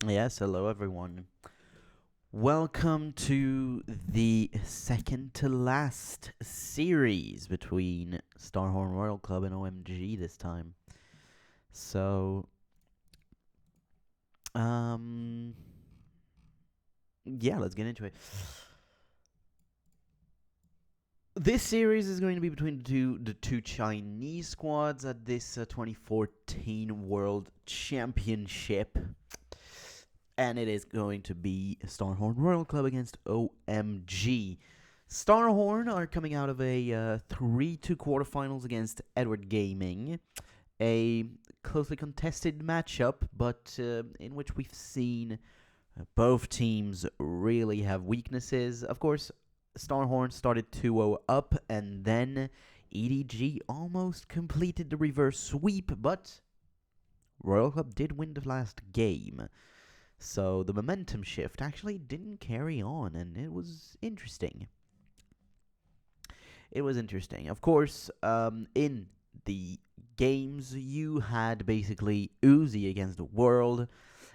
Yes, hello everyone. Welcome to the second to last series between Starhorn Royal Club and OMG this time. So, um, yeah, let's get into it. This series is going to be between the two Chinese squads at this 2014 World Championship. And it is going to be Starhorn Royal Club against OMG. Starhorn are coming out of a 3-2 quarterfinals against Edward Gaming. A closely contested matchup, but in which we've seen both teams really have weaknesses. Of course, Starhorn started 2-0 up, and then EDG almost completed the reverse sweep, but Royal Club did win the last game. So the momentum shift actually didn't carry on, and it was interesting. Of course, in the games, you had basically Uzi against the world,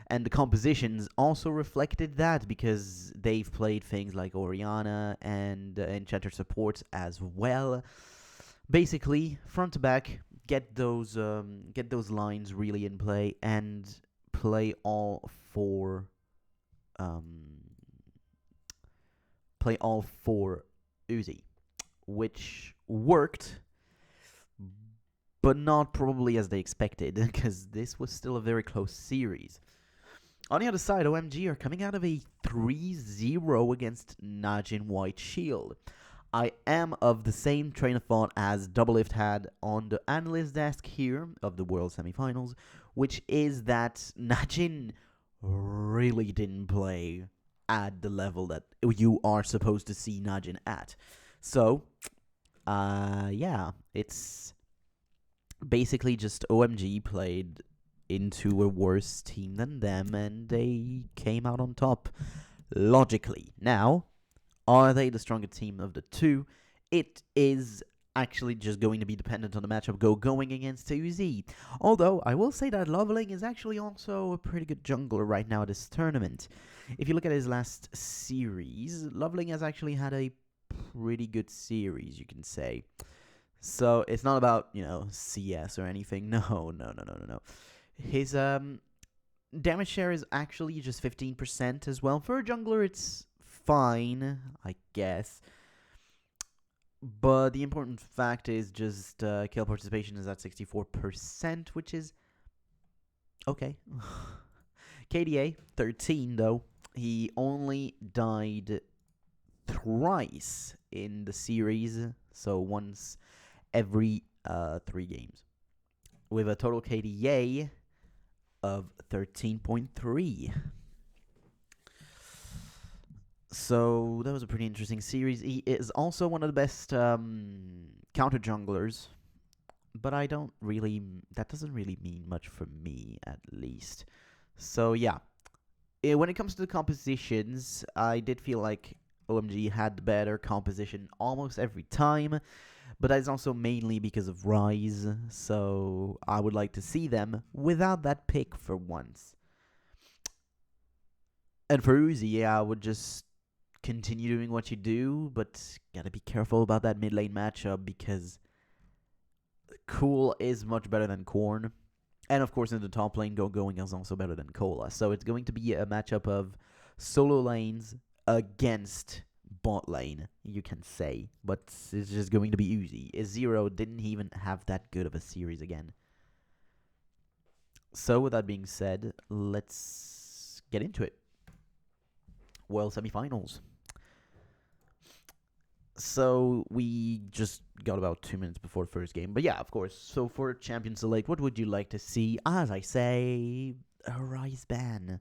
and the compositions also reflected that because they've played things like Oriana and Enchanter supports as well. Basically, front to back, get those lines really in play and play all four um, play all four Uzi, which worked, but not probably as they expected, because this was still a very close series. On the other side, OMG are coming out of a 3-0 against Najin White Shield. I am of the same train of thought as Doublelift had on the analyst desk here of the World Semifinals, which is that Najin really didn't play at the level that you are supposed to see Najin at. So, yeah, it's basically just OMG played into a worse team than them, and they came out on top logically. Now, are they the stronger team of the two? It is actually just going to be dependent on the matchup going against UZ. Although, I will say that Loveling is actually also a pretty good jungler right now at this tournament. If you look at his last series, Loveling has actually had a pretty good series, you can say. So, it's not about, CS or anything. No. His damage share is actually just 15% as well. For a jungler, it's fine, I guess. But the important fact is just kill participation is at 64%, which is okay. KDA 13 though. He only died thrice in the series, so once every 3 games, with a total KDA of 13.3. So that was a pretty interesting series. He is also one of the best counter junglers, but that doesn't really mean much for me, at least. So yeah, when it comes to the compositions, I did feel like OMG had better composition almost every time, but that's also mainly because of Rise. So I would like to see them without that pick for once. And for Uzi, yeah, I would just continue doing what you do, but gotta be careful about that mid lane matchup because Cool is much better than Korn. And of course, in the top lane, going is also better than Cola. So it's going to be a matchup of solo lanes against bot lane, you can say. But it's just going to be Uzi. Zero didn't even have that good of a series again. So with that being said, let's get into it. World Semifinals. So we just got about 2 minutes before the first game. But yeah, of course. So for Champion Select, what would you like to see? As I say, a Rise ban.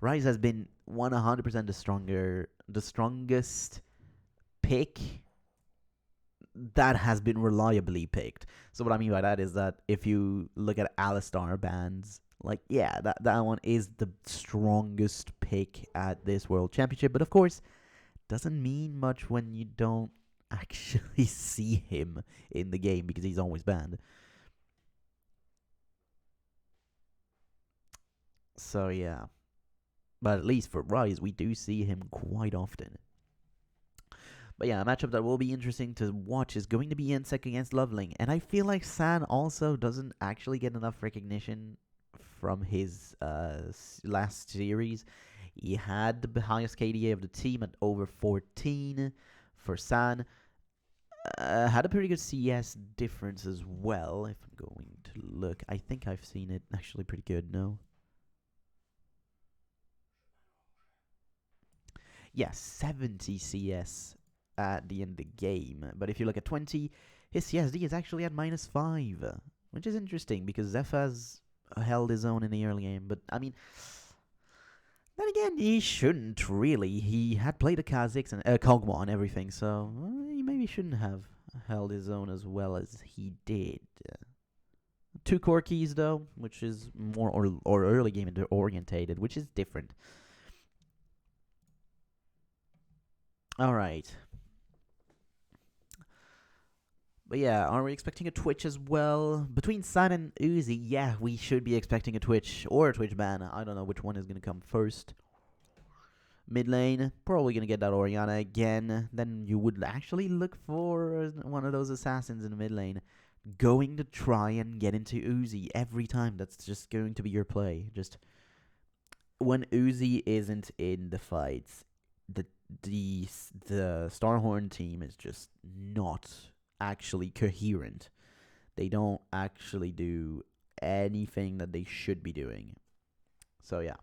Rise has been 100% the strongest pick that has been reliably picked. So what I mean by that is that if you look at Alistar bans, like, yeah, that one is the strongest pick at this World Championship. But of course, doesn't mean much when you don't actually see him in the game because he's always banned. So yeah. But at least for Rise, we do see him quite often. But yeah, a matchup that will be interesting to watch is going to be Insec against Loveling. And I feel like San also doesn't actually get enough recognition from his last series. He had the highest KDA of the team at over 14 for San. Had a pretty good CS difference as well. If I'm going to look, I think I've seen it actually pretty good. No. Yeah, 70 CS at the end of the game. But if you look at 20, his CSD is actually at -5, which is interesting because Zeph has held his own in the early game. But I mean, then again, he shouldn't really. He had played a Kha'Zix and Kog'Maw and everything, so he maybe shouldn't have held his own as well as he did. 2 core keys though, which is more or early game orientated, which is different. All right. But yeah, are we expecting a Twitch as well? Between San and Uzi, yeah, we should be expecting a Twitch or a Twitch ban. I don't know which one is going to come first. Mid lane, probably going to get that Orianna again. Then you would actually look for one of those assassins in the mid lane. Going to try and get into Uzi every time. That's just going to be your play. Just when Uzi isn't in the fights, the Starhorn team is just not actually coherent. They don't actually do anything that they should be doing. So yeah.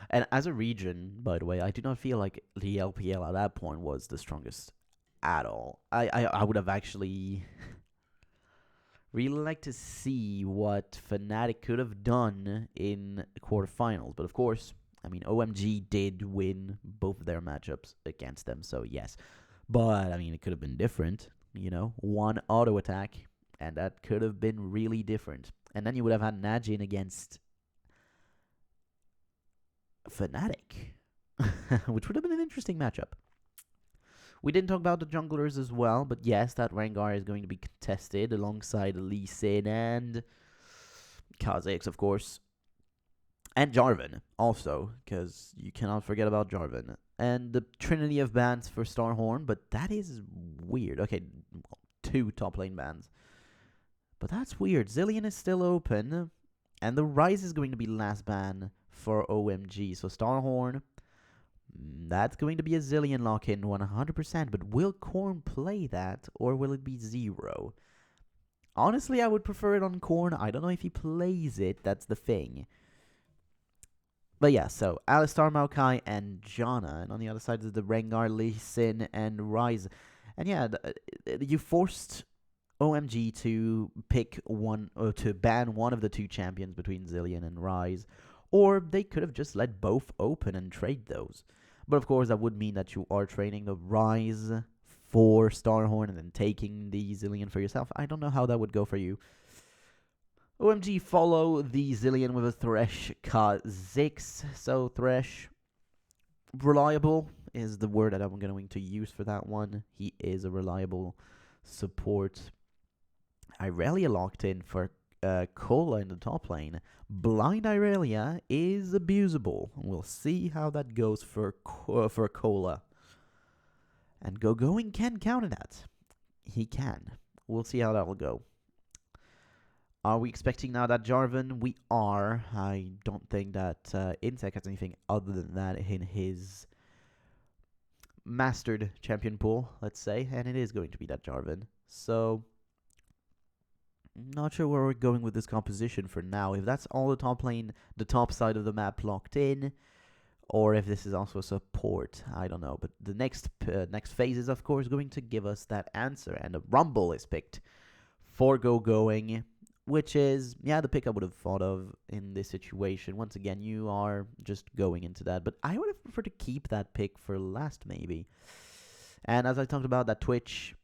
And as a region, by the way, I do not feel like the LPL at that point was the strongest at all. I would have actually really liked to see what Fnatic could have done in quarterfinals. But of course, I mean, OMG did win both of their matchups against them, so yes. But, I mean, it could have been different, you know? One auto attack, and that could have been really different. And then you would have had Najin against Fnatic, which would have been an interesting matchup. We didn't talk about the junglers as well, but yes, that Rengar is going to be contested alongside Lee Sin and Kha'Zix, of course. And Jarvan, also, because you cannot forget about Jarvan. And the trinity of bans for Starhorn, but that is weird. Okay, 2 top lane bans. But that's weird. Zilean is still open, and the Rise is going to be last ban for OMG. So Starhorn, that's going to be a Zilean lock-in 100%, but will Korn play that, or will it be 0? Honestly, I would prefer it on Korn. I don't know if he plays it, that's the thing. But yeah, so Alistar, Maokai, and Janna, and on the other side is the Rengar, Lee Sin, and Rise. And yeah, you forced OMG to pick one, or to ban one of the 2 champions between Zilean and Rise, or they could have just let both open and trade those. But of course, that would mean that you are trading the Rise for Starhorn and then taking the Zilean for yourself. I don't know how that would go for you. OMG follow the Zilean with a Thresh Kha'Zix. So Thresh, reliable is the word that I'm going to use for that one. He is a reliable support. Irelia locked in for Cola in the top lane. Blind Irelia is abusable. We'll see how that goes for Cola. And Going can counter that. He can. We'll see how that will go. Are we expecting now that Jarvan? We are. I don't think that Insec has anything other than that in his mastered champion pool, let's say. And it is going to be that Jarvan. So, not sure where we're going with this composition for now. If that's all the top lane, the top side of the map locked in, or if this is also support, I don't know. But the next phase is, of course, going to give us that answer. And a Rumble is picked for Going, which is, yeah, the pick I would have thought of in this situation. Once again, you are just going into that. But I would have preferred to keep that pick for last, maybe. And as I talked about, that Twitch,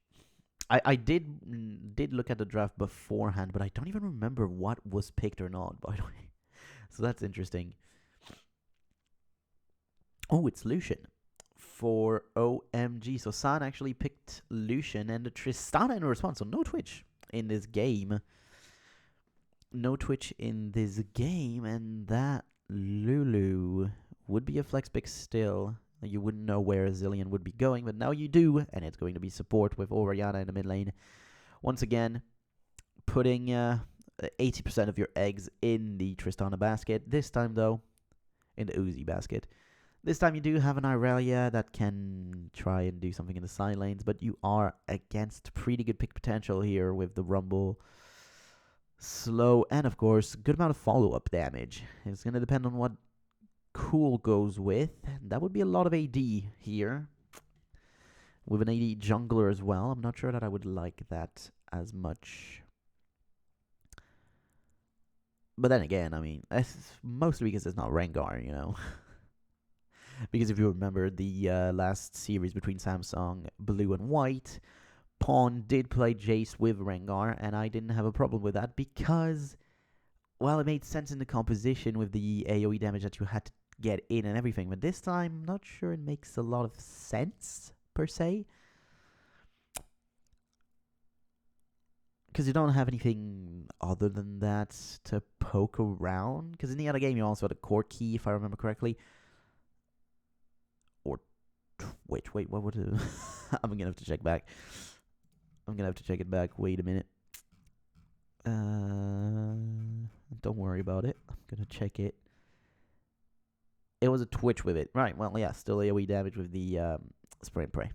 I did look at the draft beforehand, but I don't even remember what was picked or not, by the way. So that's interesting. Oh, it's Lucian for OMG. So San actually picked Lucian and Tristana in response. So no Twitch in this game. no Twitch in this game, and that Lulu would be a flex pick still. You wouldn't know where Zillion would be going, but now you do, and it's going to be support with Oriana in the mid lane. Once again, putting 80% of your eggs in the Tristana basket. This time, though, in the Uzi basket. This time you do have an Irelia that can try and do something in the side lanes, but you are against pretty good pick potential here with the Rumble, slow, and of course, good amount of follow-up damage. It's going to depend on what Cool goes with. That would be a lot of AD here. With an AD jungler as well. I'm not sure that I would like that as much. But then again, I mean, it's mostly because it's not Rengar, you know. Because if you remember the last series between Samsung Blue and White, Pawn did play Jace with Rengar, and I didn't have a problem with that because, well, it made sense in the composition with the AoE damage that you had to get in and everything. But this time, I'm not sure it makes a lot of sense, per se. Because you don't have anything other than that to poke around. Because in the other game, you also had a core key, if I remember correctly. Or wait, what would it? I'm gonna have to check back. I'm gonna have to check it back. Wait a minute. Don't worry about it. I'm gonna check it. It was a Twitch with it, right? Well, yeah, still AoE damage with the spray and pray.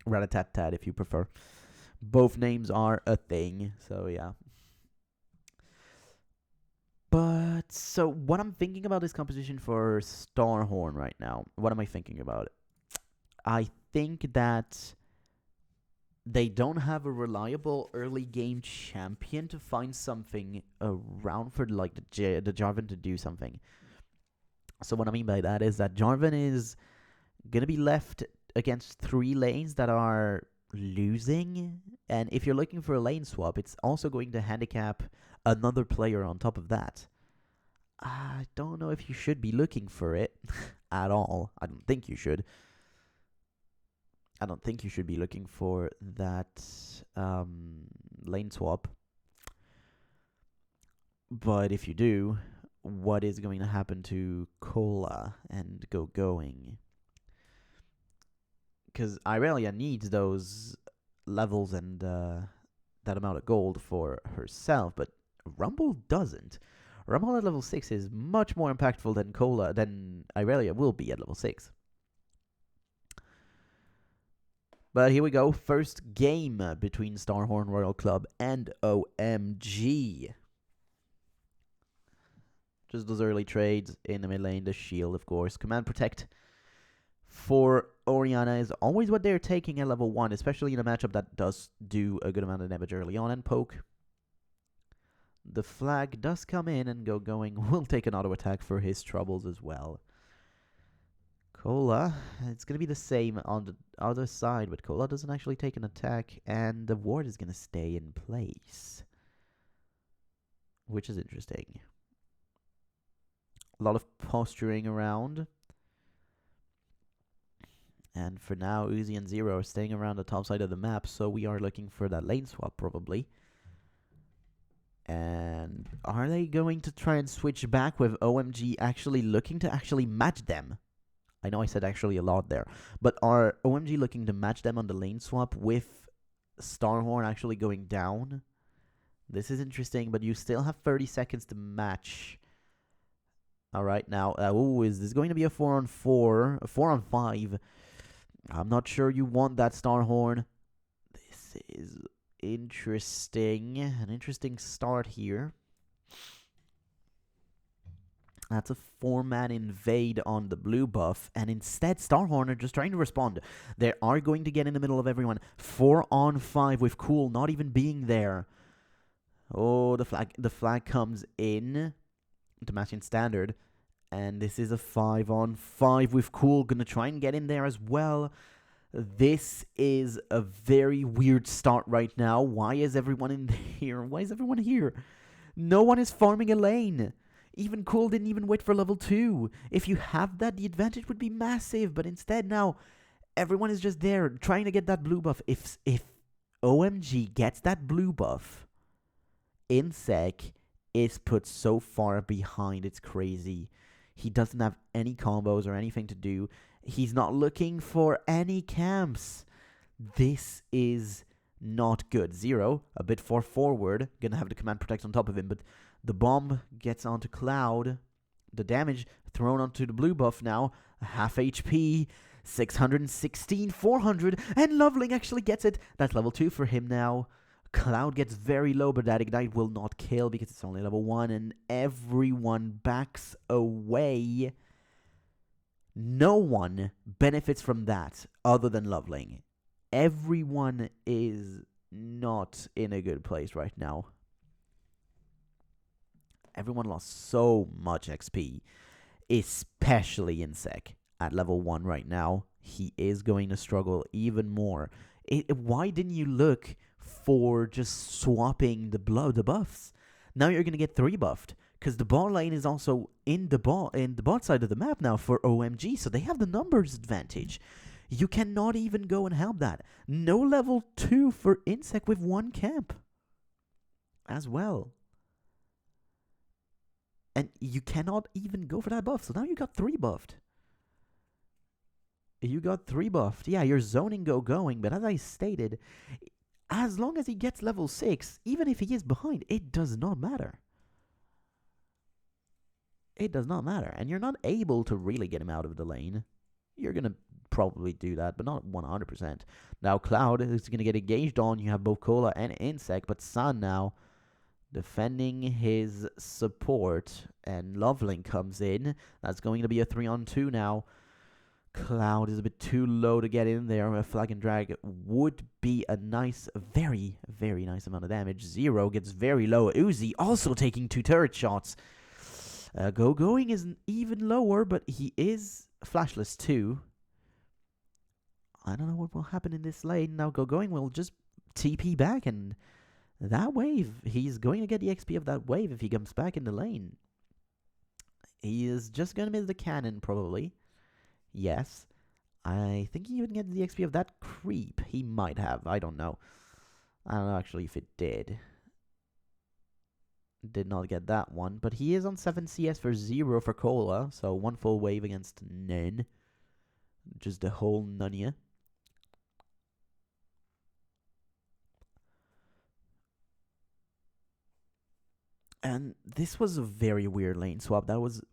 Rat-a-tat-tat, if you prefer. Both names are a thing, so yeah. But, so, what I'm thinking about this composition for Starhorn right now, what am I thinking about? I think that they don't have a reliable early game champion to find something around for, like, the Jarvan to do something. So what I mean by that is that Jarvan is going to be left against 3 lanes that are losing, and if you're looking for a lane swap, it's also going to handicap another player on top of that. I don't know if you should be looking for it at all. I don't think you should. I don't think you should be looking for that lane swap. But if you do, what is going to happen to Cola and Going? Because Irelia needs those levels and that amount of gold for herself, but Rumble doesn't. Rumble at level 6 is much more impactful than Irelia will be at level 6. But here we go. First game between Starhorn Royal Club and OMG. Just those early trades in the mid lane. The shield, of course. Command Protect for Oriana is always what they're taking at level 1, especially in a matchup that does do a good amount of damage early on, and poke. The flag does come in, and Going will take an auto attack for his troubles as well. Cola, it's going to be the same on the other side, but Cola doesn't actually take an attack, and the ward is going to stay in place, which is interesting. A lot of posturing around. And for now, Uzi and Zero are staying around the top side of the map, so we are looking for that lane swap, probably. And are they going to try and switch back with OMG actually looking to actually match them? I know I said actually a lot there, but are OMG looking to match them on the lane swap with Starhorn actually going down? This is interesting, but you still have 30 seconds to match. All right, now, is this going to be a 4-on-4, a 4-on-5? I'm not sure you want that Starhorn. This is interesting. An interesting start here. That's a 4-man invade on the blue buff. And instead, Starhorn are just trying to respond. They are going to get in the middle of everyone. 4-on-5 with Cool not even being there. Oh, the flag comes in. Demacian standard. And this is a 5-on-5 with Cool. Gonna try and get in there as well. This is a very weird start right now. Why is everyone in here? Why is everyone here? No one is farming a lane. Even Cool didn't even wait for level 2. If you have that, the advantage would be massive. But instead now, everyone is just there trying to get that blue buff. If OMG gets that blue buff, Insec is put so far behind, it's crazy. He doesn't have any combos or anything to do. He's not looking for any camps. This is not good. Zero, a bit far forward, gonna have the command protect on top of him, but the bomb gets onto Cloud. The damage thrown onto the blue buff now, half HP, 616, 400, and Loveling actually gets it. That's level 2 for him now. Cloud gets very low, but that Ignite will not kill because it's only level 1, and everyone backs away. No one benefits from that other than Loveling. Everyone is not in a good place right now. Everyone lost so much XP, especially Insec at level 1 right now. He is going to struggle even more. Why didn't you look for just swapping the buffs? Now you're going to get 3 buffed, because the bot lane is also in the bot side of the map now for OMG, so they have the numbers advantage. You cannot even go and help that. No level 2 for Insec with 1 camp as well. And you cannot even go for that buff. So now you got 3 buffed. You got 3 buffed. Yeah, you're zoning going. But as I stated, as long as he gets level 6, even if he is behind, it does not matter. It does not matter. And you're not able to really get him out of the lane. You're going to probably do that, but not 100%. Now Cloud is going to get engaged on. You have both Cola and Insec, but Sun now defending his support, and Loveling comes in. That's going to be a 3-on-2 now. Cloud is a bit too low to get in there. A flag and drag would be a nice, very, very nice amount of damage. Zero gets very low. Uzi also taking 2 turret shots. Going is even lower, but he is flashless too. I don't know what will happen in this lane. Now Going will just TP back, and that wave, he's going to get the XP of that wave if he comes back in the lane. He is just going to miss the cannon, probably. Yes. I think he even gets the XP of that creep. He might have. I don't know. I don't know actually if it did. Did not get that one. But he is on 7 CS for 0 for Cola. So 1 full wave against none. Just the whole Nunya. And this was a very weird lane swap. That was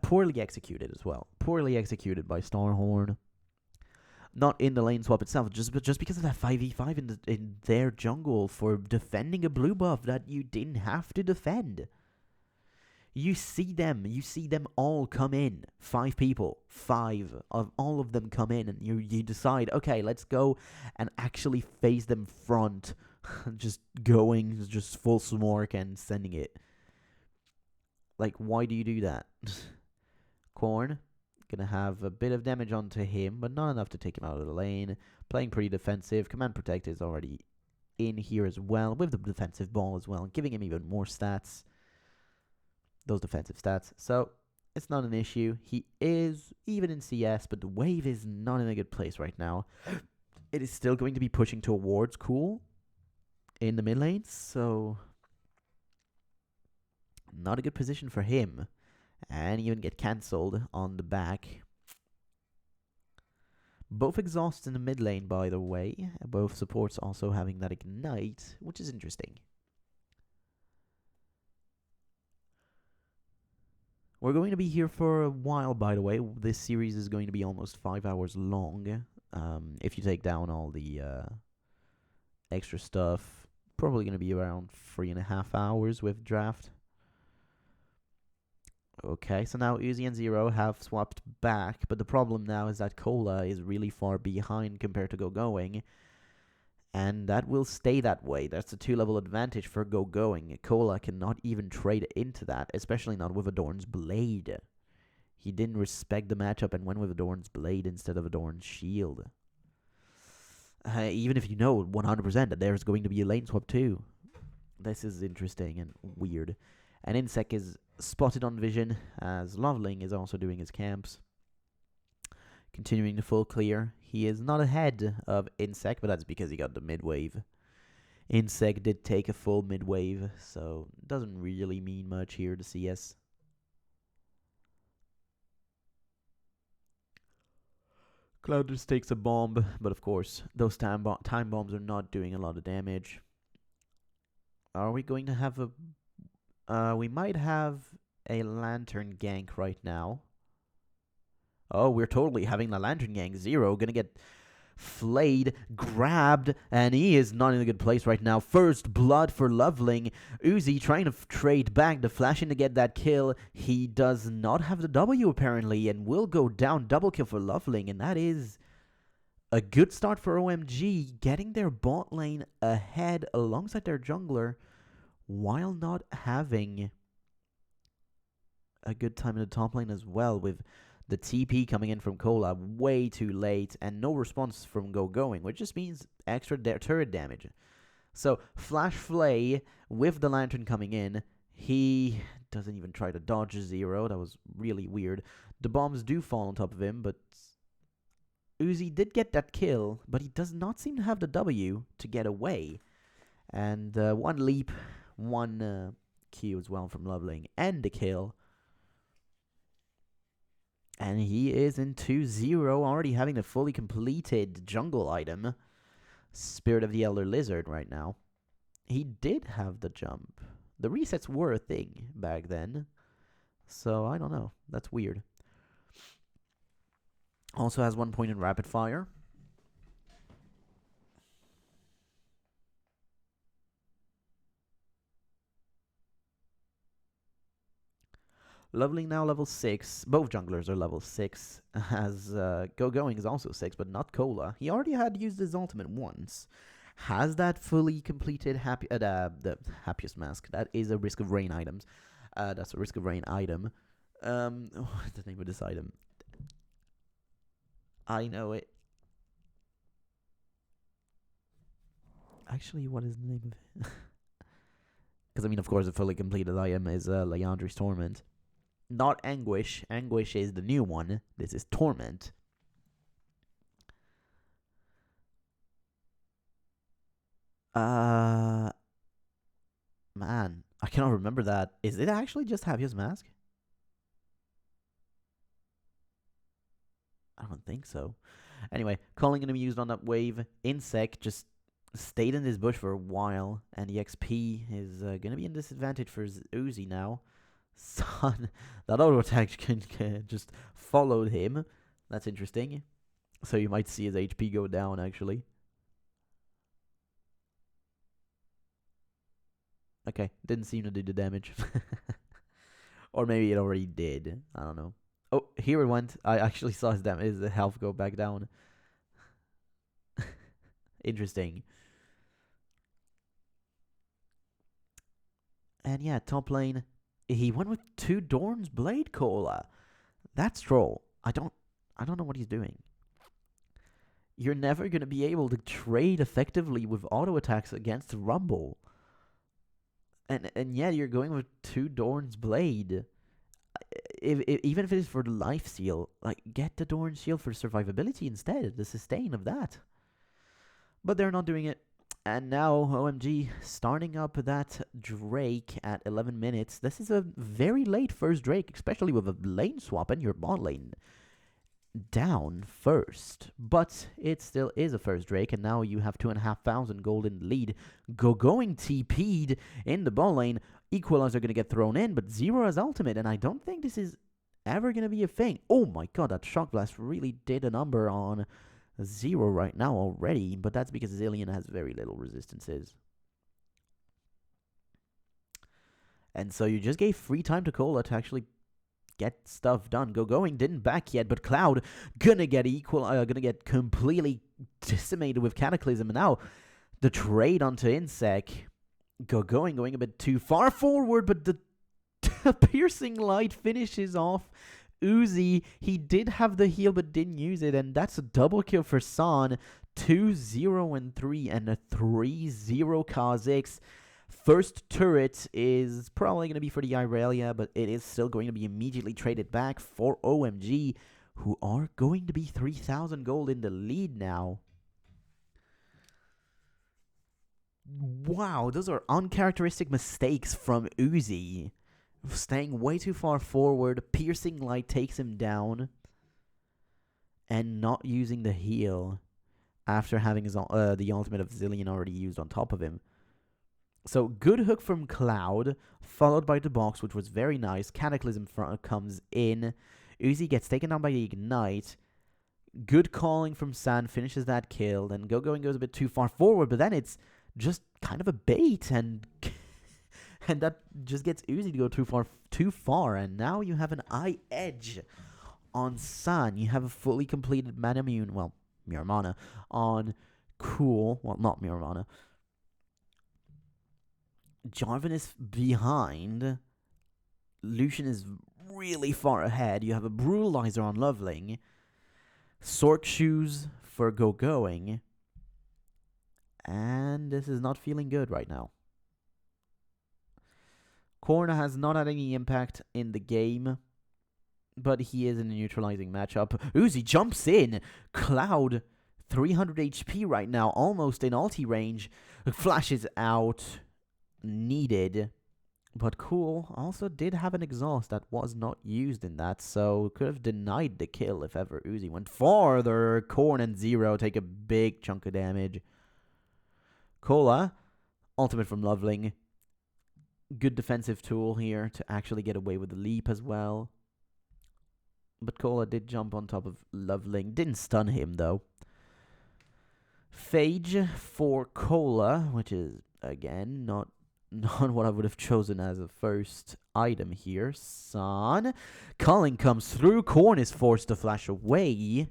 poorly executed as well. Poorly executed by Starhorn. Not in the lane swap itself, just because of that 5v5 in their jungle for defending a blue buff that you didn't have to defend. You see them all come in. 5 people, 5 of all of them come in, and you decide, okay, let's go and actually face them front. Just full smoke and sending it. Like, why do you do that? Korn, gonna have a bit of damage onto him, but not enough to take him out of the lane. Playing pretty defensive. Command Protect is already in here as well, with the defensive ball as well, giving him even more stats. Those defensive stats. So, it's not an issue. He is even in CS, but the wave is not in a good place right now. It is still going to be pushing towards Cool in the mid lane, so not a good position for him. And even get cancelled on the back. Both exhausts in the mid lane, by the way. Both supports also having that Ignite, which is interesting. We're going to be here for a while, by the way. This series is going to be almost 5 hours long. If you take down all the extra stuff, probably going to be around 3.5 hours with draft. Okay, so now Uzi and Zero have swapped back, but the problem now is that Cola is really far behind compared to Going, and that will stay that way. That's a 2-level advantage for Going. Cola cannot even trade into that, especially not with Adorn's Blade. He didn't respect the matchup and went with Adorn's Blade instead of Adorn's Shield. Even if you know 100% that there's going to be a lane swap too. This is interesting and weird. And Insec is spotted on vision, as Loveling is also doing his camps. Continuing the full clear. He is not ahead of Insec, but that's because he got the mid wave. Insect did take a full mid-wave, so doesn't really mean much here to CS. Cloud just takes a bomb, but of course, those time bombs are not doing a lot of damage. Are we going to have a... we might have a Lantern gank right now. Oh, we're totally having the Lantern gank. Zero gonna get flayed, grabbed, and he is not in a good place right now. First blood for Loveling. Uzi trying to trade back, the flashing to get that kill. He does not have the W apparently, and will go down. Double kill for Loveling, and that is a good start for OMG, getting their bot lane ahead alongside their jungler, while not having a good time in the top lane as well, with the TP coming in from Cola way too late and no response from Going, which just means extra turret damage. So Flash Flay with the Lantern coming in, he doesn't even try to dodge Zero. That was really weird. The bombs do fall on top of him, but Uzi did get that kill, but he does not seem to have the W to get away. And one leap, one Q as well from Loveling, and the kill. And he is in 2-0, already having a fully completed jungle item. Spirit of the Elder Lizard right now. He did have the jump. The resets were a thing back then. So, I don't know. That's weird. Also has 1 point in Rapid Fire. Lovely now level 6. Both junglers are level 6. As Going is also 6, but not Cola. He already had used his ultimate once. Has that fully completed the Happiest Mask. That is a Risk of Rain items. That's a Risk of Rain item. What's the name of this item? I know it. Actually, what is the name of it? Because, I mean, of course, a fully completed item is Leandri's Torment. Not Anguish. Anguish is the new one. This is Torment. Man, I cannot remember that. Is it actually just Happiest Mask? I don't think so. Anyway, calling gonna be used on that wave. Insect just stayed in this bush for a while, and the XP is gonna be in disadvantage for Uzi now. Son, that auto attack just followed him. That's interesting. So you might see his HP go down, actually. Okay, didn't seem to do the damage. Or maybe it already did. I don't know. Oh, here it went. I actually saw his health go back down. Interesting. And yeah, top lane. He went with 2 Dorn's Blade Cola. That's troll. I don't know what he's doing. You're never going to be able to trade effectively with auto attacks against Rumble. And yeah, you're going with 2 Dorn's Blade. Even if it is for the life steal, like, get the Dorn Shield for survivability instead, the sustain of that. But they're not doing it. And now OMG starting up that Drake at 11 minutes. This is a very late first Drake, especially with a lane swap and your bot lane down first. But it still is a first Drake, and now you have 2,500 gold in the lead. Going TP'd in the bot lane. Equalizer going to get thrown in, but Zero has ultimate, and I don't think this is ever going to be a thing. Oh my god, that Shock Blast really did a number on Zero right now already, but that's because Zillion has very little resistances. And so you just gave free time to Cola to actually get stuff done. Going didn't back yet, but Cloud gonna get completely decimated with Cataclysm, and now the trade onto Insec. Going a bit too far forward, but the piercing light finishes off Uzi. He did have the heal but didn't use it, and that's a double kill for San. 2-0 and 3 and a 3-0 Kha'Zix. First turret is probably going to be for the Irelia, but it is still going to be immediately traded back for OMG, who are going to be 3,000 gold in the lead now. Wow, those are uncharacteristic mistakes from Uzi. Staying way too far forward, piercing light takes him down, and not using the heal after having the ultimate of Zillion already used on top of him. So good hook from Cloud, followed by the box, which was very nice. Cataclysm comes in. Uzi gets taken down by the Ignite. Good calling from San, finishes that kill. Then Going goes a bit too far forward, but then it's just kind of a bait, and and that just gets Uzi to go too far. And now you have an eye edge on San. You have a fully completed Manamune, well, Miramana, on Cool. Well, not Miramana. Jarvan is behind. Lucian is really far ahead. You have a Brutalizer on Loveling. Sork Shoes for Going. And this is not feeling good right now. Korn has not had any impact in the game, but he is in a neutralizing matchup. Uzi jumps in. Cloud, 300 HP right now, almost in ulti range. Flashes out. Needed. But Cool also did have an exhaust that was not used in that, so could have denied the kill if ever Uzi went farther. Korn and Zero take a big chunk of damage. Cola, ultimate from Loveling. Good defensive tool here to actually get away with the leap as well. But Cola did jump on top of Loveling. Didn't stun him, though. Phage for Cola, which is, again, not what I would have chosen as a first item here. San. Culling comes through. Korn is forced to flash away.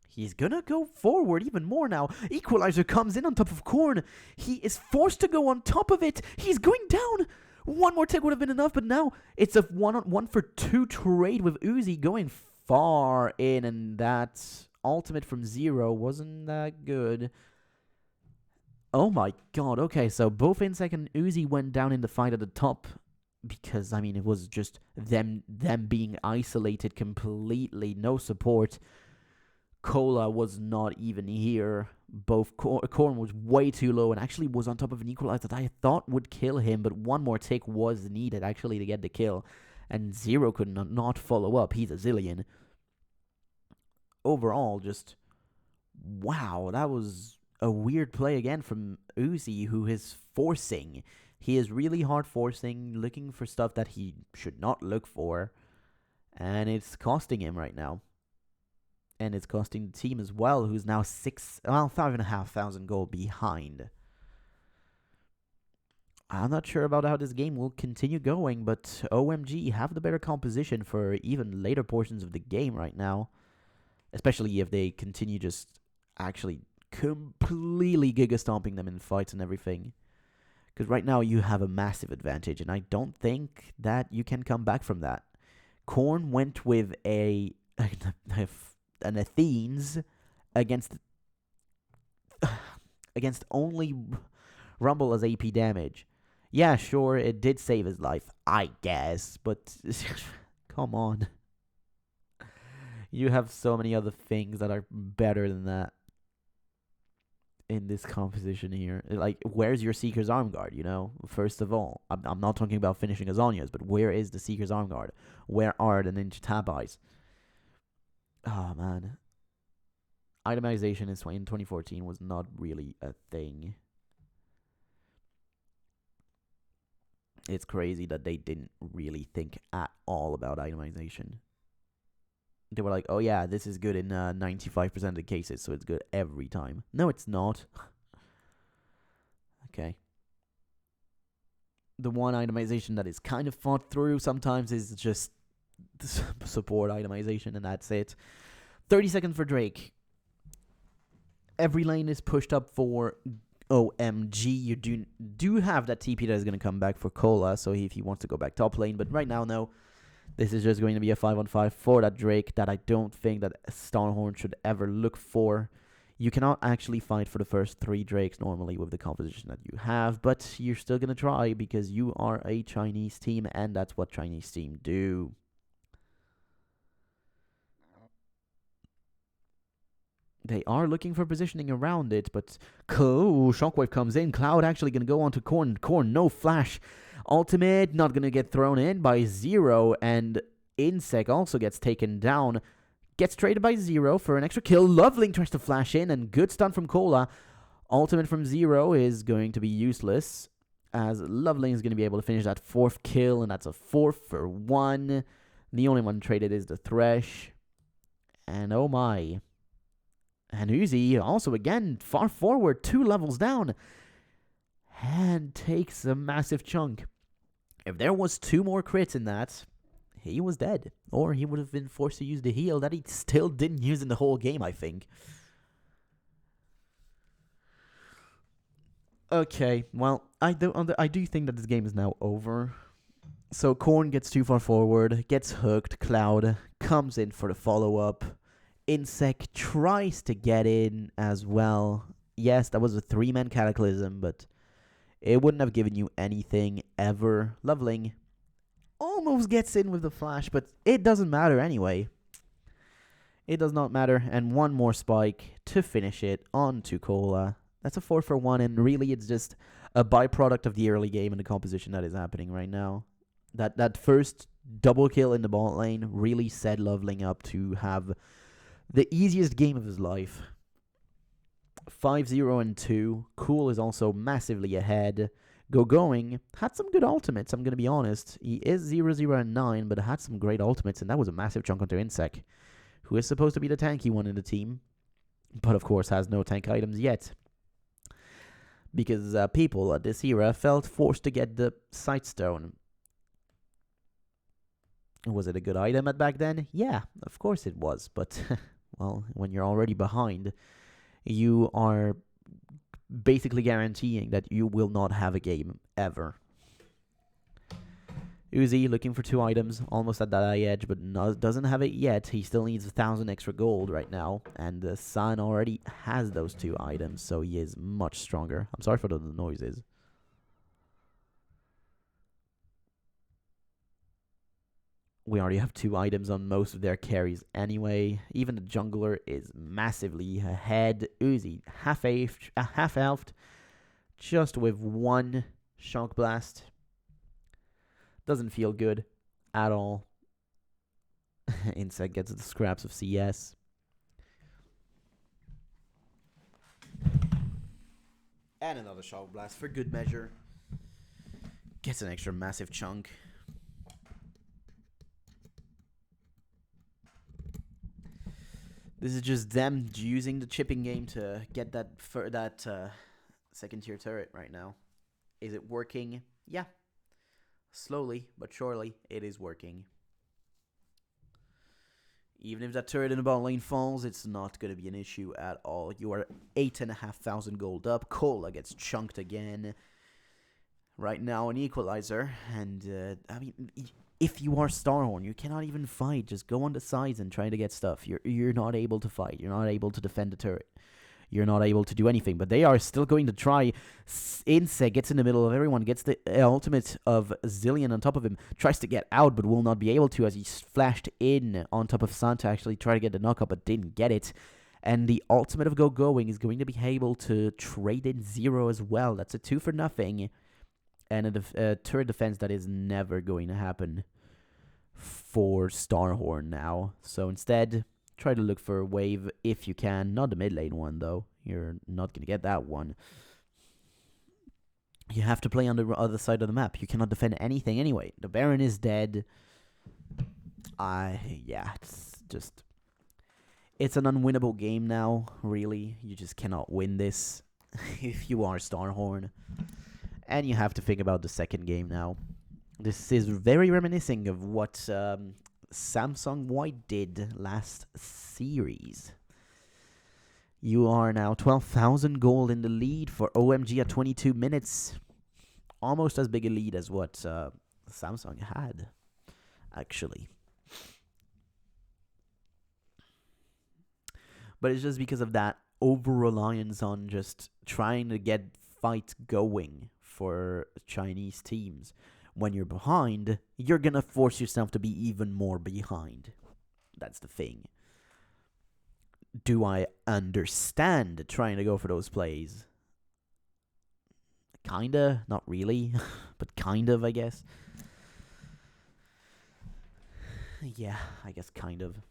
He's gonna go forward even more now. Equalizer comes in on top of Korn. He is forced to go on top of it. He's going down. One more tick would have been enough, but now it's a 1-on-1 for 2 trade with Uzi going far in, and that ultimate from Zero wasn't that good. Oh my god, okay, so both Insec and Uzi went down in the fight at the top because, I mean, it was just them being isolated completely, no support. Cola was not even here. Both Korn was way too low and actually was on top of an equalizer that I thought would kill him, but one more tick was needed actually to get the kill, and Zero could not follow up. He's a Zillion. Overall, just wow, that was a weird play again from Uzi, who is forcing. He is really hard forcing, looking for stuff that he should not look for, and it's costing him right now. And it's costing the team as well, who's now 5,500 gold behind. I'm not sure about how this game will continue going, but OMG have the better composition for even later portions of the game right now. Especially if they continue just actually completely giga-stomping them in fights and everything. Because right now you have a massive advantage, and I don't think that you can come back from that. Korn went with an Athene's against only Rumble as AP damage. Yeah, sure, it did save his life, I guess, but come on. You have so many other things that are better than that in this composition here. Like, where's your Seeker's Arm Guard, you know? First of all, I'm not talking about finishing Azania's, but where is the Seeker's Arm Guard? Where are the Ninja Tab Eyes? Oh, man. Itemization in 2014 was not really a thing. It's crazy that they didn't really think at all about itemization. They were like, oh yeah, this is good in 95% of the cases, so it's good every time. No, it's not. Okay. The one itemization that is kind of thought through sometimes is just support itemization, and that's it. 30 seconds for Drake. Every lane is pushed up for OMG. You do have that TP that is going to come back for Cola, so if he wants to go back top lane, but right now, no. This is just going to be a 5-on-5 for that Drake that I don't think that Starhorn should ever look for. You cannot actually fight for the first 3 Drakes normally with the composition that you have, but you're still going to try because you are a Chinese team, and that's what Chinese team do. They are looking for positioning around it, but Shockwave comes in. Cloud actually going to go on to Korn. Korn, no flash. Ultimate, not going to get thrown in by Zero, and Insec also gets taken down. Gets traded by Zero for an extra kill. Loveling tries to flash in, and good stun from Cola. Ultimate from Zero is going to be useless, as Loveling is going to be able to finish that 4th kill, and that's a 4 for 1. The only one traded is the Thresh. And oh my. And Uzi also again far forward, 2 levels down, and takes a massive chunk. If there was 2 more crits in that, he was dead. Or he would have been forced to use the heal that he still didn't use in the whole game, I think. Okay, well, I do think that this game is now over. So Korn gets too far forward, gets hooked. Cloud comes in for the follow-up. Insec tries to get in as well. Yes, that was a 3-man cataclysm, but it wouldn't have given you anything ever. Loveling almost gets in with the flash, but it doesn't matter anyway. It does not matter. And one more spike to finish it on to Cola. That's a 4 for 1, and really it's just a byproduct of the early game and the composition that is happening right now. That first double kill in the bot lane really set Loveling up to have the easiest game of his life. 5-0 and 2. Cool is also massively ahead. Going had some good ultimates, I'm going to be honest. He is 0-0 and 9, but had some great ultimates, and that was a massive chunk onto Insec, who is supposed to be the tanky one in the team, but of course has no tank items yet. Because people at this era felt forced to get the Sightstone. Was it a good item at back then? Yeah, of course it was, but well, when you're already behind, you are basically guaranteeing that you will not have a game ever. Uzi looking for 2 items, almost at that eye edge, but doesn't have it yet. He still needs 1,000 extra gold right now, and the Sun already has those 2 items, so he is much stronger. I'm sorry for the noises. We already have 2 items on most of their carries anyway. Even the jungler is massively ahead. Uzi, half-elfed, just with 1 Shock Blast. Doesn't feel good at all. Insect gets the scraps of CS. And another Shock Blast for good measure. Gets an extra massive chunk. This is just them using the chipping game to get that second tier turret right now. Is it working? Yeah. Slowly but surely, it is working. Even if that turret in the bot lane falls, it's not going to be an issue at all. You are 8,500 gold up. Cola gets chunked again. Right now, an equalizer. And, I mean, if you are Starhorn, you cannot even fight. Just go on the sides and try to get stuff. You're not able to fight. You're not able to defend the turret. You're not able to do anything, but they are still going to try. Insec gets in the middle of everyone, gets the ultimate of Zillion on top of him, tries to get out, but will not be able to as he flashed in on top of Santa, actually tried to get the knockup, but didn't get it. And the ultimate of Going is going to be able to trade in Zero as well. That's a 2 for nothing. And a turret defense that is never going to happen for Starhorn now. So instead, try to look for a wave if you can. Not the mid lane one, though. You're not going to get that one. You have to play on the other side of the map. You cannot defend anything anyway. The Baron is dead. Yeah, it's just... It's an unwinnable game now, really. You just cannot win this if you are Starhorn. And you have to think about the second game now. This is very reminiscent of what Samsung White did last series. You are now 12,000 gold in the lead for OMG at 22 minutes. Almost as big a lead as what Samsung had, actually. But it's just because of that over-reliance on just trying to get fights going for Chinese teams. When you're behind, you're going to force yourself to be even more behind. That's the thing. Do I understand trying to go for those plays? Kinda, not really, but kind of, I guess. Yeah, I guess kind of.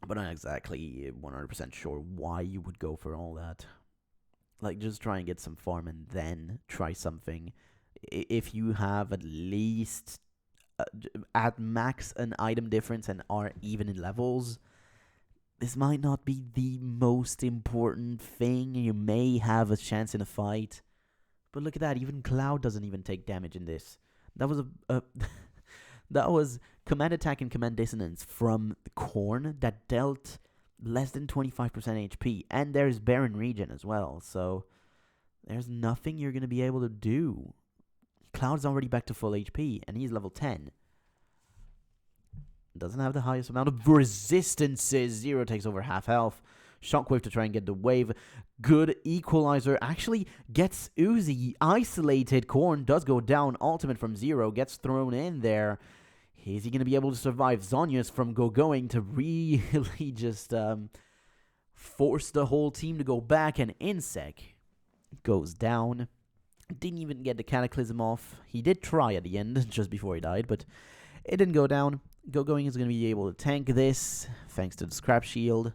But not exactly 100% sure why you would go for all that. Like, just try and get some farm and then try something. If you have at least, at max, an item difference and are even in levels, this might not be the most important thing. You may have a chance in a fight. But look at that, even Cloud doesn't even take damage in this. That was a that was command attack and command dissonance from the Corn that dealt less than 25% HP. And there's Barren Region as well, so there's nothing you're going to be able to do. Cloud's already back to full HP, and he's level 10. Doesn't have the highest amount of resistances. Zero takes over half health. Shockwave to try and get the wave. Good equalizer. Actually gets Uzi isolated. Corn does go down. Ultimate from Zero gets thrown in there. Is he going to be able to survive Zhonya's from going to really just force the whole team to go back? And Insec goes down. Didn't even get the Cataclysm off. He did try at the end, just before he died, but it didn't go down. Going is going to be able to tank this, thanks to the Scrap Shield.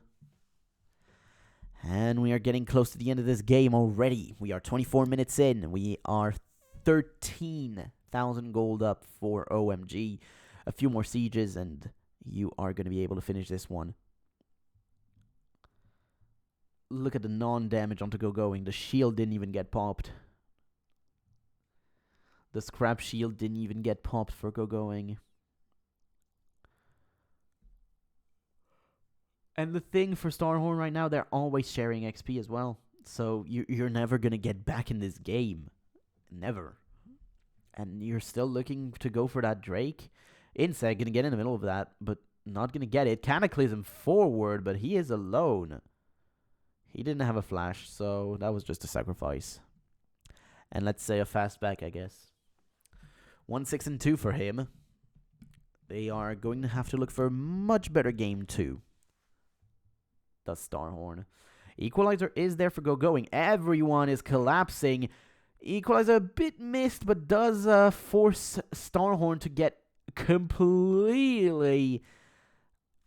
And we are getting close to the end of this game already. We are 24 minutes in. We are 13,000 gold up for OMG. A few more sieges, and you are going to be able to finish this one. Look at the non-damage onto Going. The shield didn't even get popped. The Scrap Shield didn't even get popped for Going. And the thing for Starhorn right now, they're always sharing XP as well. So you're never going to get back in this game. Never. And you're still looking to go for that Drake. Insect going to get in the middle of that, but not going to get it. Cataclysm forward, but he is alone. He didn't have a flash, so that was just a sacrifice. And let's say a fastback, I guess. 1, 6, and 2 for him. They are going to have to look for a much better game 2. Does Starhorn. Equalizer is there for Going. Everyone is collapsing. Equalizer a bit missed, but does force Starhorn to get completely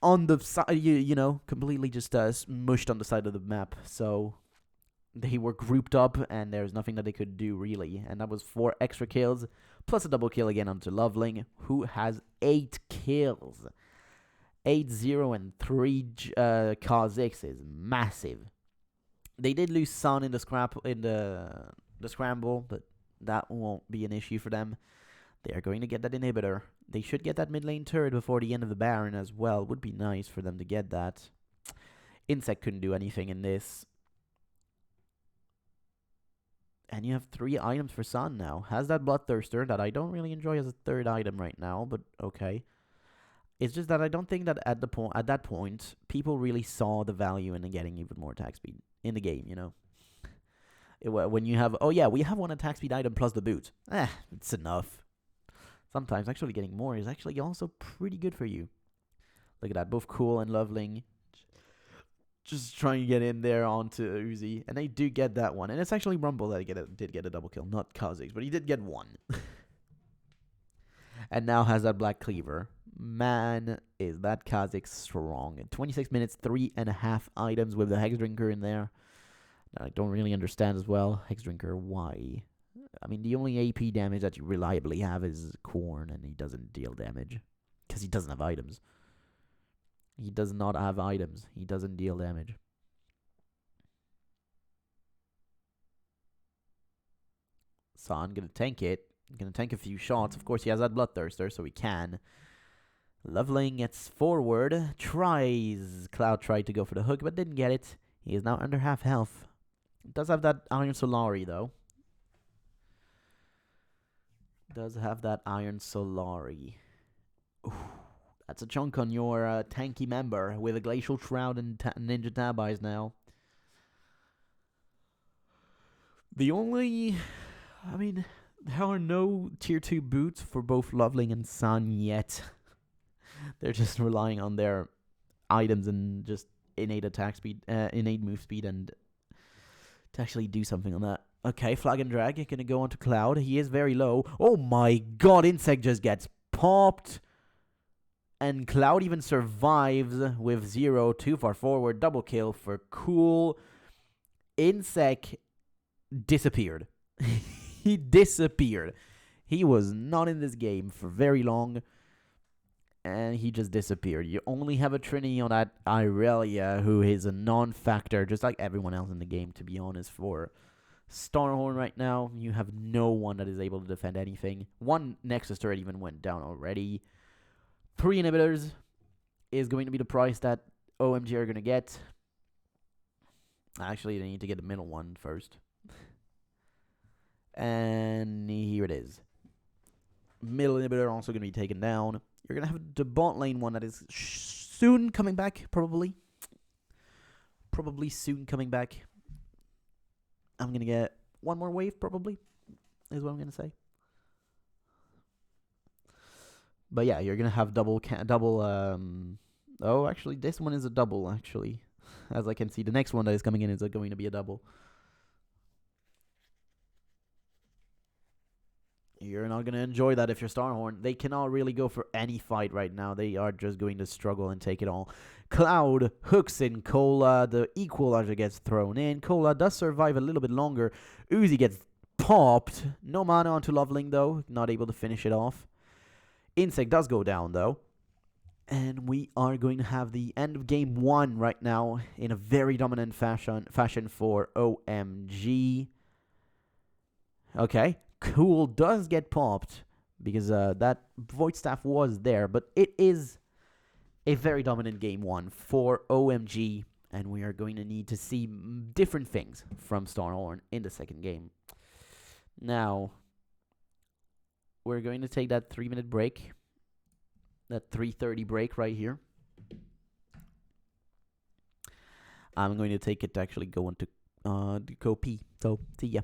on the side, you know, completely just mushed on the side of the map. So they were grouped up, and there's nothing that they could do, really. And that was 4 extra kills, plus a double kill again onto Loveling, who has 8 kills. 8-0 and 3 Kha'Zix is massive. They did lose Sun in the scramble, but that won't be an issue for them. They are going to get that inhibitor. They should get that mid lane turret before the end of the Baron as well. Would be nice for them to get that. Insect couldn't do anything in this. And you have 3 items for Sun now. Has that Bloodthirster that I don't really enjoy as a 3rd item right now, but okay. It's just that I don't think that at that point, people really saw the value in getting even more attack speed in the game, you know? When you have, oh yeah, we have 1 attack speed item plus the boot. It's enough. Sometimes actually getting more is actually also pretty good for you. Look at that, both Cool and Loveling. Just trying to get in there onto Uzi. And they do get that one. And it's actually Rumble that did get a double kill, not Kha'Zix, but he did get 1. And now has that Black Cleaver. Man, is that Kha'Zix strong. In 26 minutes, 3.5 items with the Hex Drinker in there. I don't really understand as well. Hex Drinker, why? I mean, the only AP damage that you reliably have is Corn, and he doesn't deal damage. Because he doesn't have items. He does not have items. He doesn't deal damage. So I'm going to tank it. I'm going to tank a few shots. Of course, he has that Bloodthirster, so he can. Loveling gets forward. Cloud tried to go for the hook, but didn't get it. He is now under half health. Does have that Iron Solari, though. Does have that Iron Solari. Ooh, that's a chunk on your tanky member with a Glacial Shroud and Ninja Tab Eyes now. The only... I mean, there are no tier 2 boots for both Loveling and Sun yet. They're just relying on their items and just innate attack speed, innate move speed, and to actually do something on that. Okay, Flag and Drag gonna go onto Cloud. He is very low. Oh my god, Insect just gets popped. And Cloud even survives with 0, too far forward, double kill for Cool. Insect disappeared. He disappeared. He was not in this game for very long, and he just disappeared. You only have a Trinity on that Irelia, who is a non-factor, just like everyone else in the game, to be honest. For Starhorn right now, you have no one that is able to defend anything. One Nexus turret even went down already. 3 inhibitors is going to be the price that OMG are going to get. Actually, they need to get the middle one first. And here it is. Middle inhibitor also going to be taken down. You're going to have the bot lane one that is soon coming back, probably. Probably soon coming back. I'm going to get one more wave, probably, is what I'm going to say. But yeah, you're going to have double... oh, actually, this one is a double, actually. As I can see, the next one that is coming in is going to be a double. You're not going to enjoy that if you're Starhorn. They cannot really go for any fight right now. They are just going to struggle and take it all. Cloud hooks in Cola. The Equalizer gets thrown in. Cola does survive a little bit longer. Uzi gets popped. No mana onto Loveling, though. Not able to finish it off. Insect does go down, though. And we are going to have the end of game 1 right now in a very dominant fashion for OMG. Okay. Cool does get popped because that Void Staff was there, but it is a very dominant game 1 for OMG, and we are going to need to see different things from Starhorn in the second game. Now, we're going to take that 3-minute break, that 3:30 break right here. I'm going to take it to actually go into go pee. So, see ya.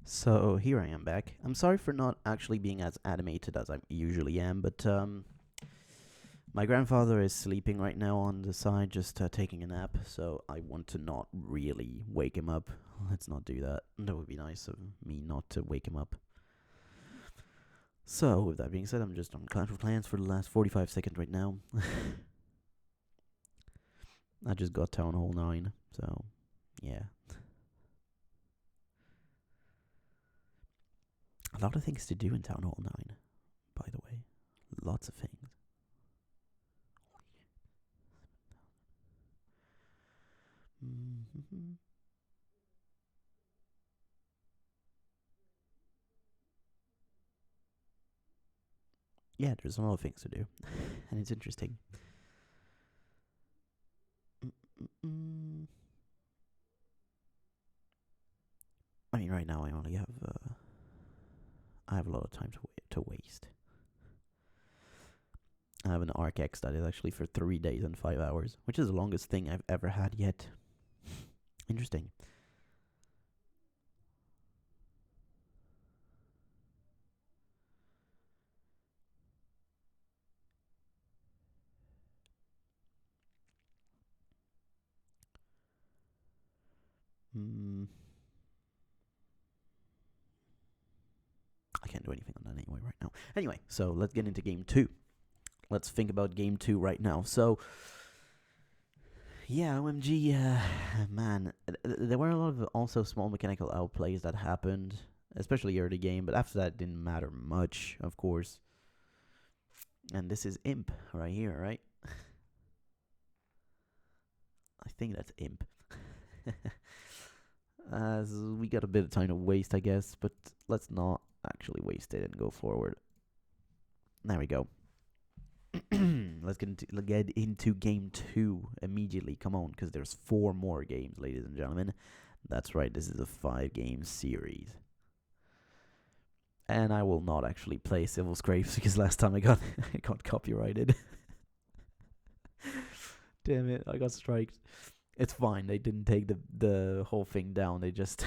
So here I am back. I'm sorry for not actually being as animated as I usually am, but my grandfather is sleeping right now on the side, just taking a nap, so I want to not really wake him up. Let's not do that. That would be nice of me not to wake him up. So, with that being said, I'm just on Clash of Clans for the last 45 seconds right now. I just got Town Hall 9, so, yeah. A lot of things to do in Town Hall 9, by the way. Lots of things. Yeah, there's a lot of things to do, and it's interesting. I mean, right now I only have I have a lot of time to waste. I have an Arc X that is actually for 3 days and 5 hours, which is the longest thing I've ever had yet. Interesting. I can't do anything on that anyway right now. Anyway, so let's get into game 2. Let's think about game 2 right now. So, yeah, OMG, man, there were a lot of also small mechanical outplays that happened, especially early game, but after that it didn't matter much, of course. And this is Imp right here, right? I think that's Imp. So we got a bit of time to waste, I guess, but let's not actually waste it and go forward. There we go. Let's get into game 2 immediately. Come on, because there's 4 more games, ladies and gentlemen. That's right, this is a 5-game series. And I will not actually play Civil Scrapes because last time I got copyrighted. Damn it, I got striked. It's fine. They didn't take the whole thing down. They just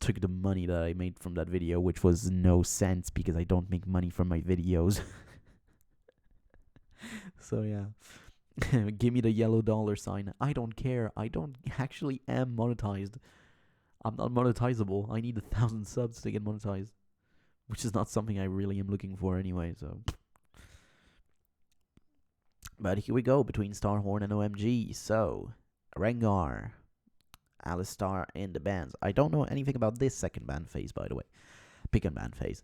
took the money that I made from that video, which was no sense because I don't make money from my videos. So yeah. Give me the yellow dollar sign. I don't care. I don't actually am monetized. I'm not monetizable. I need 1,000 subs to get monetized, which is not something I really am looking for anyway, so. But here we go between Starhorn and OMG. So, Rengar, Alistar in the bans. I don't know anything about this second ban phase, by the way. Pick and ban phase.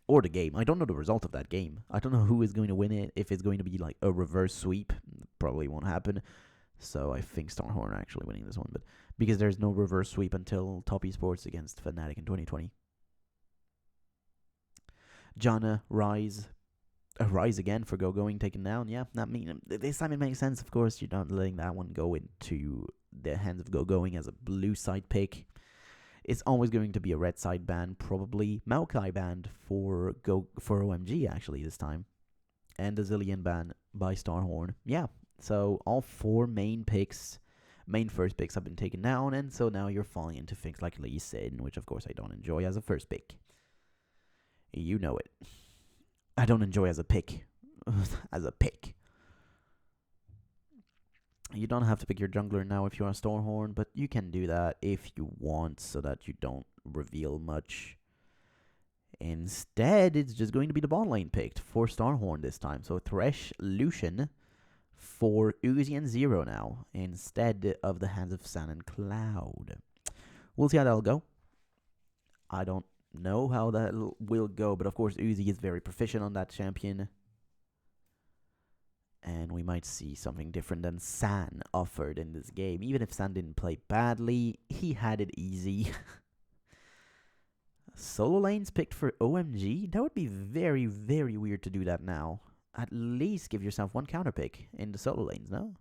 Or the game. I don't know the result of that game. I don't know who is going to win it. If it's going to be like a reverse sweep, probably won't happen. So I think Starhorn actually winning this one. But because there's no reverse sweep until Top Esports against Fnatic in 2020. Janna, Rise. Rise again for going taken down. Yeah, that mean this time it makes sense. Of course, you're not letting that one go into the hands of going as a blue side pick. It's always going to be a red side ban, probably Maokai banned for OMG actually this time, and a Zillion ban by Starhorn. Yeah, so all 4 main first picks have been taken down, and so now you're falling into things like Lee Sin, which of course I don't enjoy as a first pick. You know it. I don't enjoy as a pick. As a pick. You don't have to pick your jungler now if you're a Starhorn, but you can do that if you want so that you don't reveal much. Instead, it's just going to be the bot lane picked for Starhorn this time. So Thresh, Lucian for Uzi and Zero now, instead of the hands of San and Cloud. We'll see how that'll go. I don't know how that will go, but of course Uzi is very proficient on that champion. And we might see something different than San offered in this game. Even if San didn't play badly, he had it easy. Solo lanes picked for OMG? That would be very, very weird to do that now. At least give yourself 1 counter pick in the solo lanes, no?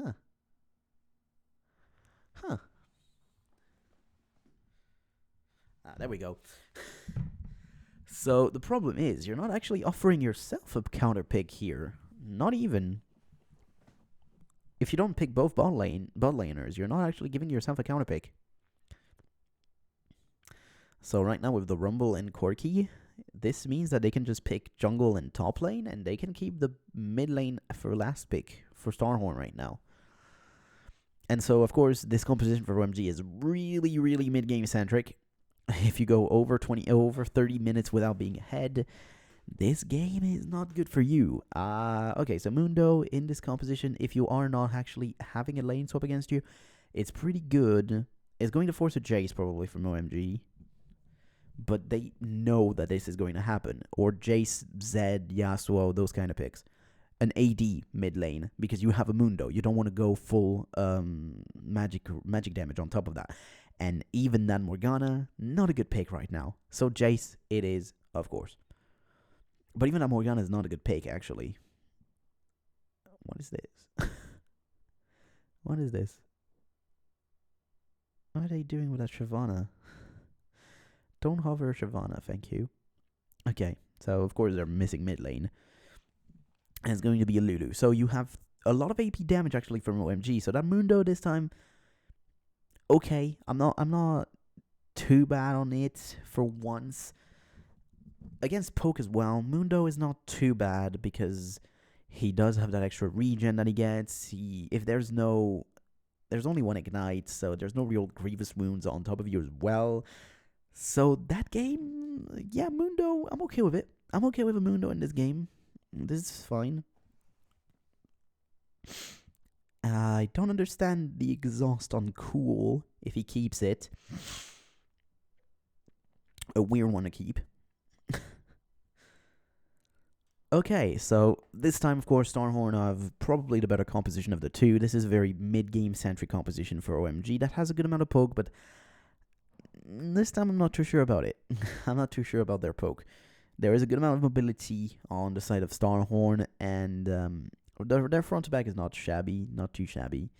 Huh. Huh. There we go. So the problem is, you're not actually offering yourself a counter pick here. Not even. If you don't pick both bot laners, you're not actually giving yourself a counter pick. So right now with the Rumble and Corki, this means that they can just pick jungle and top lane, and they can keep the mid lane for last pick for Starhorn right now. And so, of course, this composition for OMG is really, really mid-game centric. If you go over 30 minutes without being ahead, this game is not good for you. Okay, so Mundo in this composition, if you are not actually having a lane swap against you, it's pretty good. It's going to force a Jace probably from OMG. But they know that this is going to happen. Or Jace, Zed, Yasuo, those kind of picks. An AD mid lane, because you have a Mundo. You don't want to go full magic damage on top of that. And even that Morgana, not a good pick right now. So Jace, it is, of course. But even that Morgana is not a good pick, actually. What is this? What is this? What are they doing with that Shyvana? Don't hover Shyvana, thank you. Okay, so of course they're missing mid lane. And it's going to be a Lulu. So you have a lot of AP damage actually from OMG. So that Mundo this time, okay. I'm not too bad on it for once. Against Poke as well, Mundo is not too bad because he does have that extra regen that he gets. There's only one ignite, so there's no real grievous wounds on top of you as well. So that game, yeah, Mundo, I'm okay with it. I'm okay with a Mundo in this game. This is fine. I don't understand the exhaust on Cool if he keeps it. A weird one to keep. Okay, so this time, of course, Starhorn have probably the better composition of the two. This is a very mid-game centric composition for OMG that has a good amount of poke, but this time I'm not too sure about it. I'm not too sure about their poke. There is a good amount of mobility on the side of Starhorn, and their front to back is not shabby, not too shabby.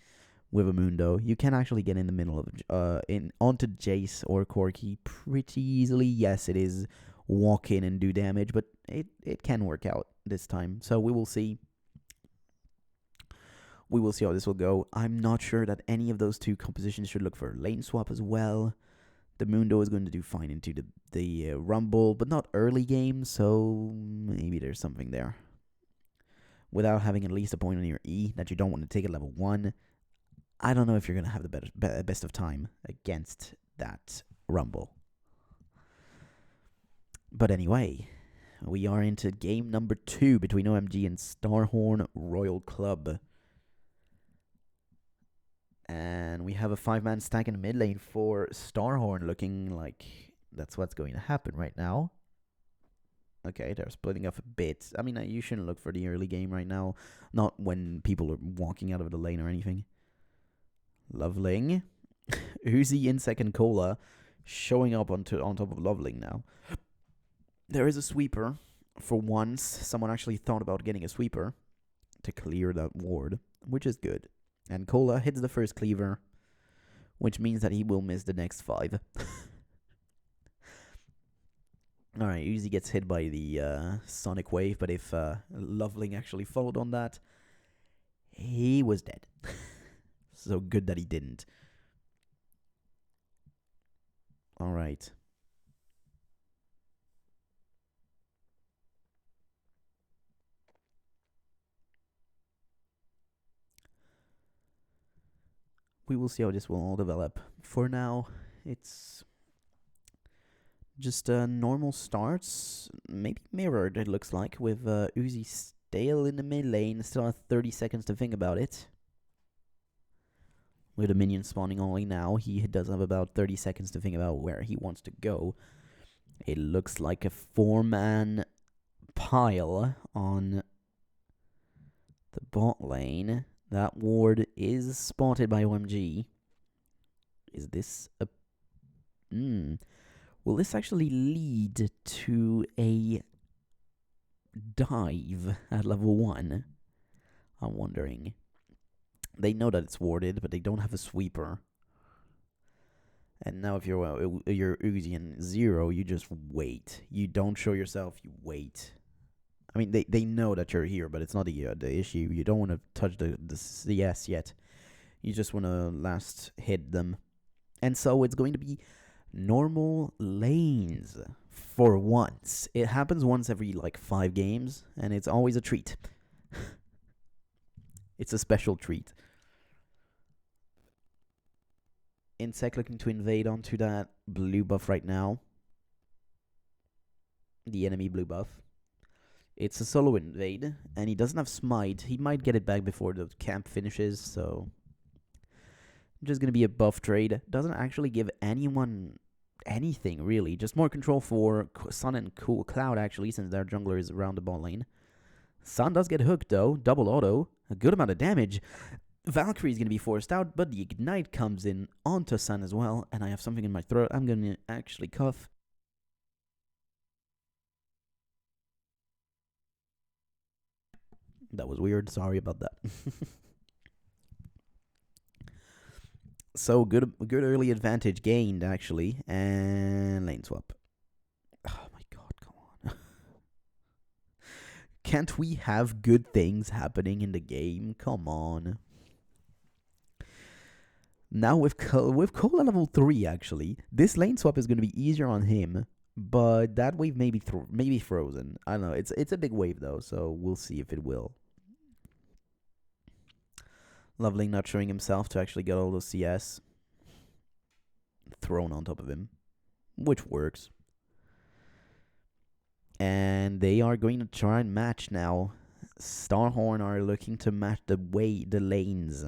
With a Mundo, you can actually get in the middle of onto Jace or Corki pretty easily. Yes, it is walk in and do damage, but it can work out this time. So we will see. We will see how this will go. I'm not sure that any of those two compositions should look for lane swap as well. The Mundo is going to do fine into the Rumble, but not early game, so maybe there's something there. Without having at least a point on your E that you don't want to take at level 1, I don't know if you're going to have the best of time against that Rumble. But anyway, we are into game number 2 between OMG and Starhorn Royal Club. And we have a 5-man stack in the mid lane for Starhorn, looking like that's what's going to happen right now. Okay, they're splitting up a bit. I mean, you shouldn't look for the early game right now. Not when people are walking out of the lane or anything. Loveling. Uzi in second Cola, showing up on top of Loveling now. There is a sweeper. For once, someone actually thought about getting a sweeper to clear that ward, which is good. And Cola hits the first cleaver, which means that he will miss the next 5. Alright, Uzi gets hit by the Sonic Wave, but if Loveling actually followed on that, he was dead. So good that he didn't. Alright. We will see how this will all develop. For now, it's just normal starts, maybe mirrored, it looks like, with Uzi still in the mid lane, still has 30 seconds to think about it. With the minion spawning only now, he does have about 30 seconds to think about where he wants to go. It looks like a 4-man pile on the bot lane. That ward is spotted by OMG. Is this a... Will this actually lead to a dive at level 1? I'm wondering. They know that it's warded, but they don't have a sweeper. And now if you're Uzi and 0, you just wait. You don't show yourself, you wait. I mean, they know that you're here, but it's not the issue. You don't want to touch the CS yet. You just want to last hit them. And so it's going to be normal lanes for once. It happens once every, 5 games, and it's always a treat. It's a special treat. Insect looking to invade onto that blue buff right now. The enemy blue buff. It's a solo invade, and he doesn't have smite. He might get it back before the camp finishes, so just going to be a buff trade. Doesn't actually give anyone anything, really. Just more control for Sun and Cloud, actually, since their jungler is around the bot lane. Sun does get hooked, though. Double auto. A good amount of damage. Valkyrie is going to be forced out, but the Ignite comes in onto Sun as well, and I have something in my throat. I'm going to actually cough. That was weird. Sorry about that. So good early advantage gained, actually. And lane swap. Oh my god, come on. Can't we have good things happening in the game? Come on. Now with Cola level 3, actually, this lane swap is going to be easier on him. But that wave may be frozen. I don't know. It's a big wave, though, so we'll see if it will. Loveling not showing himself to actually get all those CS thrown on top of him, which works. And they are going to try and match now. Starhorn are looking to match the lanes.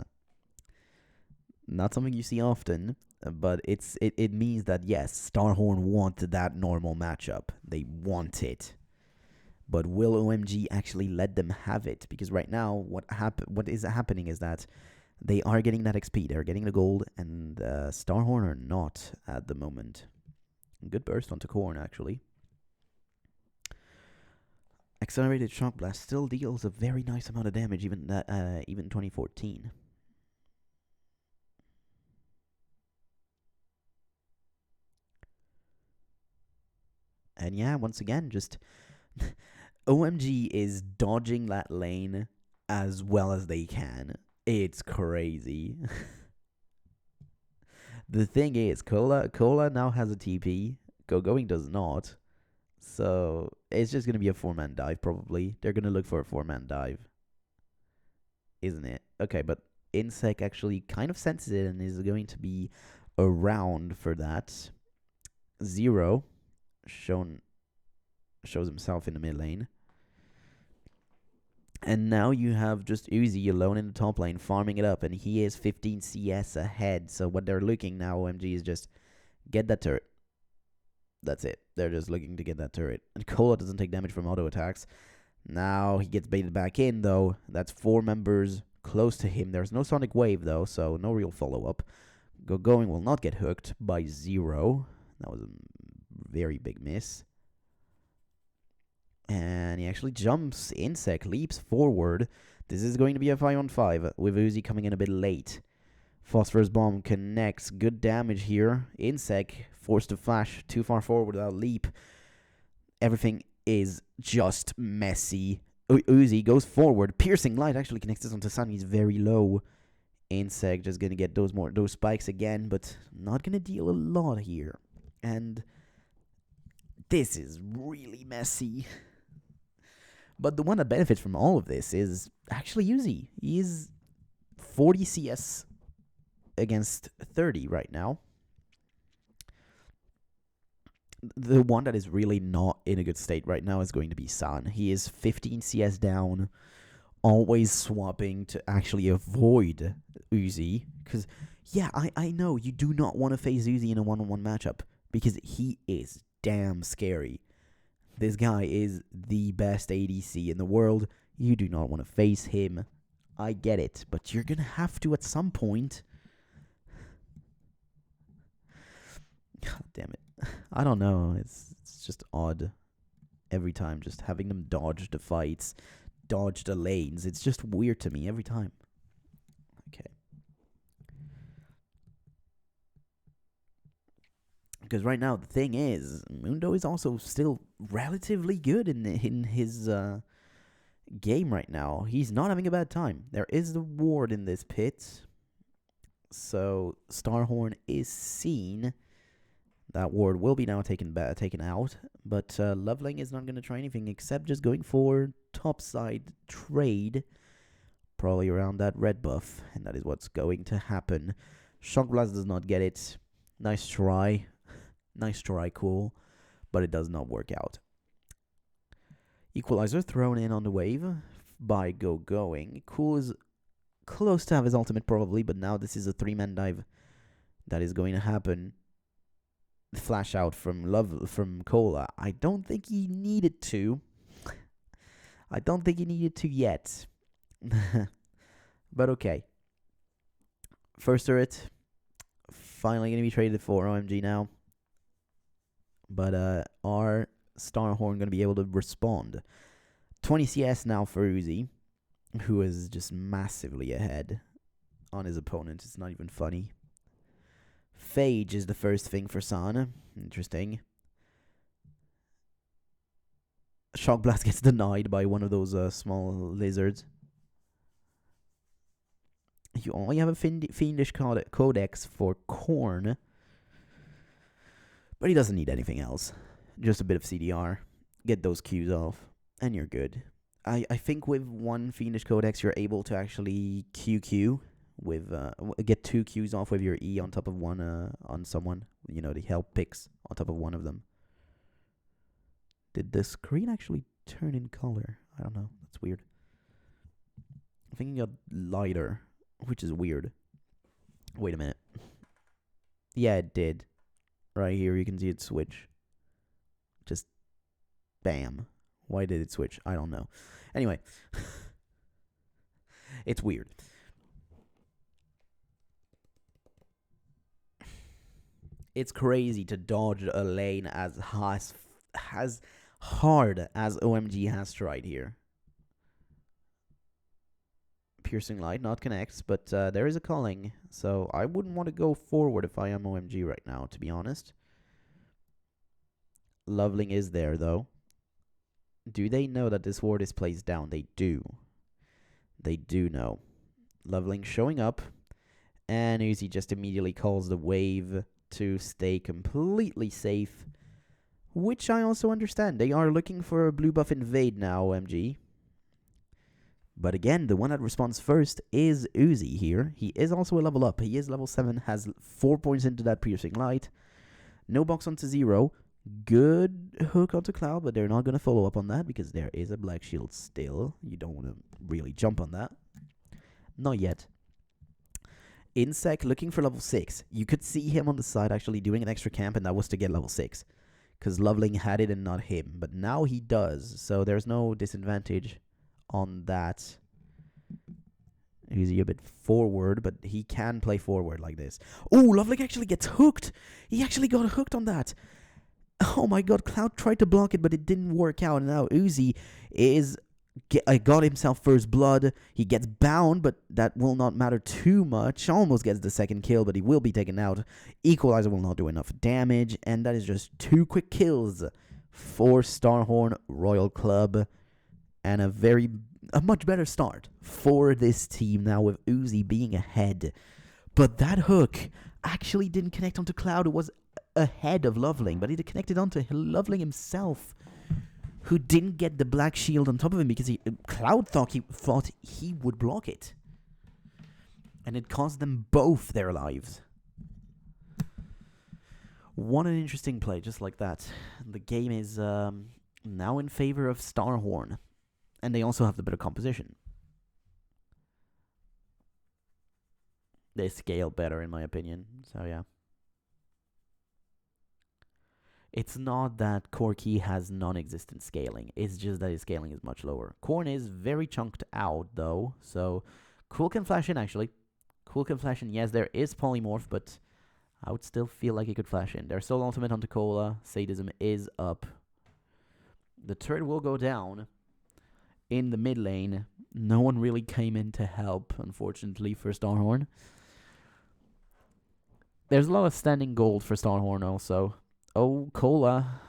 Not something you see often, but it means that yes, Starhorn want that normal matchup. They want it. But will OMG actually let them have it? Because right now, what is happening is that they are getting that XP. They're getting the gold, and Starhorn are not at the moment. Good burst onto Korn, actually. Accelerated Shock Blast still deals a very nice amount of damage, even 2014. And yeah, once again, just OMG is dodging that lane as well as they can. It's crazy. The thing is, Cola now has a TP. Going does not. So it's just going to be a 4-man dive, probably. They're going to look for a 4-man dive. Isn't it? Okay, but Insect actually kind of senses it and is going to be around for that. Zero shows himself in the mid lane. And now you have just Uzi alone in the top lane farming it up, and he is 15 CS ahead. So what they're looking now, OMG, is just get that turret. That's it. They're just looking to get that turret. And Cola doesn't take damage from auto attacks. Now he gets baited back in, though. That's 4 members close to him. There's no Sonic Wave, though, so no real follow-up. Going will not get hooked by 0. That was a very big miss. And he actually jumps. Insect leaps forward. This is going to be a 5-on-5 with Uzi coming in a bit late. Phosphorus Bomb connects. Good damage here. Insect forced to flash too far forward without leap. Everything is just messy. Uzi goes forward. Piercing Light actually connects this onto Sun. He's very low. Insect just going to get those spikes again, but not going to deal a lot here. And this is really messy. But the one that benefits from all of this is actually Uzi. He is 40 CS against 30 right now. The one that is really not in a good state right now is going to be San. He is 15 CS down, always swapping to actually avoid Uzi. Because, yeah, I know you do not want to face Uzi in a one-on-one matchup because he is damn scary. This guy is the best ADC in the world. You do not want to face him. I get it, but you're going to have to at some point. God damn it. I don't know. It's just odd. Every time, just having them dodge the fights, dodge the lanes. It's just weird to me every time. Okay. Because right now, the thing is, Mundo is also still relatively good in his game right now. He's not having a bad time. There is the ward in this pit. So, Starhorn is seen. That ward will be now taken out. But Loveling is not going to try anything except just going for topside trade. Probably around that red buff. And that is what's going to happen. Shock Blast does not get it. Nice try. Nice try, cool. But it does not work out. Equalizer thrown in on the wave by Going. Cool is close to have his ultimate probably, but now this is a 3-man dive that is going to happen. Flash out from Cola. I don't think he needed to. I don't think he needed to yet. But okay. First turret. Finally going to be traded for OMG now. But our Starhorn going to be able to respond. 20 CS now for Uzi, who is just massively ahead on his opponent. It's not even funny. Phage is the first thing for San. Interesting. Shock Blast gets denied by one of those small lizards. You only have a Fiendish Codex for Corn. But he doesn't need anything else. Just a bit of CDR. Get those Qs off. And you're good. I think with one Fiendish Codex, you're able to actually QQ with get 2 Qs off with your E on top of one on someone. You know, the help picks on top of one of them. Did the screen actually turn in color? I don't know. That's weird. I think it got lighter, which is weird. Wait a minute. Yeah, it did. Right here, you can see it switch. Just bam. Why did it switch? I don't know. Anyway. It's weird. It's crazy to dodge a lane as hard as OMG has tried here. Piercing Light, not connects, but there is a calling. So I wouldn't want to go forward if I am OMG right now, to be honest. Loveling is there, though. Do they know that this ward is placed down? They do. They do know. Loveling showing up. And Uzi just immediately calls the wave to stay completely safe. Which I also understand. They are looking for a blue buff invade now, OMG. But again, the one that responds first is Uzi here. He is also a level up. He is level 7, has 4 points into that Piercing Light. No box onto 0. Good hook onto Cloud, but they're not going to follow up on that because there is a Black Shield still. You don't want to really jump on that. Not yet. Insec looking for level 6. You could see him on the side actually doing an extra camp, and that was to get level 6. Because Loveling had it and not him. But now he does, so there's no disadvantage on that. He's a bit forward, but he can play forward like this. Oh, Loveling actually gets hooked. He actually got hooked on that. Oh my god, Cloud tried to block it, but it didn't work out. And now Uzi is got himself first blood. He gets bound, but that will not matter too much. Almost gets the second kill, but he will be taken out. Equalizer will not do enough damage, and that is just 2 quick kills for Starhorn Royal Club. And a much better start for this team now with Uzi being ahead. But that hook actually didn't connect onto Cloud. It was ahead of Loveling, but it connected onto Loveling himself, who didn't get the Black Shield on top of him because Cloud thought he would block it. And it cost them both their lives. What an interesting play, just like that. The game is now in favor of Starhorn. And they also have the better composition. They scale better, in my opinion. So, yeah. It's not that Corki has non-existent scaling. It's just that his scaling is much lower. Corn is very chunked out, though. So, Cool can flash in, actually. Cool can flash in. Yes, there is Polymorph, but I would still feel like he could flash in. There's still ultimate onto Cola. Sadism is up. The turret will go down. In the mid lane, no one really came in to help, unfortunately, for Starhorn. There's a lot of standing gold for Starhorn also. Oh, Cola,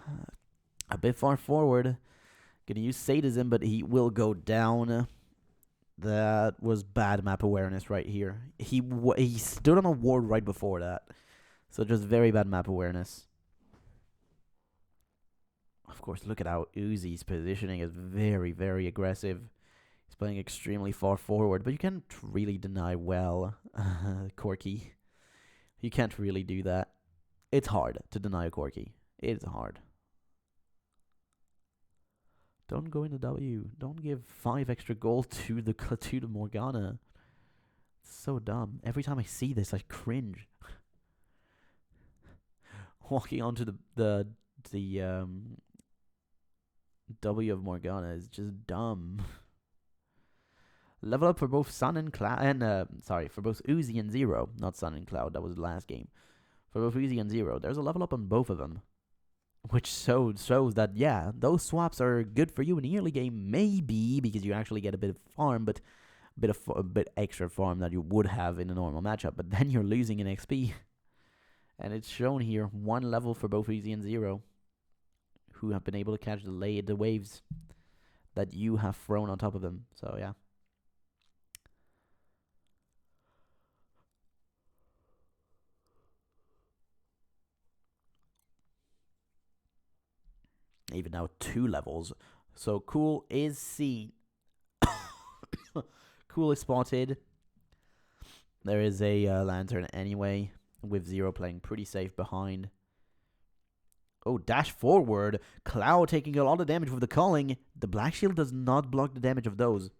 a bit far forward. Gonna use Sadism, but he will go down. That was bad map awareness right here. He stood on a ward right before that. So just very bad map awareness. Of course, look at how Uzi's positioning is very, very aggressive. He's playing extremely far forward, but you can't really deny well Corki. You can't really do that. It's hard to deny a Corki. It's hard. Don't go into W. Don't give 5 extra gold to the Morgana. It's so dumb. Every time I see this, I cringe. Walking onto the W of Morgana is just dumb. Level up for both Sun and Cloud, and for both Uzi and Zero, not Sun and Cloud. That was the last game. For both Uzi and Zero, there's a level up on both of them, which shows that yeah, those swaps are good for you in the early game, maybe because you actually get a bit of farm, but a bit extra farm that you would have in a normal matchup. But then you're losing in XP, and it's shown here 1 level for both Uzi and Zero, who have been able to catch the waves that you have thrown on top of them. So yeah. Even now 2 levels. So Cool is seen. Cool is spotted. There is a lantern anyway, with Zero playing pretty safe behind. Oh, dash forward. Cloud taking a lot of damage with the calling. The Black Shield does not block the damage of those.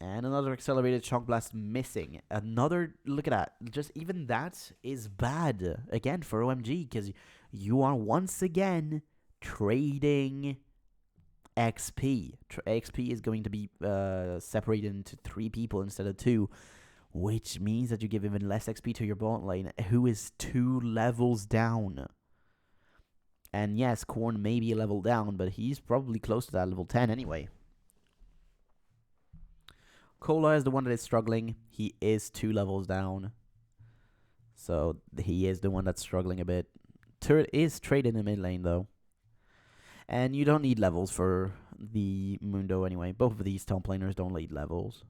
And another accelerated shock blast missing. Another, look at that. Just even that is bad. Again, for OMG, because you are once again trading XP. XP is going to be separated into 3 people instead of 2. Which means that you give even less XP to your bot lane, who is 2 levels down. And yes, Korn may be a level down, but he's probably close to that level 10 anyway. Cola is the one that is struggling. He is 2 levels down. So he is the one that's struggling a bit. Turret is traded in the mid lane though. And you don't need levels for the Mundo anyway. Both of these top laners don't need levels.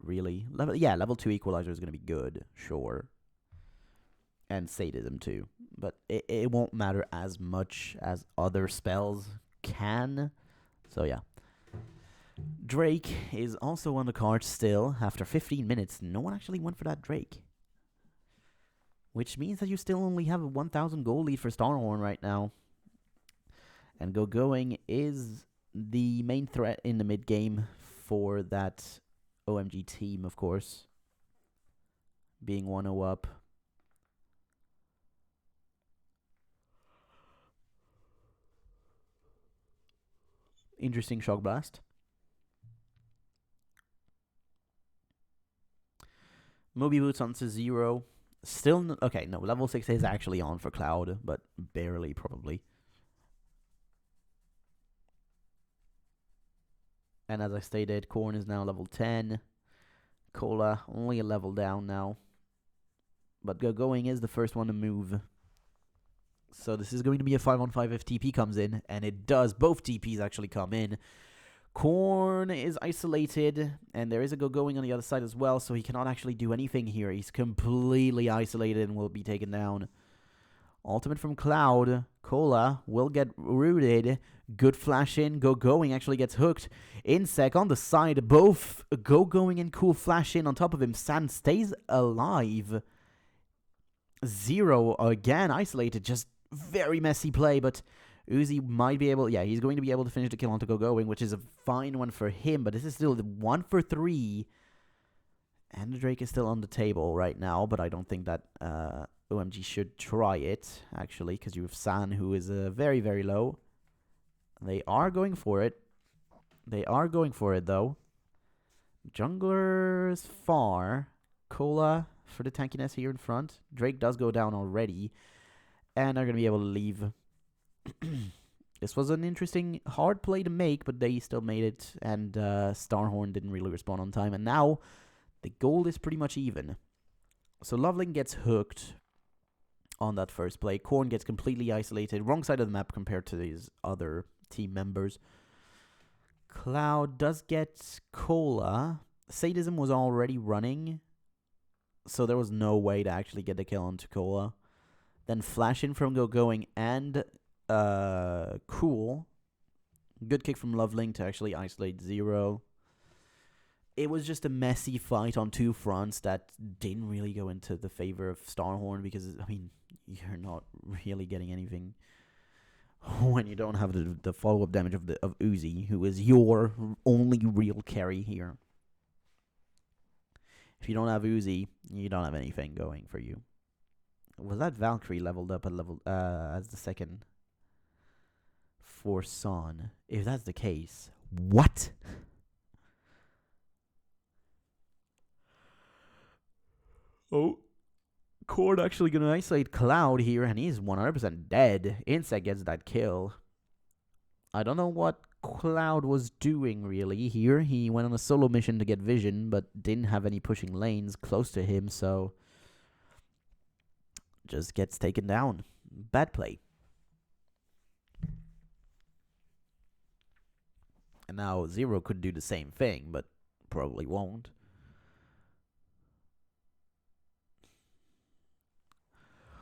Really. Level 2 equalizer is going to be good, sure. And sadism too. But it won't matter as much as other spells can. So yeah. Drake is also on the card still. After 15 minutes, no one actually went for that Drake. Which means that you still only have a 1,000 gold lead for Starhorn right now. And Going is the main threat in the mid game for that OMG team, of course. Being 1-0 up. Interesting shock blast. Moby Boots onto Zero. Still, okay, no, level 6 is actually on for Cloud, but barely, probably. And as I stated, Korn is now level 10. Cola, only a level down now. But Going is the first one to move. So this is going to be a 5-on-5 if TP comes in, and it does. Both TPs actually come in. Korn is isolated, and there is a Going on the other side as well, so he cannot actually do anything here. He's completely isolated and will be taken down. Ultimate from Cloud. Cola will get rooted. Good flash in. Going actually gets hooked. Insec on the side. Both Going and Cool flash in on top of him. San stays alive. Zero again isolated. Just very messy play, but Uzi might be able... Yeah, he's going to be able to finish the kill onto Going, which is a fine one for him, but this is still 1 for 3. And the Drake is still on the table right now, but I don't think that OMG should try it, actually, because you have San, who is very, very low. They are going for it. They are going for it, though. Jungler is far. Cola for the tankiness here in front. Drake does go down already. And they're going to be able to leave. This was an interesting, hard play to make, but they still made it. And Starhorn didn't really respond on time. And now the gold is pretty much even. So Loveling gets hooked on that first play. Korn gets completely isolated. Wrong side of the map compared to these other team members. Cloud does get Cola. Sadism was already running, so there was no way to actually get the kill onto Cola. Then flash in from Going and Cool. Good kick from Loveling to actually isolate Zero. it was just a messy fight on two fronts that didn't really go into the favor of Starhorn because, I mean, you're not really getting anything when you don't have the follow-up damage of Uzi, who is your only real carry here. If you don't have Uzi, you don't have anything going for you. Was that Valkyrie leveled up at level as the second for Son? If that's the case, what? Oh, Cord actually gonna isolate Cloud here, and he's 100% dead. Insect gets that kill. I don't know what Cloud was doing really here. He went on a solo mission to get vision, but didn't have any pushing lanes close to him, so just gets taken down. Bad play. And now Zero could do the same thing, but probably won't.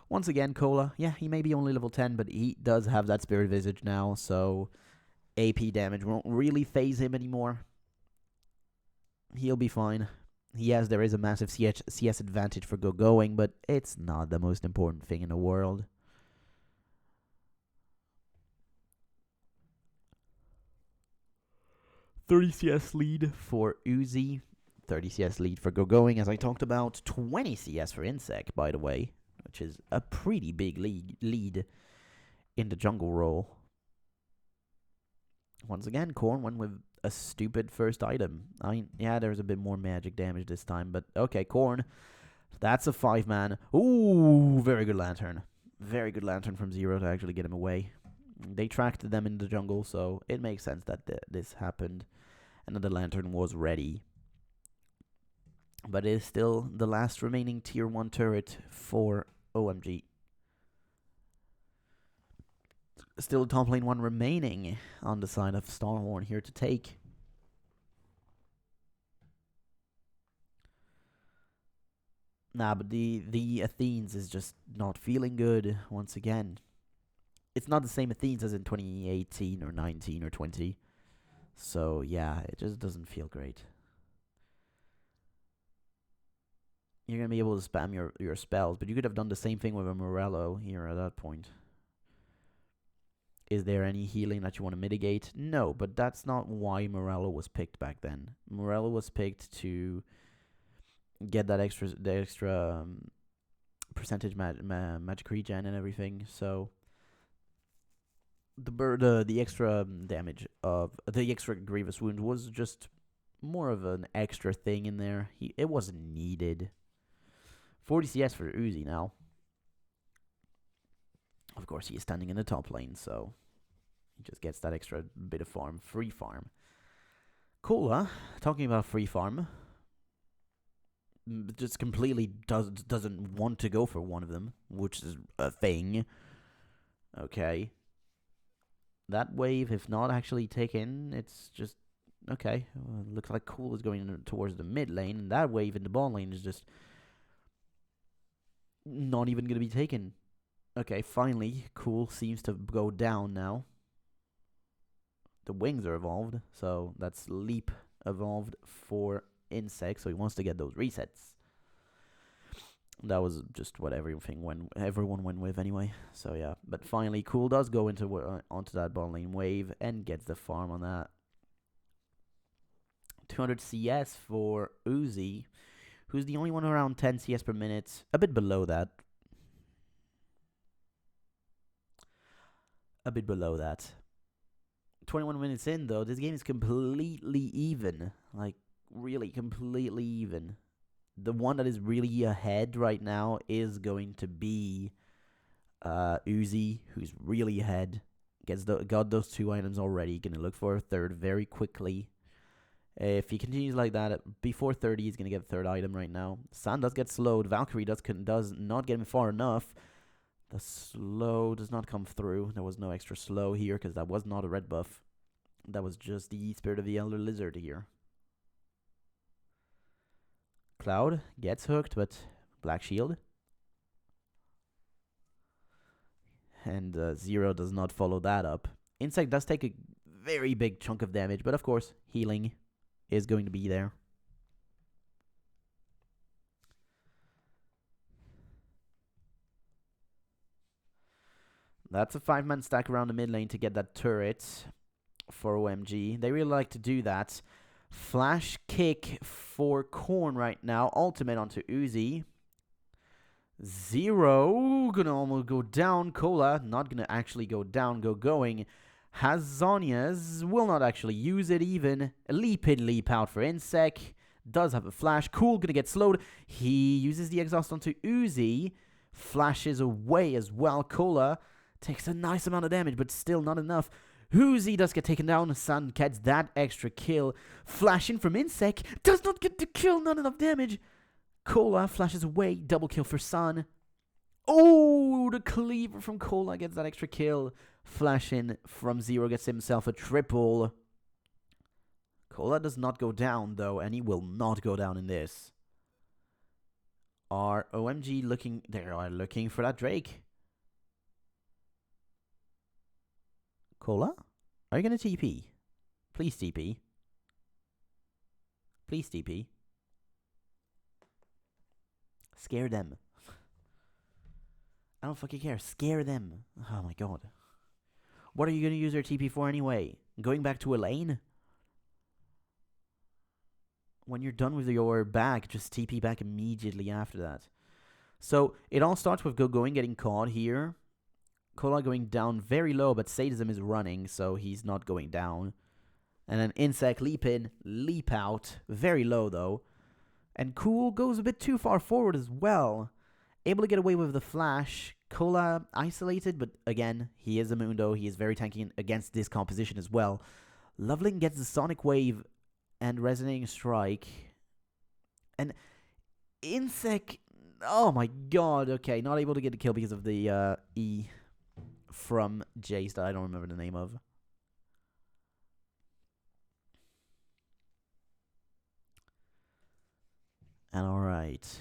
Once again, Cola, yeah, he may be only level 10, but he does have that Spirit Visage now, so AP damage won't really phase him anymore. He'll be fine. Yes, there is a massive CS advantage for going, but it's not the most important thing in the world. $30 CS lead for Uzi. 30 CS lead for going, as I talked about. 20 CS for Insect, by the way, which is a pretty big lead in the jungle role. Once again, Korn went with a stupid first item. I mean, yeah, there's a bit more magic damage this time, but okay, Korn. That's a 5-man. Ooh, very good Lantern. Very good Lantern from Zero to actually get him away. They tracked them in the jungle, so it makes sense that this happened. And that the Lantern was ready. But it is still the last remaining Tier 1 turret for OMG. Still top lane 1 remaining on the side of Starhorn here to take. Nah, but the Athenes is just not feeling good once again. It's not the same Athenes as in 2018 or 19 or 20. So, yeah, it just doesn't feel great. You're going to be able to spam your spells, but you could have done the same thing with a Morello here at that point. Is there any healing that you want to mitigate? No, but that's not why Morello was picked back then. Morello was picked to get that extra percentage magic regen and everything. So the extra damage of the extra grievous wound was just more of an extra thing in there. It wasn't needed. 40 CS for Uzi now. Of course, he is standing in the top lane, so he just gets that extra bit of farm, free farm. Cool, huh? Talking about free farm, just completely doesn't want to go for one of them, which is a thing. Okay. That wave, if not actually taken, it's just okay. Looks like Cool is going towards the mid lane, and that wave in the bot lane is just not even going to be taken. Okay, finally, Cool seems to go down now. The wings are evolved, so that's Leap evolved for Insect, so he wants to get those resets. That was just what everyone went with anyway. So yeah, but finally, Cool does go onto that bot lane wave and gets the farm on that. 200 CS for Uzi, who's the only one around 10 CS per minute, a bit below that. A bit below that. 21 minutes in, though, this game is completely even. Like, really completely even. The one that is really ahead right now is going to be Uzi, who's really ahead. Got those 2 items already. Gonna look for a third very quickly. If he continues like that, before 30, he's gonna get a 3rd item right now. San does get slowed. Valkyrie does not get him far enough. The slow does not come through. There was no extra slow here because that was not a red buff. That was just the Spirit of the Elder Lizard here. Cloud gets hooked, but Black Shield. And Zero does not follow that up. Insect does take a very big chunk of damage, but of course, healing is going to be there. That's a 5-man stack around the mid lane to get that turret for OMG. They really like to do that. Flash kick for Korn right now. Ultimate onto Uzi. Zero. Gonna almost go down. Cola not gonna actually go down. Going. Has Zhonya's. Will not actually use it even. Leap in, leap out for Insec. Does have a flash. Cool gonna get slowed. He uses the exhaust onto Uzi. Flashes away as well. Cola takes a nice amount of damage, but still not enough. Uzi does get taken down. Sun gets that extra kill. Flashing from Insec. Does not get the kill. Not enough damage. Cola flashes away. Double kill for Sun. Oh, the cleaver from Cola gets that extra kill. Flashing from Zero gets himself a triple. Cola does not go down, though, and he will not go down in this. Are OMG looking... They are looking for that Drake. Cola? Are you going to TP? Please TP. Please TP. Scare them. I don't fucking care. Scare them. Oh my god. What are you going to use their TP for anyway? Going back to a lane? When you're done with your bag, just TP back immediately after that. So it all starts with going getting caught here. Cola going down very low, but Sadism is running, so he's not going down. And then Insect leap in, leap out. Very low, though. And Cool goes a bit too far forward as well. Able to get away with the flash. Cola isolated, but again, he is a Mundo. He is very tanky against this composition as well. Loveling gets the Sonic Wave and Resonating Strike. And Insect... Oh my god, okay. Not able to get the kill because of the E from Jace that I don't remember the name of. And alright.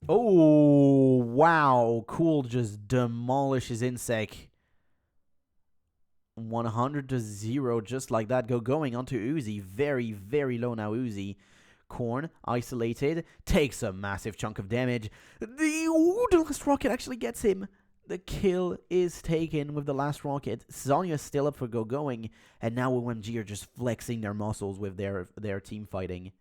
Oh, wow. Cool just demolishes Insec. 100-0, just like that. Going onto Uzi. Very, very low now, Uzi. Korn, isolated, takes a massive chunk of damage. The last rocket actually gets him. The kill is taken with the last rocket. Zonya's still up for going, and now OMG are just flexing their muscles with their team fighting.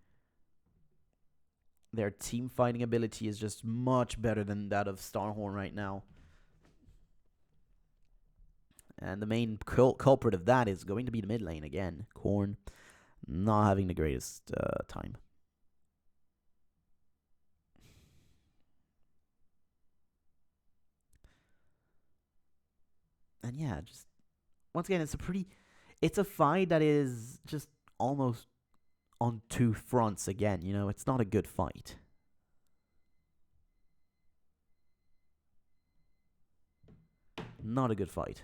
Their team fighting ability is just much better than that of Starhorn right now. And the main culprit of that is going to be the mid lane again. Korn not having the greatest time. And yeah, just once again, it's a fight that is just almost on two fronts again, you know, it's not a good fight. Not a good fight.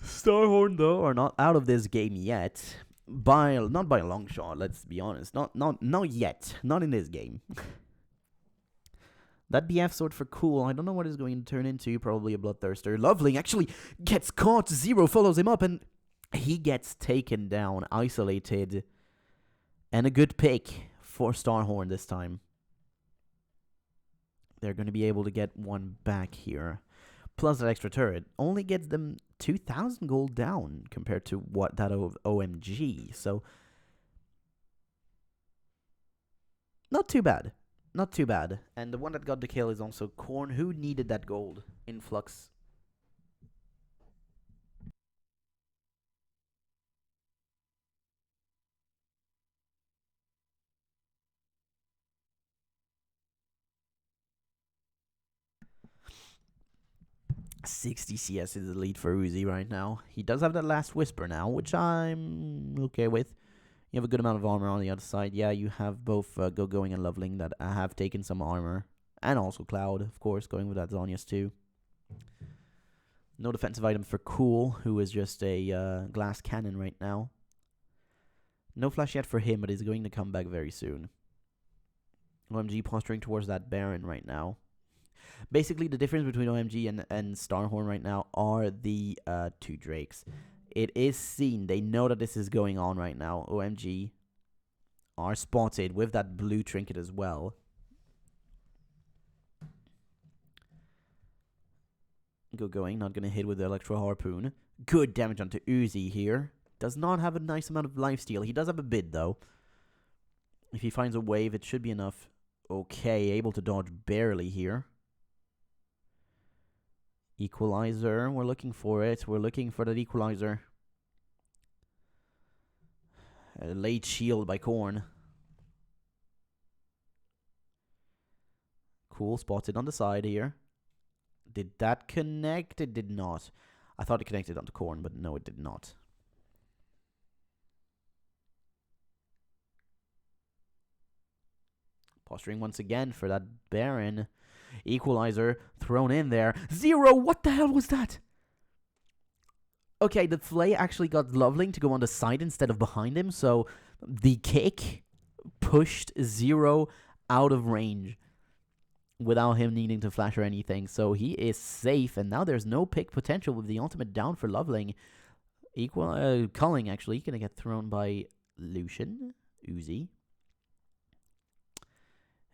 Starhorn, though, are not out of this game yet. Not by a long shot, let's be honest. Not yet. Not in this game. That BF sword for Cool, I don't know what it's going to turn into. Probably a Bloodthirster. Loveling actually gets caught. Zero follows him up, and he gets taken down, isolated. And a good pick for Starhorn this time. They're going to be able to get one back here. Plus that extra turret only gets them 2,000 gold down compared to what that of OMG. So, not too bad. Not too bad. And the one that got the kill is also Korn, who needed that gold influx. $60 CS is the lead for Uzi right now. He does have that last whisper now, which I'm okay with. You have a good amount of armor on the other side. Yeah, you have both Going and Loveling that have taken some armor. And also Cloud, of course, going with that Zhonya's too. No defensive items for Cool, who is just a glass cannon right now. No flash yet for him, but he's going to come back very soon. OMG posturing towards that Baron right now. Basically, the difference between OMG and Starhorn right now are the 2 Drakes. It is seen. They know that this is going on right now. OMG are spotted with that blue trinket as well. Going, not going to hit with the Electro Harpoon. Good damage onto Uzi here. Does not have a nice amount of lifesteal. He does have a bit, though. If he finds a wave, it should be enough. Okay, able to dodge barely here. Equalizer. We're looking for it. We're looking for that equalizer. A late shield by Korn. Cool. Spotted on the side here. Did that connect? It did not. I thought it connected onto Korn, but no, it did not. Posturing once again for that Baron. Equalizer thrown in there. 0! What the hell was that? Okay, the Flay actually got Loveling to go on the side instead of behind him, so the kick pushed 0 out of range without him needing to flash or anything. So he is safe, and now there's no pick potential with the ultimate down for Loveling. Culling, actually, going to get thrown by Lucian. Uzi.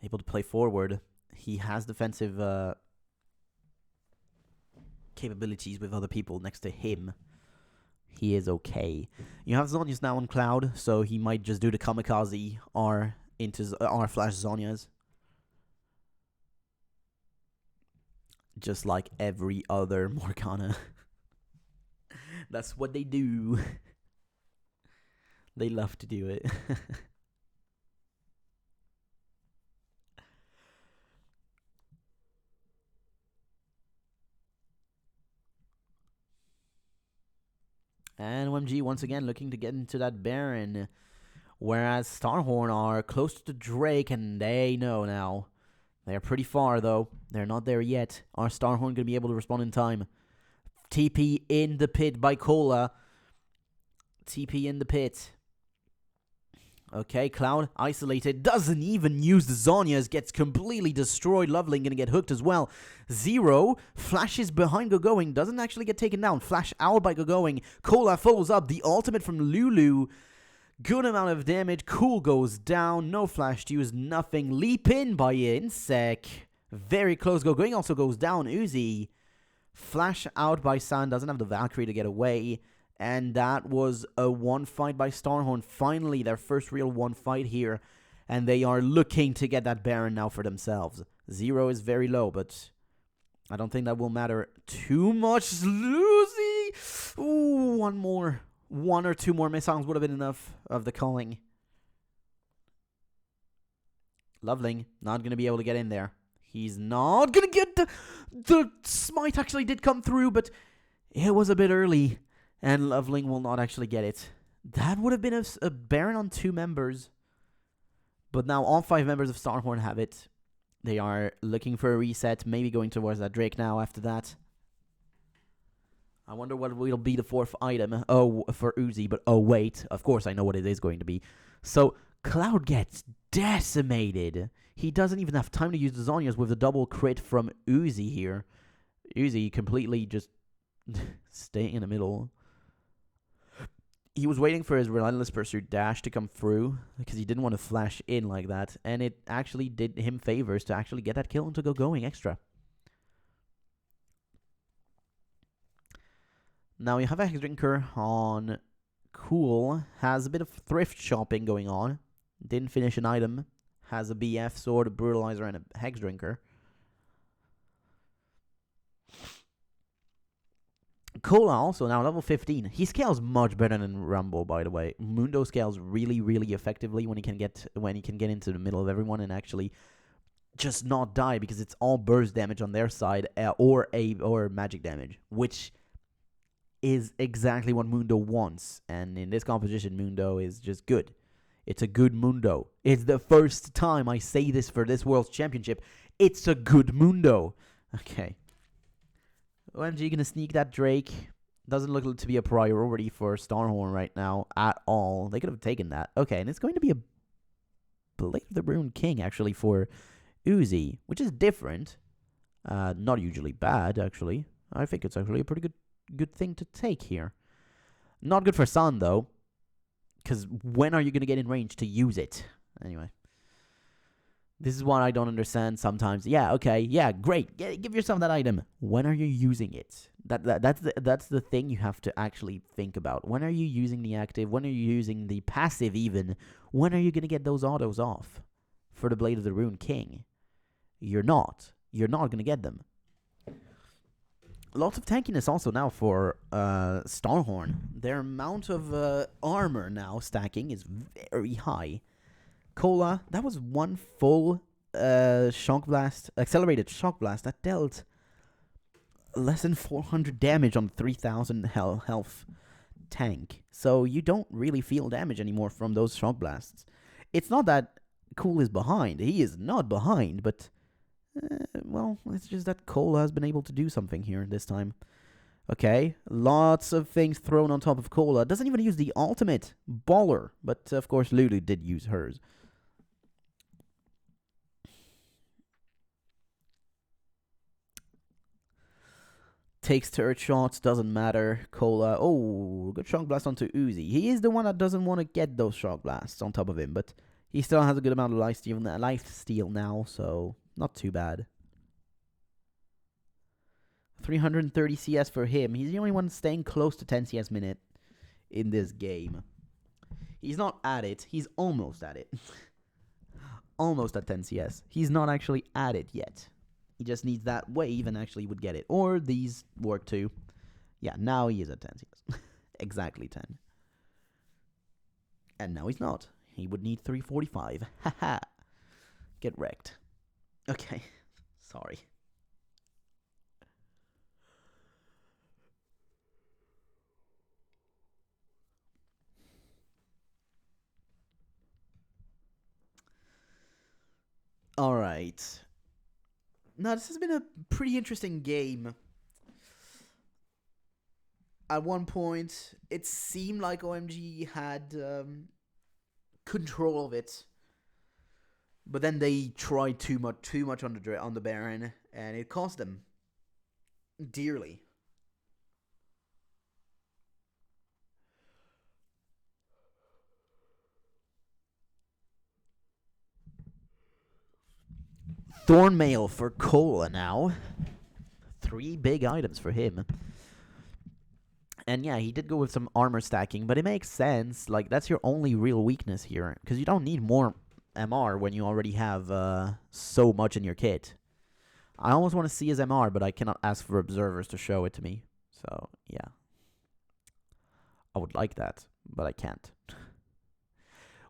Able to play forward. He has defensive capabilities with other people next to him. He is okay. You have Zhonya's now on Cloud, so he might just do the Kamikaze R into R flash Zhonya's. Just like every other Morgana. That's what they do. They love to do it. And OMG once again looking to get into that Baron. Whereas Starhorn are close to Drake, and they know now. They're pretty far, though. They're not there yet. Are Starhorn going to be able to respond in time? TP in the pit by Cola. TP in the pit. Okay, Cloud isolated. Doesn't even use the Zhonya's. Gets completely destroyed. Loveling going to get hooked as well. 0 flashes behind Gogoing. Doesn't actually get taken down. Flash out by Gogoing. Cola follows up. The ultimate from Lulu. Good amount of damage. Cool goes down. No flash to use. Nothing. Leap in by Insec. Very close. Gogoing also goes down. Uzi. Flash out by San. Doesn't have the Valkyrie to get away. And that was a one fight by Starhorn. Finally, their first real one fight here. And they are looking to get that Baron now for themselves. 0 is very low, but I don't think that will matter too much. Lucy! Ooh, one more. 1 or 2 more missiles would have been enough of the culling. Loveling, not going to be able to get in there. He's not going to get the smite actually did come through, but it was a bit early. And Loveling will not actually get it. That would have been a Baron on 2 members. But now all 5 members of Starhorn have it. They are looking for a reset. Maybe going towards that Drake now after that. I wonder what will be the 4th item. Oh, for Uzi. But oh, wait. Of course I know what it is going to be. So Cloud gets decimated. He doesn't even have time to use the Zhonya's with a double crit from Uzi here. Uzi completely just staying in the middle. He was waiting for his Relentless Pursuit dash to come through because he didn't want to flash in like that. And it actually did him favors to actually get that kill and to go going extra. Now you have a Hex Drinker on Cool. Has a bit of thrift shopping going on. Didn't finish an item. Has a BF sword, a Brutalizer, and a Hex Drinker. Cola also now level 15. He scales much better than Rumble, by the way. Mundo scales really, really effectively when he can get into the middle of everyone and actually just not die because it's all burst damage on their side or magic damage, which is exactly what Mundo wants. And in this composition, Mundo is just good. It's a good Mundo. It's the first time I say this for this World's Championship. It's a good Mundo. Okay. OMG gonna sneak that Drake. Doesn't look to be a priority for Starhorn right now at all. They could have taken that. Okay, and it's going to be a Blade of the Ruined King actually for Uzi, which is different. Not usually bad, actually. I think it's actually a pretty good thing to take here. Not good for Sun, though. Because when are you going to get in range to use it? Anyway. This is what I don't understand sometimes. Yeah, okay, yeah, great. Give yourself that item. When are you using it? That's the thing you have to actually think about. When are you using the active? When are you using the passive even? When are you going to get those autos off for the Blade of the Rune King? You're not. You're not going to get them. Lots of tankiness also now for Starhorn. Their amount of armor now stacking is very high. Cola, that was one full shock blast, accelerated shock blast that dealt less than 400 damage on 3000 health tank. So you don't really feel damage anymore from those shock blasts. It's not that Cool is behind. He is not behind, but well, it's just that Cola has been able to do something here this time. Okay, lots of things thrown on top of Cola. Doesn't even use the ultimate. Baller. But of course Lulu did use hers. Takes turret shots, doesn't matter. Cola, oh, good shock blast onto Uzi. He is the one that doesn't want to get those shock blasts on top of him, but he still has a good amount of lifesteal now, so not too bad. 330 CS for him. He's the only one staying close to 10 CS minute in this game. He's not at it. He's almost at it. Almost at 10 CS. He's not actually at it yet. He just needs that wave and actually would get it. Or these work too. Yeah, now he is at 10 CS. Exactly 10. And now he's not. He would need 345. Haha. Get wrecked. Okay. Sorry. Alright. Now, this has been a pretty interesting game. At one point, it seemed like OMG had control of it. But then they tried too much on the Baron, and it cost them dearly. Thornmail for Cola now. 3 big items for him. And yeah, he did go with some armor stacking, but it makes sense. Like, that's your only real weakness here. Because you don't need more MR when you already have so much in your kit. I almost want to see his MR, but I cannot ask for observers to show it to me. So, yeah. I would like that, but I can't.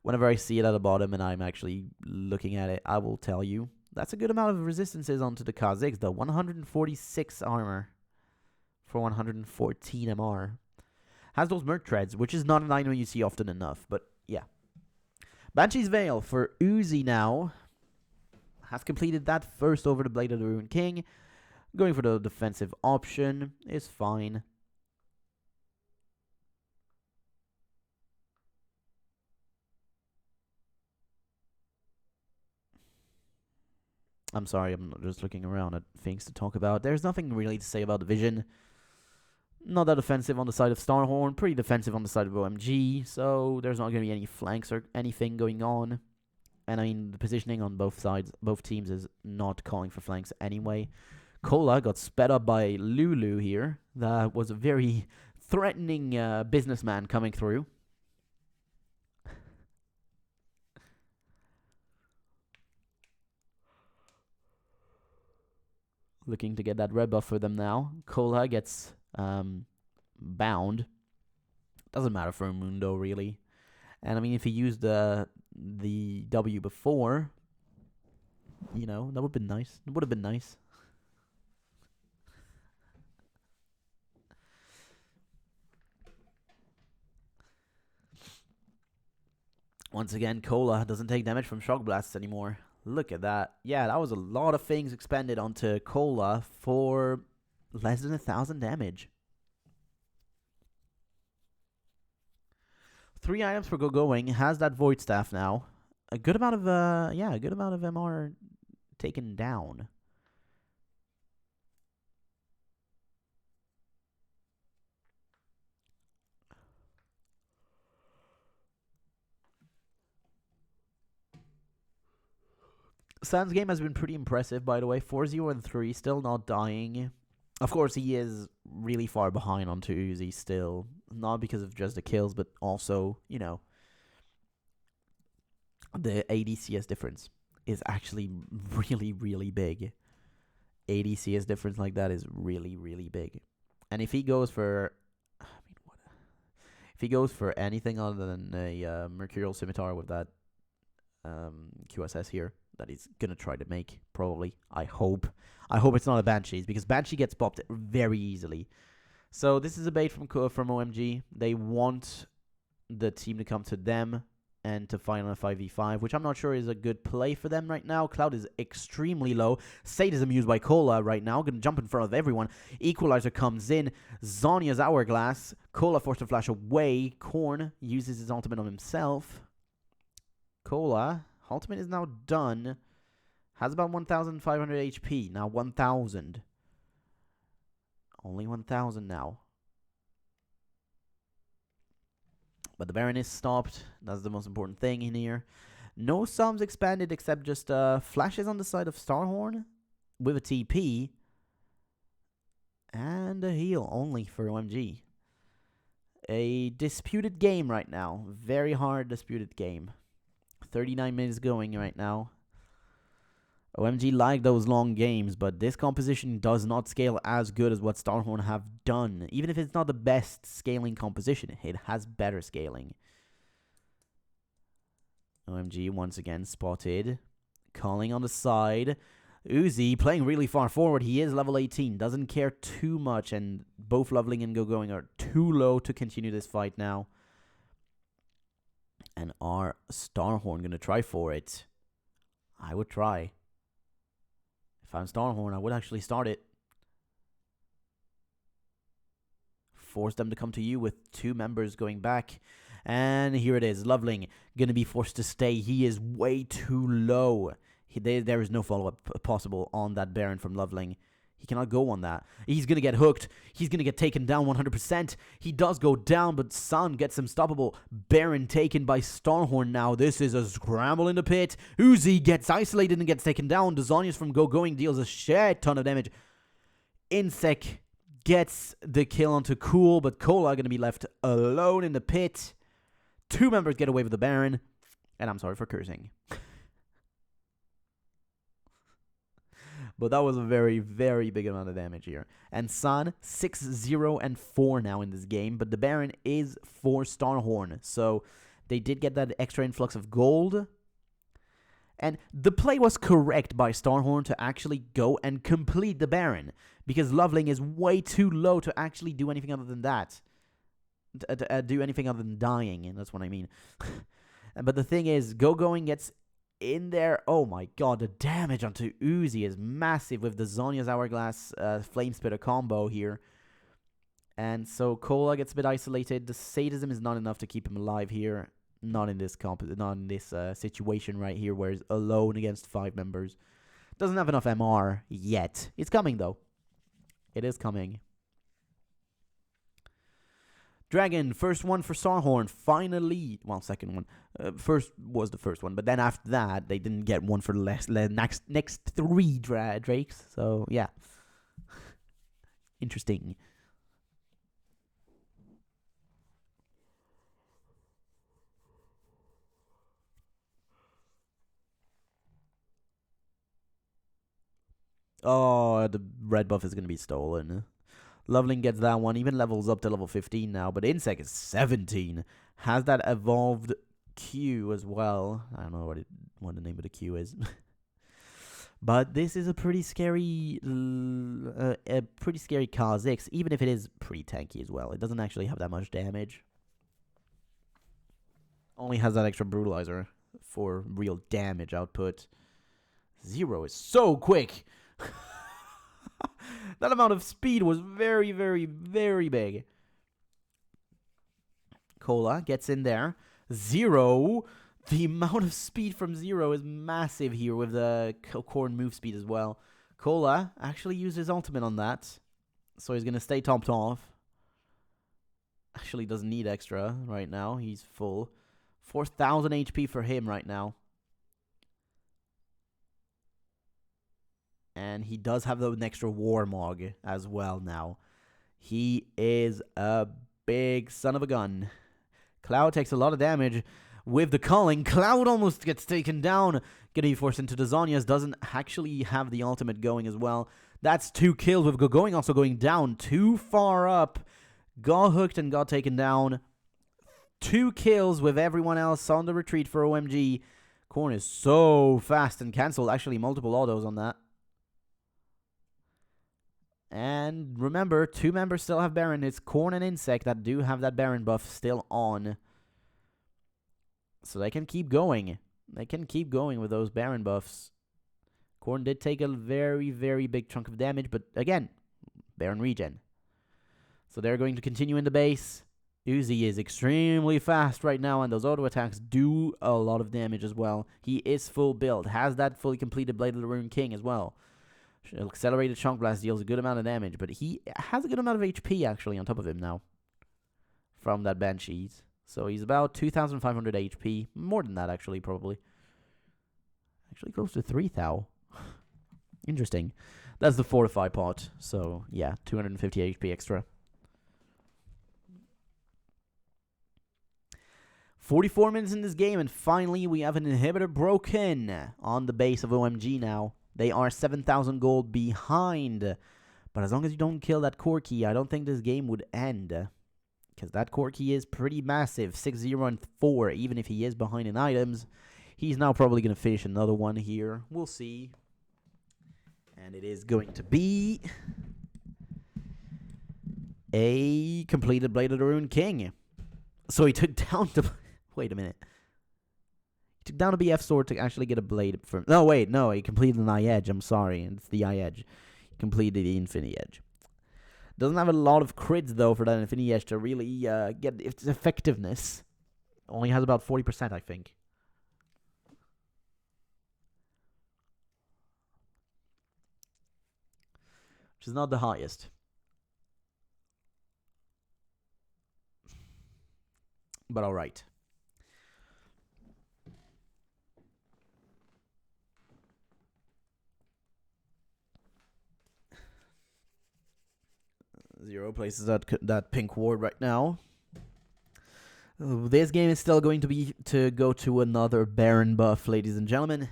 Whenever I see it at the bottom and I'm actually looking at it, I will tell you. That's a good amount of resistances onto the Kha'Zix, though. 146 armor for 114 MR. Has those Merc Treads, which is not an item you see often enough, but yeah. Banshee's Veil for Uzi now. Has completed that first over the Blade of the Rune King. Going for the defensive option is fine. I'm sorry, I'm just looking around at things to talk about. There's nothing really to say about the Vision. Not that offensive on the side of Starhorn. Pretty defensive on the side of OMG. So there's not going to be any flanks or anything going on. And I mean, the positioning on both sides, both teams is not calling for flanks anyway. Cola got sped up by Lulu here. That was a very threatening businessman coming through. Looking to get that red buff for them now. Cola gets bound. Doesn't matter for Mundo, really. And I mean, if he used the W before, you know, that would have been nice. It would have been nice. Once again, Cola doesn't take damage from shock blasts anymore. Look at that. Yeah, that was a lot of things expended onto Cola for less than 1,000 damage. 3 items for going. Has that Void Staff now. A good amount of MR taken down. San's game has been pretty impressive, by the way. 4-0 and 3, still not dying. Of course, he is really far behind on Uzi still. Not because of just the kills, but also, you know, the ADCS difference is actually really, really big. ADCS difference like that is really, really big. And if he goes for, if he goes for anything other than a Mercurial Scimitar with that QSS here, that he's gonna try to make, probably. I hope it's not a Banshee, because Banshee gets popped very easily. So this is a bait from OMG. They want the team to come to them and to fight on a 5v5, which I'm not sure is a good play for them right now. Cloud is extremely low. Sadism used by Cola right now, gonna jump in front of everyone. Equalizer comes in. Zonya's Hourglass. Cola forced to flash away. Korn uses his ultimate on himself. Cola, ultimate is now done. Has about 1,500 HP. Now 1,000. Only 1,000 now. But the Baron is stopped. That's the most important thing in here. No sums expanded except just flashes on the side of Starhorn with a TP. And a heal only for OMG. A disputed game right now. Very hard disputed game. 39 minutes going right now. OMG like those long games, but this composition does not scale as good as what Starhorn have done. Even if it's not the best scaling composition, it has better scaling. OMG once again spotted. Calling on the side. Uzi playing really far forward. He is level 18. Doesn't care too much, and both Loveling and Go-Going are too low to continue this fight now. And our Starhorn going to try for it? I would try. If I'm Starhorn, I would actually start it. Force them to come to you with two members going back. And here it is. Loveling going to be forced to stay. He is way too low. There is no follow-up possible on that Baron from Loveling. He cannot go on that. He's going to get hooked. He's going to get taken down 100%. He does go down, but Sun gets unstoppable. Baron taken by Starhorn now. This is a scramble in the pit. Uzi gets isolated and gets taken down. Dazonius from Go-Going deals a shit ton of damage. Insec gets the kill onto Cool, but Cola going to be left alone in the pit. Two members get away with the Baron. And I'm sorry for cursing. But that was a very, very big amount of damage here. And Sun, 6-0 and 4 now in this game. But the Baron is for Starhorn. So they did get that extra influx of gold. And the play was correct by Starhorn to actually go and complete the Baron. Because Loveling is way too low to actually do anything other than that. Do anything other than dying. And that's what I mean. But the thing is, Go-Going gets in there. Oh my god, the damage onto Uzi is massive with the Zonya's Hourglass Flame Spitter combo here. And so Cola gets a bit isolated. The sadism is not enough to keep him alive here. Not in this situation right here where he's alone against 5 members. Doesn't have enough MR yet. It's coming though. It is coming. Dragon, first one for Starhorn, finally. Well, second one. First was the first one, but then after that, they didn't get one for the next 3 Drakes. So, yeah. Interesting. Oh, the red buff is going to be stolen. Loveling gets that one, even levels up to level 15 now, but Insec is 17. Has that evolved Q as well. I don't know what the name of the Q is. But this is a pretty scary Kha'Zix, even if it is pretty tanky as well. It doesn't actually have that much damage. Only has that extra brutalizer for real damage output. 0 is so quick. That amount of speed was very, very, very big. Cola gets in there. 0. The amount of speed from 0 is massive here with the Korn move speed as well. Cola actually used his ultimate on that. So he's going to stay topped off. Actually doesn't need extra right now. He's full. 4,000 HP for him right now. And he does have an extra Warmog as well now. He is a big son of a gun. Cloud takes a lot of damage with the culling. Cloud almost gets taken down. Getting forced into the Zhonya's. Doesn't actually have the ultimate going as well. That's 2 kills with Going also going down. Too far up. Got hooked and got taken down. 2 kills with everyone else on the retreat for OMG. Korn is so fast and cancelled. Actually, multiple autos on that. And remember, 2 members still have Baron. It's Korn and Insect that do have that Baron buff still on. So they can keep going. They can keep going with those Baron buffs. Korn did take a very, very big chunk of damage. But again, Baron regen. So they're going to continue in the base. Uzi is extremely fast right now, and those auto attacks do a lot of damage as well. He is full build, has that fully completed Blade of the Rune King as well. Accelerated Chunk Blast deals a good amount of damage, but he has a good amount of HP actually on top of him now from that Banshees. So he's about 2,500 HP, more than that actually, probably. Actually close to 3,000. Interesting. That's the Fortify pot, so yeah, 250 HP extra. 44 minutes in this game, and finally we have an inhibitor broken on the base of OMG now. They are 7,000 gold behind. But as long as you don't kill that Corki, I don't think this game would end. Because that Corki is pretty massive. 6-0 and 4, even if he is behind in items. He's now probably going to finish another one here. We'll see. And it is going to be a completed Blade of the Rune King. So he took down the... Wait a minute. He took down a BF sword to actually get a blade from... No, wait, no. He completed an eye edge. I'm sorry. It's the eye edge. He completed the Infinity Edge. Doesn't have a lot of crits, though, for that Infinity Edge to really get its effectiveness. Only has about 40%, I think. Which is not the highest. But alright. Zero places that pink ward right now. This game is still going to go to another Baron buff, ladies and gentlemen.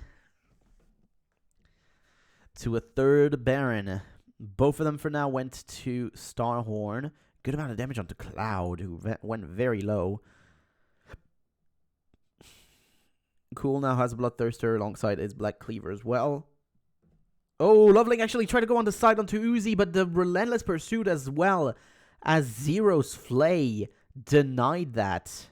To a third Baron. Both of them for now went to Starhorn. Good amount of damage onto Cloud, who went very low. Cool now has a Bloodthirster alongside his Black Cleaver as well. Oh, Loveling actually tried to go on the side onto Uzi, but the Relentless Pursuit as well as Zero's Flay denied that.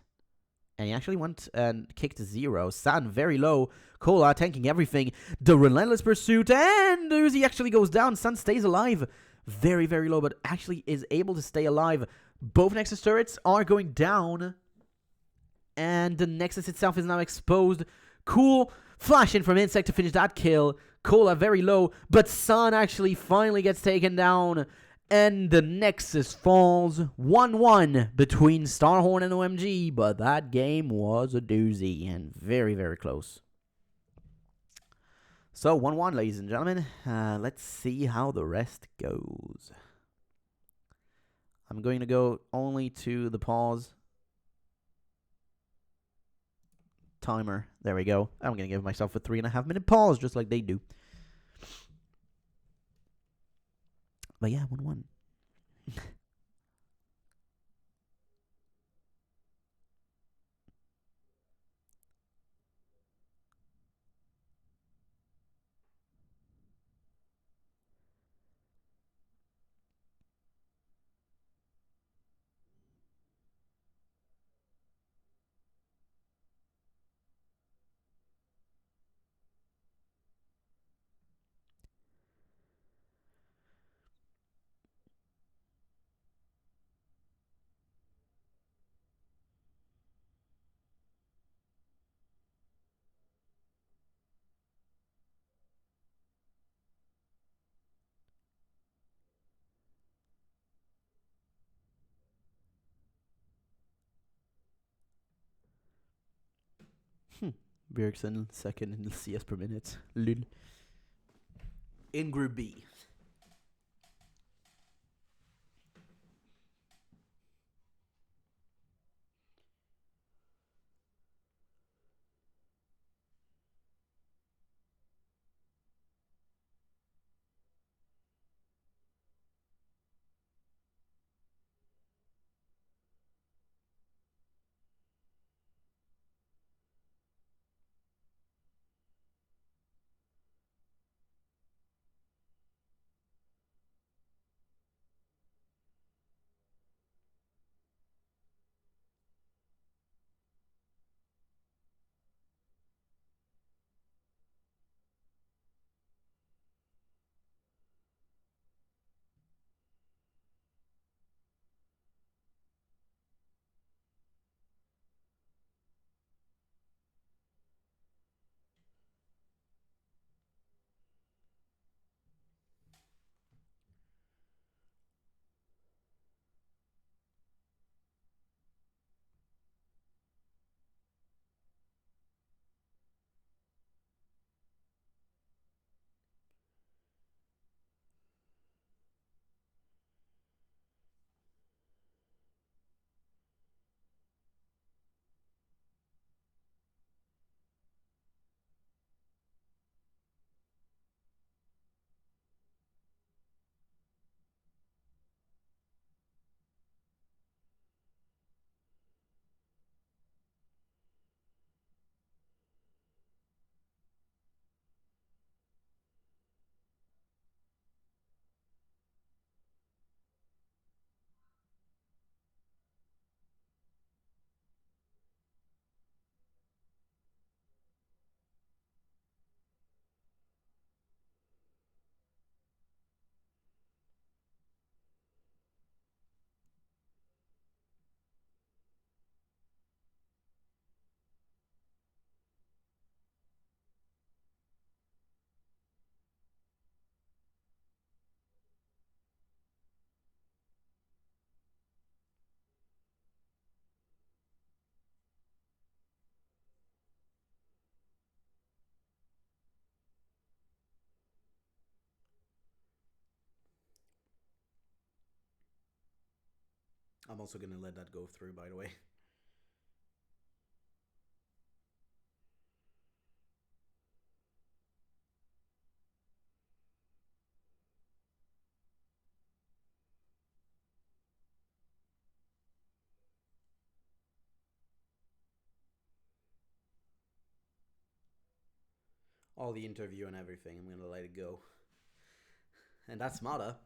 And he actually went and kicked Zero. San very low. Cola tanking everything. The Relentless Pursuit, and Uzi actually goes down. San stays alive. Very, very low, but actually is able to stay alive. Both Nexus turrets are going down. And the Nexus itself is now exposed. Cool. Flash in from Insect to finish that kill. Cola very low, but San actually finally gets taken down. And the Nexus falls 1-1 between Starhorn and OMG. But that game was a doozy and very, very close. So 1-1, ladies and gentlemen. Let's see how the rest goes. I'm going to go only to the pause timer. There we go. I'm going to give myself a 3.5-minute pause, just like they do. But yeah, 1-1. Bjergsen second in the CS per minute. Lul. in Group B. I'm also going to let that go through, by the way. All the interview and everything, I'm going to let it go. And that's Mata.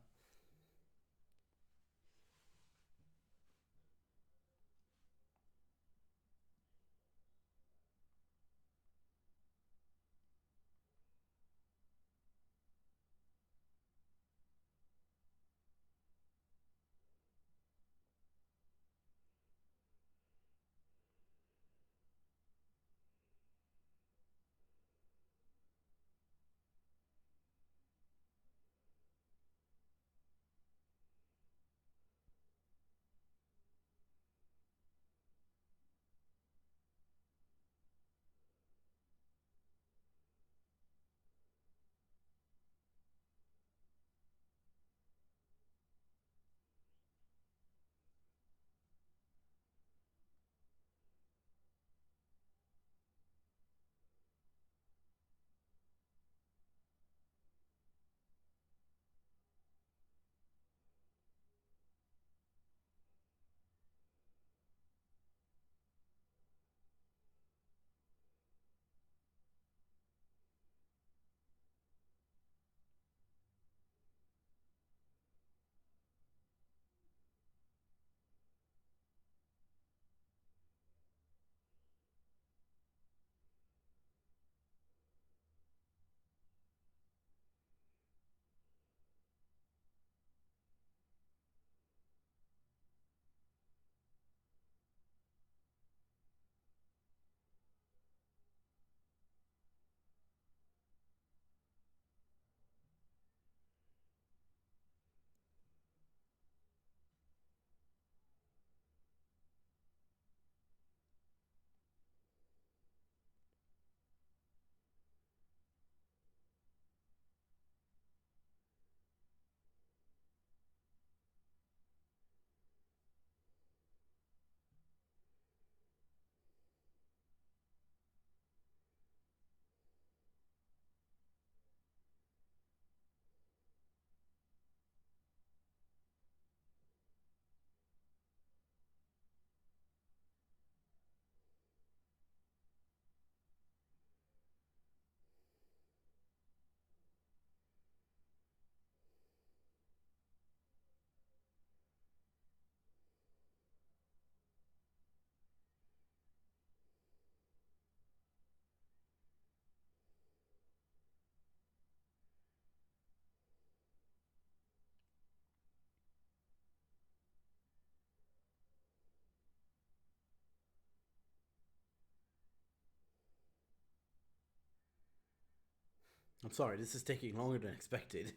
I'm sorry, this is taking longer than expected.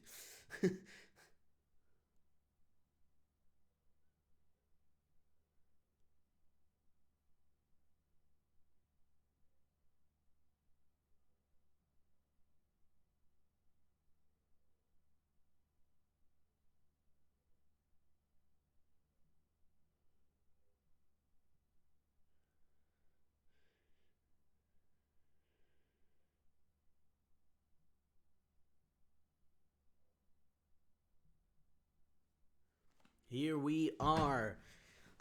Here we are.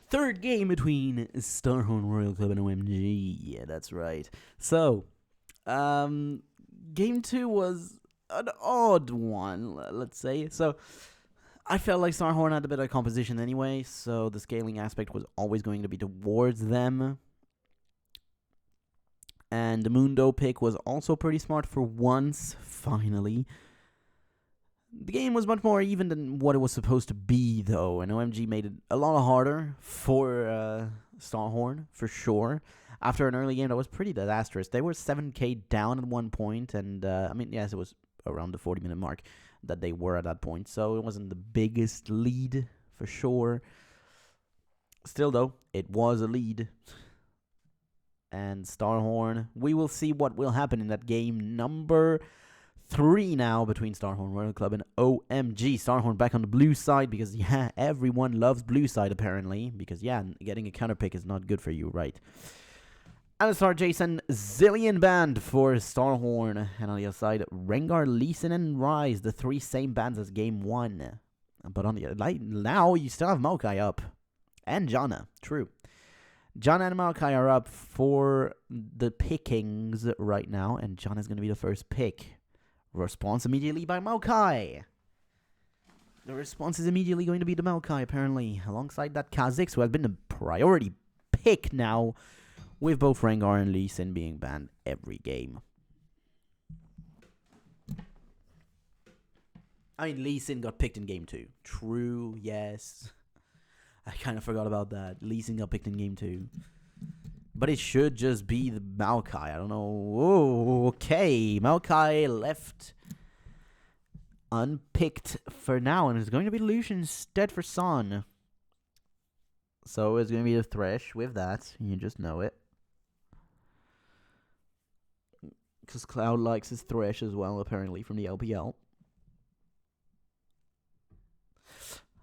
Third game between Starhorn Royal Club and OMG. Yeah, that's right. So, game 2 was an odd one, let's say. So, I felt like Starhorn had a bit of composition anyway, so the scaling aspect was always going to be towards them. And the Mundo pick was also pretty smart for once, finally. The game was much more even than what it was supposed to be, though, and OMG made it a lot harder for Starhorn, for sure. After an early game that was pretty disastrous, they were 7k down at one point, and I mean, yes, it was around the 40-minute mark that they were at that point, so it wasn't the biggest lead, for sure. Still, though, it was a lead. And Starhorn, we will see what will happen in that game number 3 now between Starhorn Royal Club and OMG. Starhorn back on the blue side because, yeah, everyone loves blue side apparently. Because, yeah, getting a counter pick is not good for you, right? Alistar, Jason, Zillion Band for Starhorn. And on the other side, Rengar, Lee Sin, and Rise. The 3 same bands as game 1. But on the other now, you still have Maokai up. And Janna, true. Janna and Maokai are up for the pickings right now. And Janna's going to be the first pick. Response immediately by Maokai. The response is immediately going to be the Maokai, apparently, alongside that Kha'Zix, who has been the priority pick now, with both Rengar and Lee Sin being banned every game. I mean, Lee Sin got picked in game 2. True, yes. I kind of forgot about that. Lee Sin got picked in game 2. But it should just be the Maokai. I don't know. Whoa, okay. Maokai left unpicked for now. And it's going to be Lucian instead for Son. So it's going to be the Thresh with that. You just know it. Because Cloud likes his Thresh as well, apparently, from the LPL.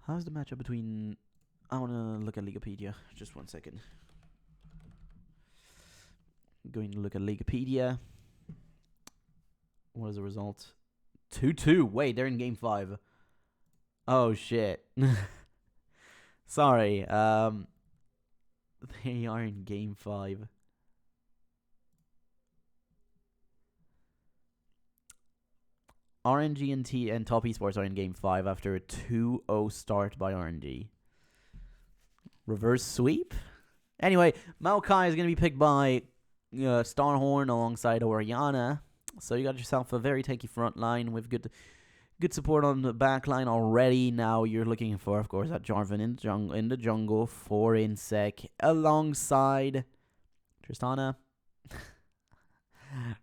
How's the matchup between... I want to look at Leaguepedia. Just 1 second. Going to look at Leaguepedia. What is the result? 2-2. Wait, they're in game 5. Oh, shit. Sorry. They are in game 5. RNG and Top Esports are in game 5 after a 2-0 start by RNG. Reverse sweep? Anyway, Maokai is going to be picked by Starhorn alongside Oriana. So you got yourself a very tanky front line with good support on the back line already. Now you're looking for, of course, that Jarvan in the jungle for Insec alongside Tristana.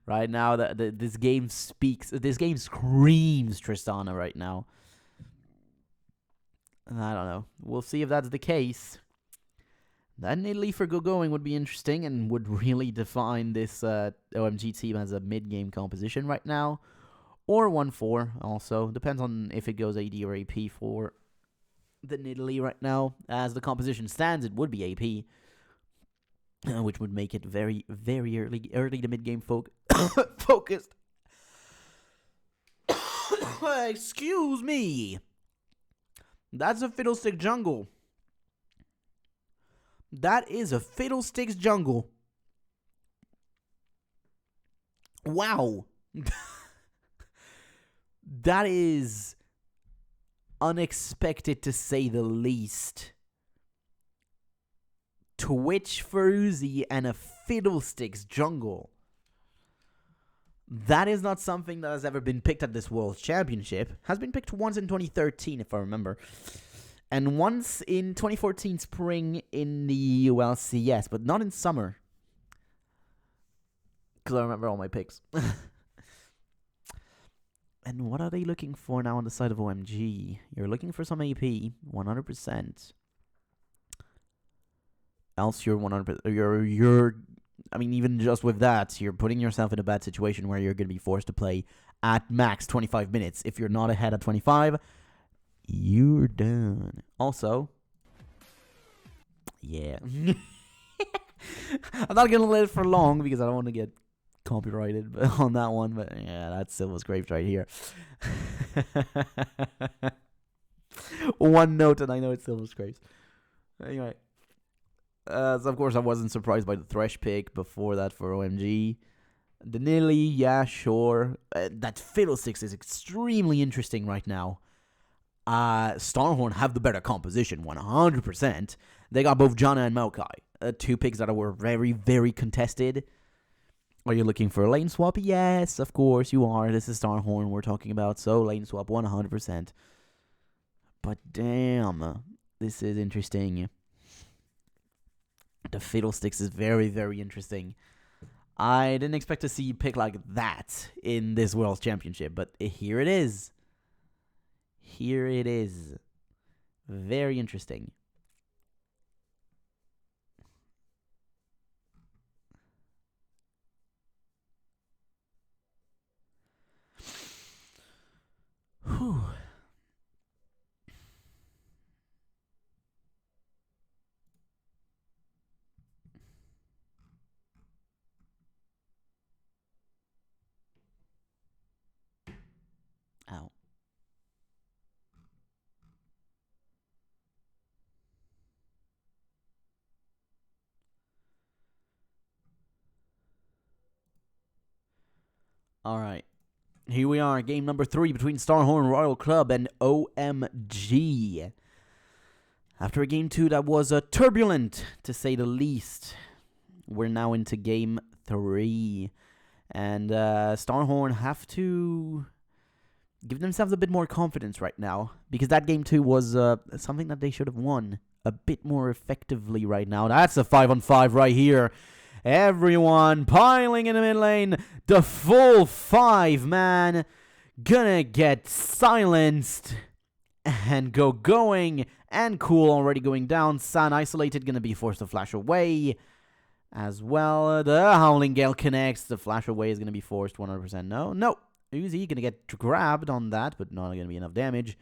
Right now, this game screams Tristana right now. I don't know. We'll see if that's the case. That Nidalee for going would be interesting and would really define this OMG team as a mid-game composition right now. Or 1-4 also. Depends on if it goes AD or AP for the Nidalee right now. As the composition stands, it would be AP. Which would make it very, very early to mid-game focused. Excuse me. That's a Fiddlestick jungle. That is a Fiddlesticks jungle. Wow. That is unexpected to say the least. Twitch for Uzi and a Fiddlesticks jungle. That is not something that has ever been picked at this World Championship. Has been picked once in 2013, if I remember. And once in 2014 spring in the ULCS, but not in summer. Because I remember all my picks. And what are they looking for now on the side of OMG? You're looking for some AP, 100%. Else you're 100%. I mean, even just with that, you're putting yourself in a bad situation where you're going to be forced to play at max 25 minutes. If you're not ahead at 25, you're done. Also, yeah. I'm not going to let it for long because I don't want to get copyrighted on that one. But yeah, that's Silver Scrapes right here. One note, and I know it's Silver Scrapes. Anyway. So of course I wasn't surprised by the Thresh pick before that for OMG. The Nilly, yeah, sure. That Fiddlesticks is extremely interesting right now. Starhorn have the better composition, 100%. They got both Janna and Maokai. Two picks that were very, very contested. Are you looking for a lane swap? Yes, of course you are. This is Starhorn we're talking about, so lane swap 100%. But damn, this is interesting. The Fiddlesticks is very, very interesting. I didn't expect to see you pick like that in this World Championship, but here it is. Here it is. Very interesting. Whew. Ow. All right. Here we are, game number 3 between Starhorn Royal Club and OMG. After a game 2 that was turbulent, to say the least, we're now into game 3. And Starhorn have to give themselves a bit more confidence right now, because that game 2 was something that they should have won a bit more effectively right now. That's a 5-on-5 right here. Everyone piling in the mid lane. The full 5-man gonna get silenced. And going. And Cool already going down. San isolated, gonna be forced to flash away. As well, the Howling Gale connects. The flash away is gonna be forced 100%. No. Uzi gonna get grabbed on that, but not gonna be enough damage.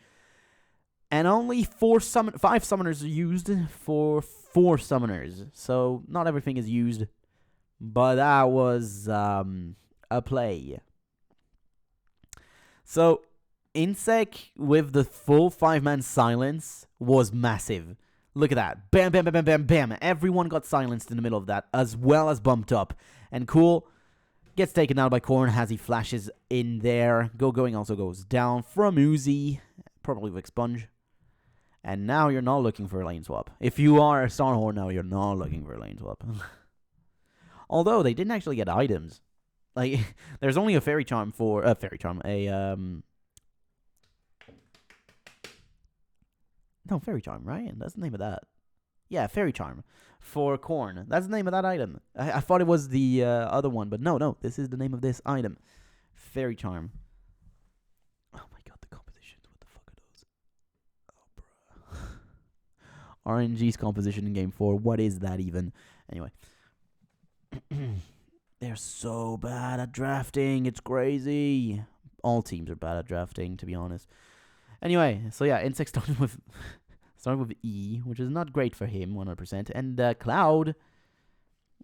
And only 5 summoners are used for 4 summoners. So not everything is used. But that was a play. So, Insec with the full 5-man silence was massive. Look at that. Bam, bam, bam, bam, bam, bam. Everyone got silenced in the middle of that, as well as bumped up. And Cool gets taken out by Korn as he flashes in there. Going also goes down from Uzi, probably with Expunge. And now you're not looking for a lane swap. If you are a Starhorn now, you're not looking for a lane swap. Although they didn't actually get items. Like, there's only a Fairy Charm for... No, Fairy Charm, right? That's the name of that. Yeah, Fairy Charm for Korn. That's the name of that item. I thought it was the other one, but no. This is the name of this item. Fairy Charm. Oh my god, the compositions. What the fuck are those? Oh, bruh. RNG's composition in Game 4. What is that even? Anyway. They're so bad at drafting. It's crazy. All teams are bad at drafting, to be honest. Anyway, so yeah, Insect started with E, which is not great for him, 100%. And Cloud,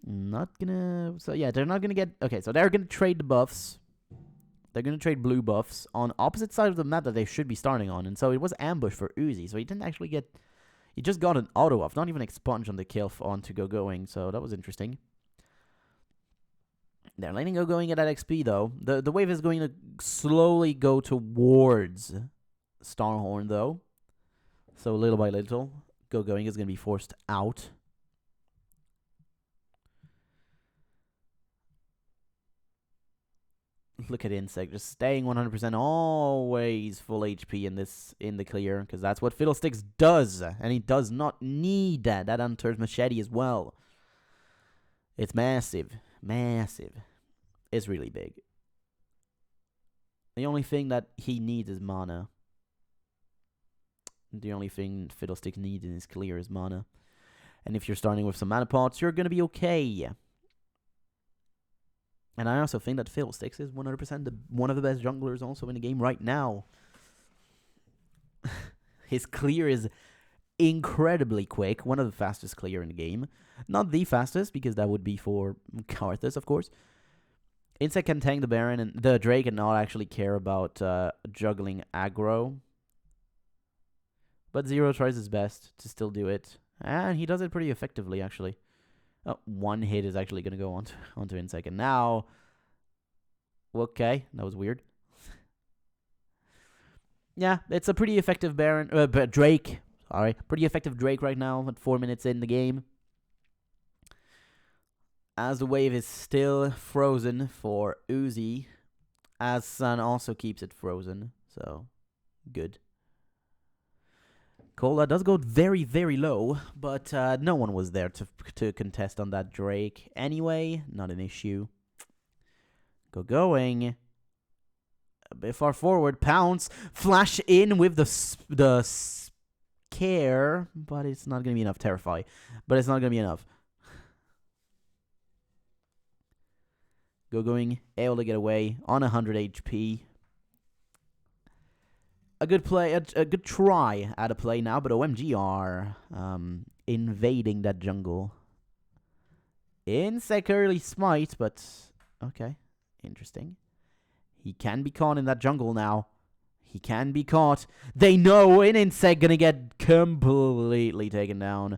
not gonna... So yeah, they're not gonna get... Okay, so they're gonna trade the buffs. They're gonna trade blue buffs on opposite side of the map that they should be starting on. And so it was ambush for Uzi, so he didn't actually get... He just got an auto off, not even expunge on the kill on to going. So that was interesting. They're letting going at that XP, though. The wave is going to slowly go towards Starhorn, though. So little by little, going is going to be forced out. Look at Insect, just staying 100%, always full HP in the clear, because that's what Fiddlesticks does, and he does not need that. That unturs Machete as well. It's massive. Massive. It's really big. The only thing that he needs is mana. The only thing Fiddlesticks needs in his clear is mana. And if you're starting with some mana pots, you're going to be okay. And I also think that Fiddlesticks is 100% one of the best junglers also in the game right now. His clear is incredibly quick. One of the fastest clear in the game. Not the fastest, because that would be for Karthus, of course. Insect can tank the Baron and the Drake and not actually care about juggling aggro. But Zero tries his best to still do it. And he does it pretty effectively, actually. Oh, one hit is actually going to go onto Insect. And now... Okay, that was weird. Yeah, it's a pretty effective Baron... Drake. Sorry. Pretty effective Drake right now at 4 minutes in the game. As the wave is still frozen for Uzi. As Sun also keeps it frozen. So, good. Cola does go very, very low, but no one was there to contest on that Drake. Anyway, not an issue. Going. A bit far forward. Pounce. Flash in with the scare, but it's not going to be enough. Terrify. But it's not going to be enough. Going. Able to get away on 100 HP. A good play, a good try at a play now, but OMG are invading that jungle. Insect early smite, but okay, interesting. He can be caught in that jungle now. He can be caught. They know an Insect gonna get completely taken down.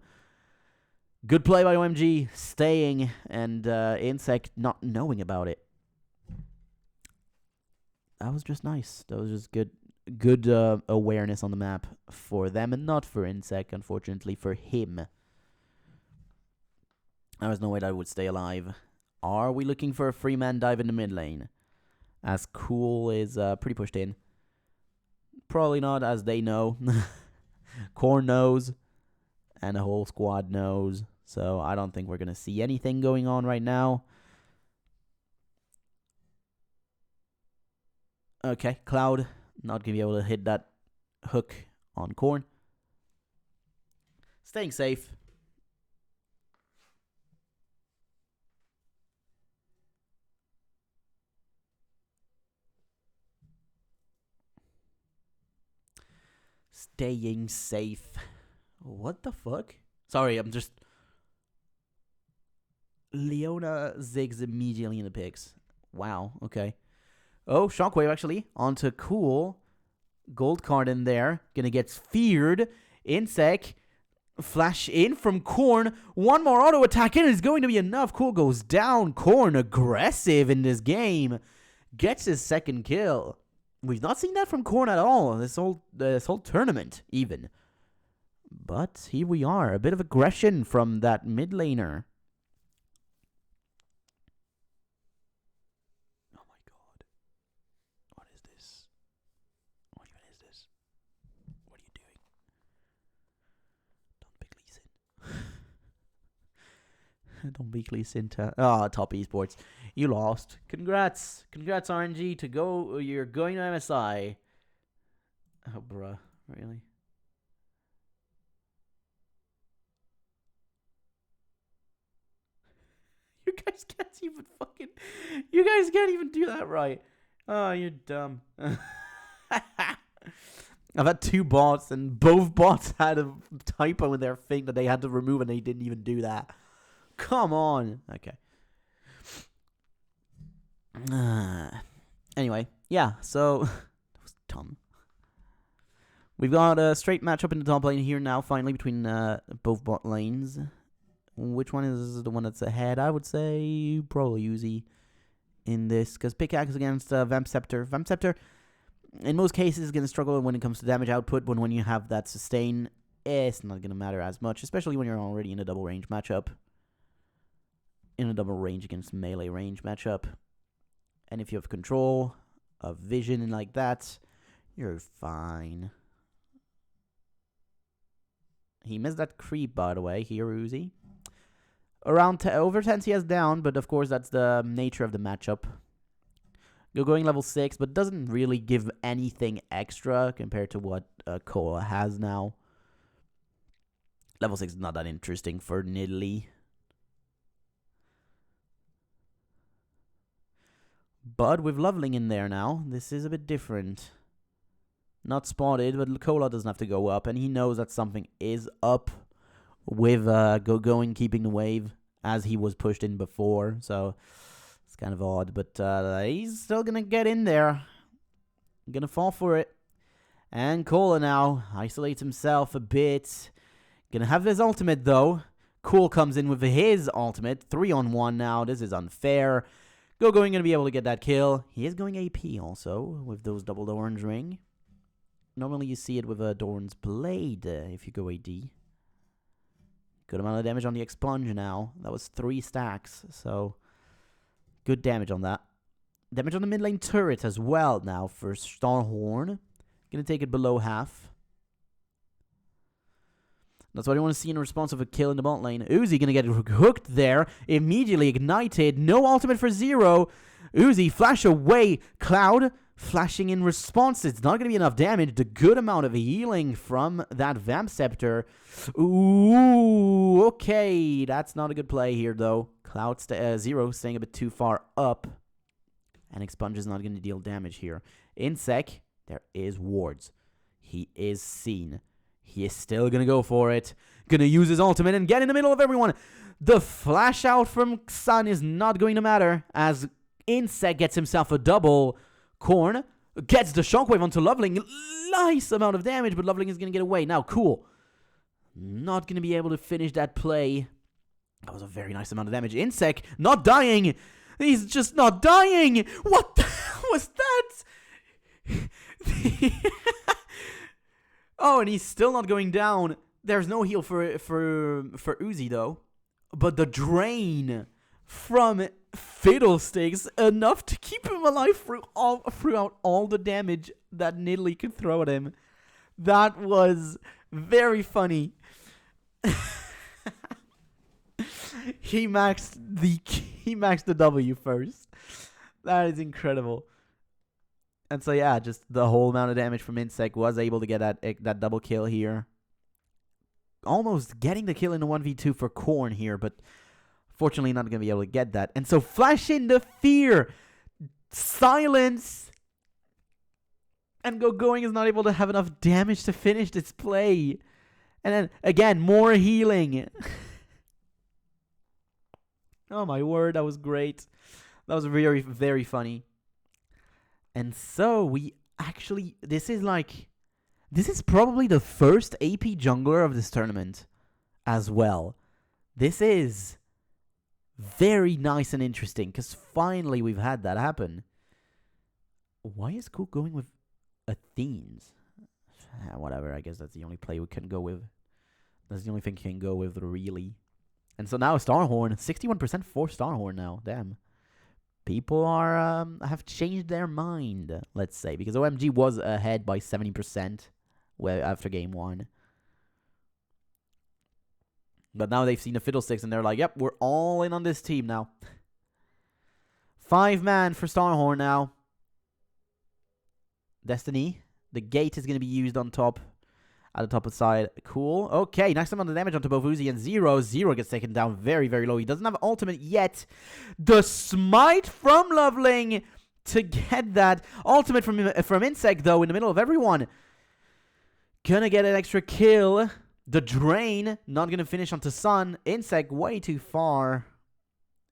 Good play by OMG, staying, and Insect not knowing about it. That was just nice. That was just good. Good awareness on the map for them and not for Insect, unfortunately, for him. There was no way that I would stay alive. Are we looking for a free man dive in the mid lane? As Cool is pretty pushed in. Probably not, as they know. Korn knows. And the whole squad knows. So I don't think we're going to see anything going on right now. Okay, Cloud. Not going to be able to hit that hook on Korn. Staying safe. Staying safe. What the fuck? Sorry, I'm just... Leona zigs immediately in the picks. Wow, okay. Oh, Shockwave actually. Onto Cool. Gold card in there. Gonna get feared. Insect. Flash in from Korn. One more auto attack in is going to be enough. Cool goes down. Korn aggressive in this game. Gets his second kill. We've not seen that from Korn at all. This whole tournament, even. But here we are. A bit of aggression from that mid laner. Don't be Sinta. Top esports. You lost. Congrats. Congrats, RNG, to go. You're going to MSI. Oh, bruh. Really? You guys can't even fucking... You guys can't even do that right. Oh, you're dumb. I've had 2 bots, and both bots had a typo in their thing that they had to remove, and they didn't even do that. Come on. Okay. Anyway, yeah, so... that was dumb. We've got a straight matchup in the top lane here now, finally, between both bot lanes. Which one is the one that's ahead? I would say probably Uzi in this, because Pickaxe against Vamp Scepter. Vamp Scepter, in most cases, is going to struggle when it comes to damage output, but when you have that sustain, it's not going to matter as much, especially when you're already in a double range matchup. In a double range against melee range matchup. And if you have control of vision and like that, you're fine. He missed that creep, by the way, here, Uzi. Around over 10 CS down, but of course that's the nature of the matchup. Going level 6, but doesn't really give anything extra compared to what Cola has now. Level 6 is not that interesting for Nidalee. But with Loveling in there now, this is a bit different. Not spotted, but Cola doesn't have to go up, and he knows that something is up with going keeping the wave as he was pushed in before, so it's kind of odd, but he's still gonna get in there. Gonna fall for it. And Cola now isolates himself a bit. Gonna have his ultimate though. Cool comes in with his ultimate. 3-on-1 now. This is unfair. Going gonna be able to get that kill. He is going AP also with those double orange ring. Normally you see it with a Doran's Blade if you go AD. Good amount of damage on the expunge now. That was 3 stacks, so good damage on that. Damage on the mid lane turret as well now for Starhorn. Gonna take it below half. That's what I want to see in response of a kill in the bot lane. Uzi gonna get hooked there. Immediately ignited. No ultimate for Zero. Uzi flash away. Cloud flashing in response. It's not gonna be enough damage. The good amount of healing from that Vamp Scepter. Ooh, okay. That's not a good play here though. Cloud Zero staying a bit too far up. And Expunge is not gonna deal damage here. In sec, there is wards. He is seen. He is still going to go for it. Going to use his ultimate and get in the middle of everyone. The flash out from Sun is not going to matter as Insect gets himself a double. Korn gets the shockwave onto Loveling. Nice amount of damage, but Loveling is going to get away. Now, Cool. Not going to be able to finish that play. That was a very nice amount of damage. Insect not dying. He's just not dying. What the hell was that? Oh, and he's still not going down. There's no heal for Uzi, though. But the drain from Fiddlesticks, enough to keep him alive throughout all the damage that Nidalee could throw at him. That was very funny. He maxed the W first. That is incredible. And so yeah, just the whole amount of damage from Insect was able to get that double kill here. Almost getting the kill in the 1v2 for Korn here, but fortunately not going to be able to get that. And so flash in the fear. Silence. And Going is not able to have enough damage to finish this play. And then again, more healing. Oh my word, that was great. That was very, very funny. And so we actually, this is probably the first AP jungler of this tournament as well. This is very nice and interesting because finally we've had that happen. Why is Cool going with Athenes? Whatever, I guess that's the only play we can go with. That's the only thing we can go with, really. And so now Starhorn, 61% for Starhorn now. Damn. People are have changed their mind, let's say, because OMG was ahead by 70% after game 1. But now they've seen the Fiddlesticks and they're like, yep, we're all in on this team now. 5-man for Starhorn now. Destiny. The gate is going to be used on top. At the top of the side. Cool. Okay, nice amount of damage onto both Uzi and Zero. Zero gets taken down very, very low. He doesn't have ultimate yet. The smite from Loveling to get that. Ultimate from Insect, though, in the middle of everyone. Gonna get an extra kill. The drain. Not gonna finish onto Sun. Insect way too far.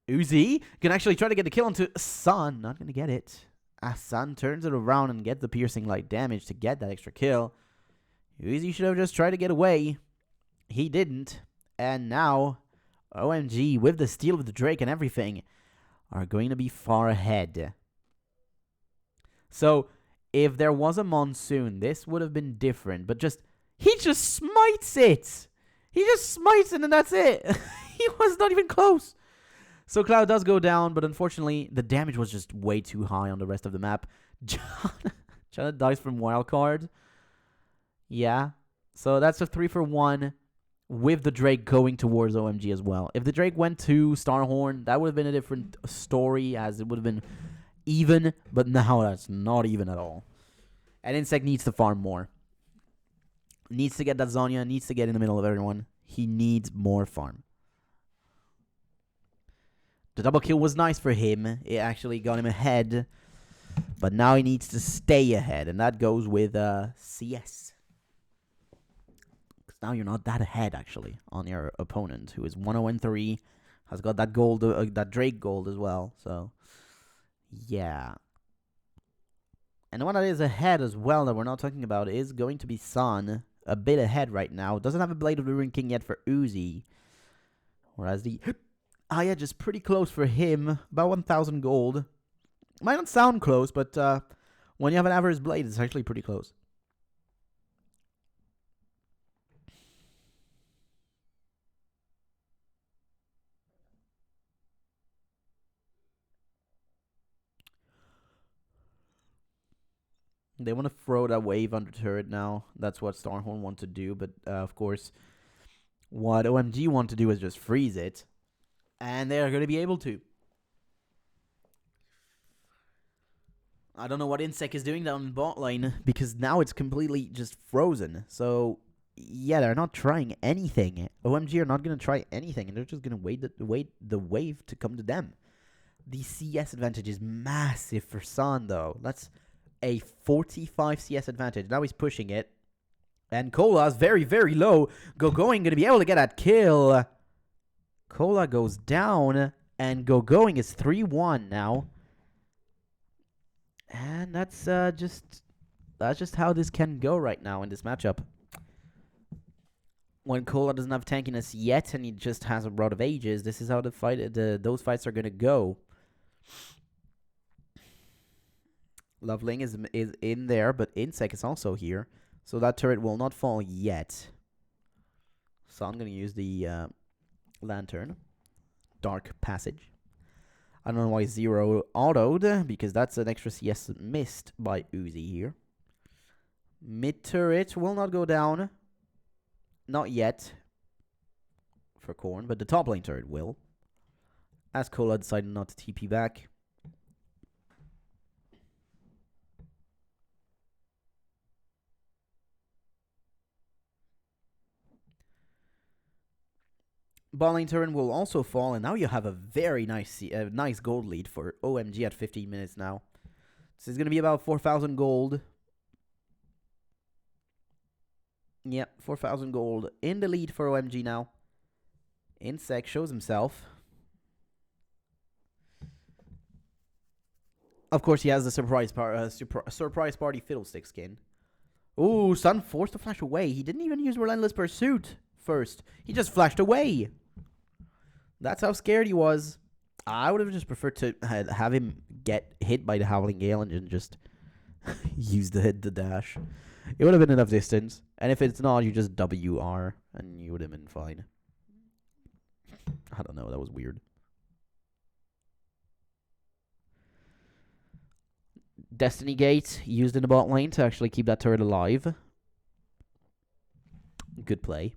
Uzi can actually try to get the kill onto Sun. Not gonna get it. Sun turns it around and gets the piercing light damage to get that extra kill. Uzi should have just tried to get away. He didn't. And now, OMG, with the steal of the Drake and everything, are going to be far ahead. So, if there was a monsoon, this would have been different. But he just smites it. He just smites it and that's it. He was not even close. So Cloud does go down, but unfortunately, the damage was just way too high on the rest of the map. John dies from wildcard. Yeah, so that's a 3-for-1 with the Drake going towards OMG as well. If the Drake went to Starhorn, that would have been a different story as it would have been even, but now that's not even at all. And Insect needs to farm more. Needs to get that Zonya, needs to get in the middle of everyone. He needs more farm. The double kill was nice for him. It actually got him ahead. But now he needs to stay ahead. And that goes with CS. Because now you're not that ahead, actually, on your opponent, who is 1-0-3. Has got that gold, that Drake gold as well. So, yeah. And the one that is ahead as well that we're not talking about is going to be Sun. A bit ahead right now. Doesn't have a Blade of the Ruined King yet for Uzi. Whereas the Ayaj is pretty close for him. About 1,000 gold. Might not sound close, but when you have an average blade, it's actually pretty close. They want to throw that wave under turret now. That's what Starhorn want to do, but of course, what OMG want to do is just freeze it. And they're going to be able to. I don't know what Insect is doing down in bot lane, because now it's completely just frozen. So, yeah, they're not trying anything. OMG are not going to try anything, and they're just going to wait the wave to come to them. The CS advantage is massive for Sun, though. That's a 45 CS advantage. Now he's pushing it. And Cola's very, very low. Going to be able to get that kill. Cola goes down, and Going is 3-1 now. And that's just how this can go right now in this matchup. When Cola doesn't have tankiness yet, and he just has a Rod of Ages, this is how those fights are gonna go. Loveling is in there, but Insect is also here, so that turret will not fall yet. So I'm gonna use the Lantern, Dark Passage. I don't know why 0 autoed, because that's an extra CS missed by Uzi here. Mid turret will not go down. Not yet. For Korn, but the top lane turret will. As Cola decided not to TP back. Bot lane turret will also fall, and now you have a very nice gold lead for OMG at 15 minutes now. This is going to be about 4,000 gold. Yep, 4,000 gold in the lead for OMG now. Insect shows himself. Of course, he has the surprise party Fiddlestick skin. Ooh, Sun forced to flash away. He didn't even use Relentless Pursuit first. He just flashed away. That's how scared he was. I would have just preferred to have him get hit by the Howling Gale and just use the dash. It would have been enough distance. And if it's not, you just WR and you would have been fine. I don't know, that was weird. Destiny Gate used in the bot lane to actually keep that turret alive. Good play.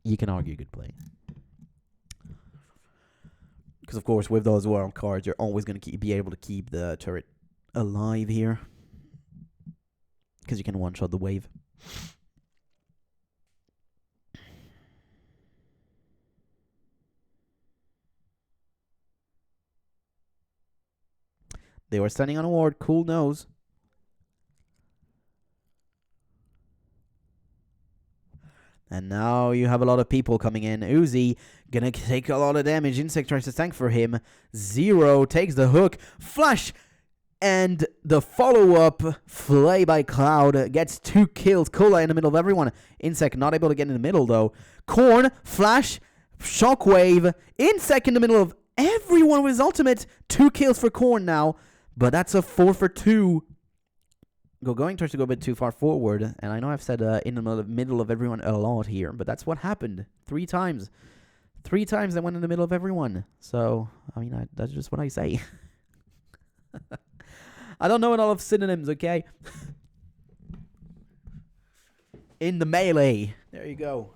You can argue good play. Because, of course, with those wild cards, you're always going to be able to keep the turret alive here. Because you can one-shot the wave. They were standing on a ward. Cool nose. And now you have a lot of people coming in. Uzi gonna take a lot of damage. Insect tries to tank for him. 0 takes the hook. Flash! And the follow-up Flay by Cloud gets 2 kills. Cola in the middle of everyone. Insect not able to get in the middle, though. Korn, Flash, Shockwave. Insect in the middle of everyone with his ultimate. 2 kills for Korn now. But that's a 4 for 2. Going tries to go a bit too far forward. And I know I've said in the middle of everyone a lot here. But that's what happened. 3 times. 3 times I went in the middle of everyone. So, I mean, that's just what I say. I don't know a lot of synonyms, okay? In the melee. There you go.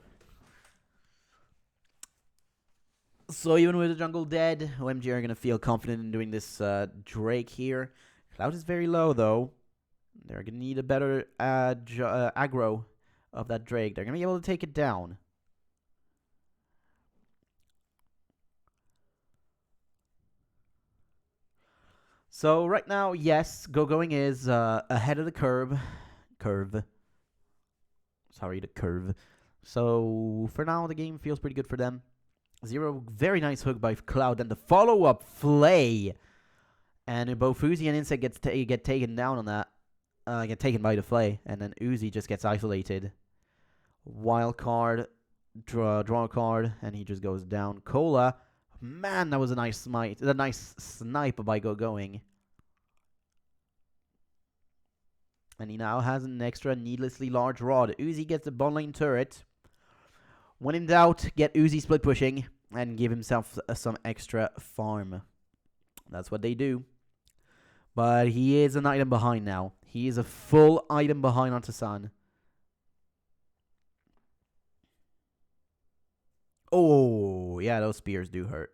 So even with the jungle dead, OMG are going to feel confident in doing this Drake here. Cloud is very low, though. They're going to need a better aggro of that Drake. They're going to be able to take it down. So right now, yes, going is ahead of the curve. Sorry, the curve. So for now, the game feels pretty good for them. Zero, very nice hook by Cloud, and the follow-up Flay. And both Uzi and Insect get taken down on that. Get taken by the Flay, and then Uzi just gets isolated. Wild card, draw a card, and he just goes down. Cola, man, that was a nice smite. A nice snipe by going. And he now has an extra needlessly large rod. Uzi gets the bot lane turret. When in doubt, get Uzi split pushing and give himself some extra farm. That's what they do. But he is an item behind now. He is a full item behind on Tassan. Oh, yeah, those spears do hurt.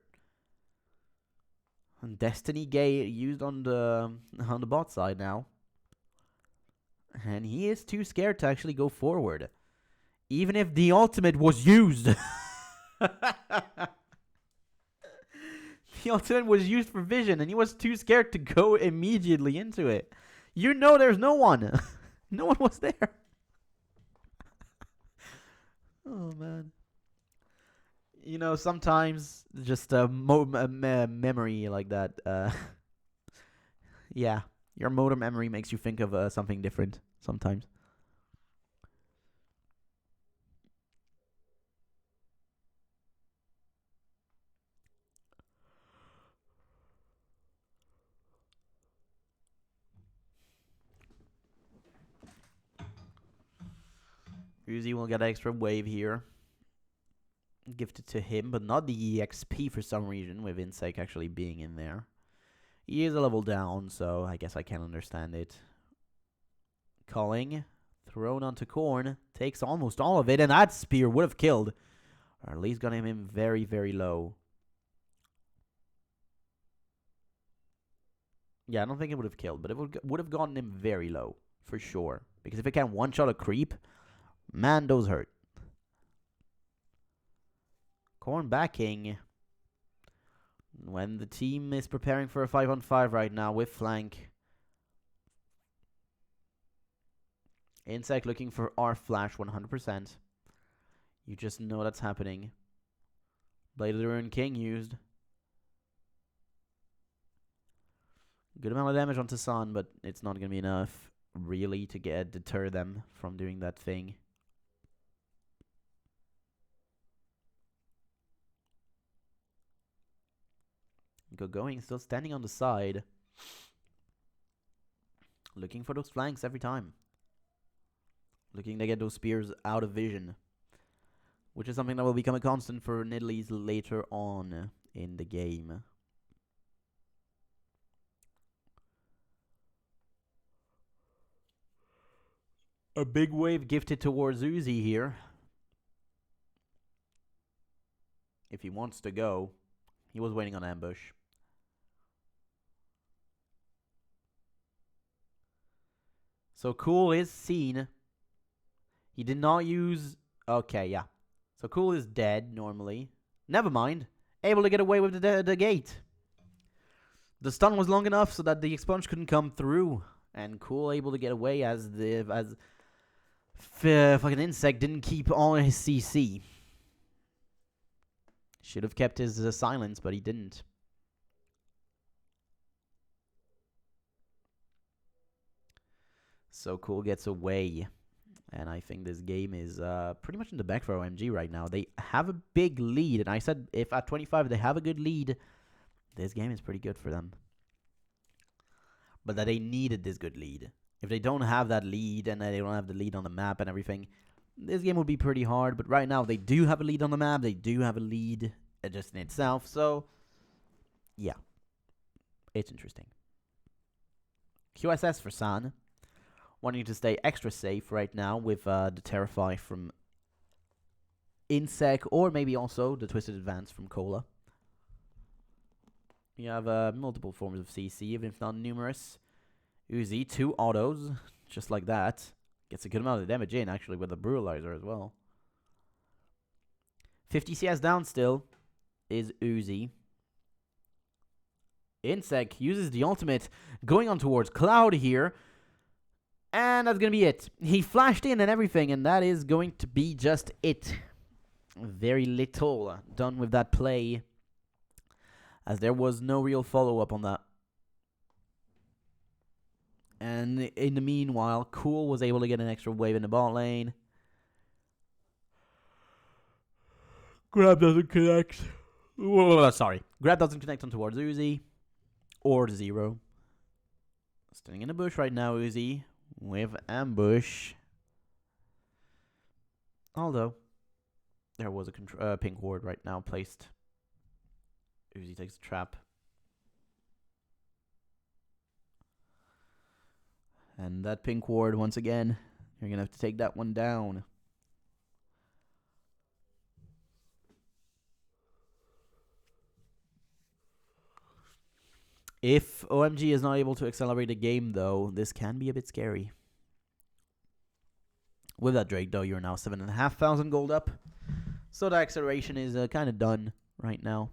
And Destiny Gay used on the bot side now. And he is too scared to actually go forward. Even if the ultimate was used. The ultimate was used for vision, and he was too scared to go immediately into it. You know there's no one. No one was there. Oh, man. You know, sometimes just a memory like that. Yeah, your motor memory makes you think of something different sometimes. Uzi will get an extra wave here. Gifted to him, but not the EXP for some reason, with Insect actually being in there. He is a level down, so I guess I can understand it. Culling, thrown onto Korn, takes almost all of it, and that spear would have killed. Or at least got him very, very low. Yeah, I don't think it would have killed, but it would have gotten him very low, for sure. Because if it can one-shot a creep, man, those hurt. Korn backing. When the team is preparing for a 5-on-5 right now with flank. Insect looking for R flash 100%. You just know that's happening. Blade of the Ruined King used. Good amount of damage on Tassan, but it's not going to be enough really to deter them from doing that thing. Going, still standing on the side. Looking for those flanks every time. Looking to get those spears out of vision. Which is something that will become a constant for Nidalee later on in the game. A big wave gifted towards Uzi here. If he wants to go. He was waiting on ambush. So Cool is seen. He did not use... Okay, yeah. So Cool is dead, normally. Never mind. Able to get away with the gate. The stun was long enough so that the expunge couldn't come through. And Cool able to get away as fucking Insect didn't keep on his CC. Should have kept his silence, but he didn't. So Cool gets away. And I think this game is pretty much in the back for OMG right now. They have a big lead. And I said if at 25 they have a good lead, this game is pretty good for them. But that they needed this good lead. If they don't have that lead and they don't have the lead on the map and everything, this game would be pretty hard. But right now they do have a lead on the map. They do have a lead just in itself. So, yeah. It's interesting. QSS for San. Wanting to stay extra safe right now with the Terrify from Insect, or maybe also the Twisted Advance from Cola. We have multiple forms of CC, even if not numerous. Uzi, 2 autos, just like that. Gets a good amount of damage in, actually, with the Brutalizer as well. 50 CS down still is Uzi. Insec uses the ultimate, going on towards Cloud here. And that's going to be it. He flashed in and everything, and that is going to be just it. Very little done with that play, as there was no real follow-up on that. And in the meanwhile, Cool was able to get an extra wave in the bot lane. Grab doesn't connect. Sorry. Grab doesn't connect on towards Uzi. Or Zero. Standing in the bush right now, Uzi. With ambush. Although, there was a pink ward right now placed. Uzi takes the trap. And that pink ward, once again, you're going to have to take that one down. If OMG is not able to accelerate the game, though, this can be a bit scary. With that Drake, though, you're now 7,500 gold up. So the acceleration is kind of done right now.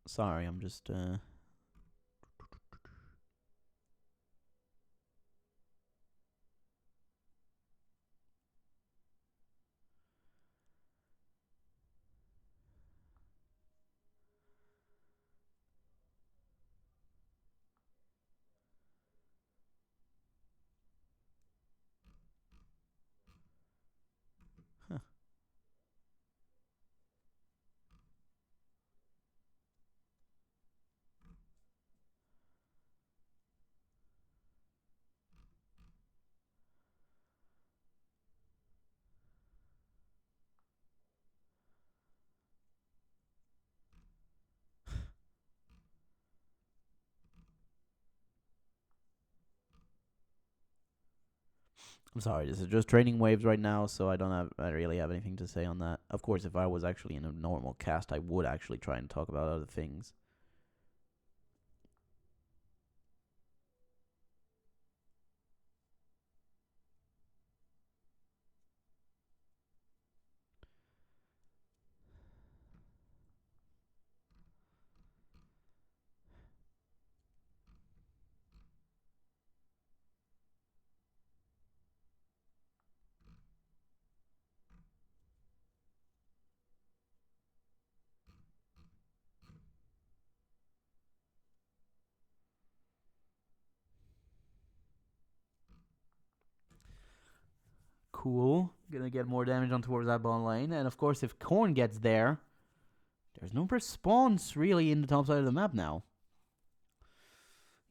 Sorry, I'm just... I'm sorry, this is just training waves right now, so I really have anything to say on that. Of course, if I was actually in a normal cast, I would actually try and talk about other things. Cool. Gonna get more damage on towards that bottom lane. And of course, if Korn gets there, there's no response really in the top side of the map now.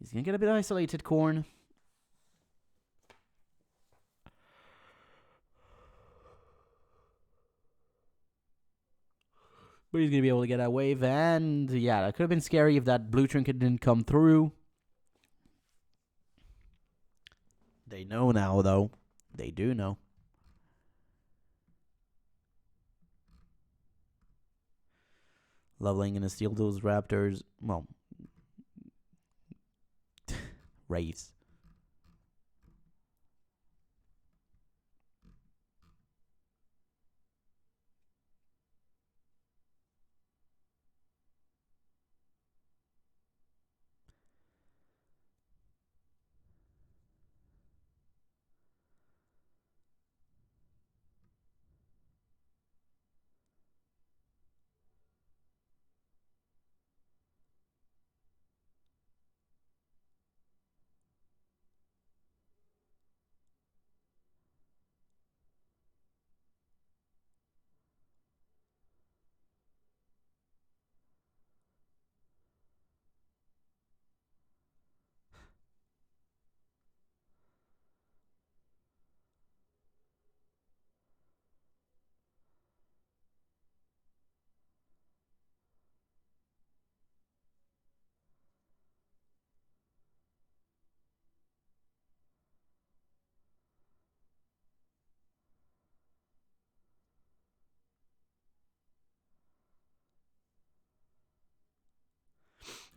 He's gonna get a bit isolated, Korn. But he's gonna be able to get that wave. And yeah, that could have been scary if that blue trinket didn't come through. They know now, though. They do know. Leveling gonna steal those raptors. Well, Wraiths.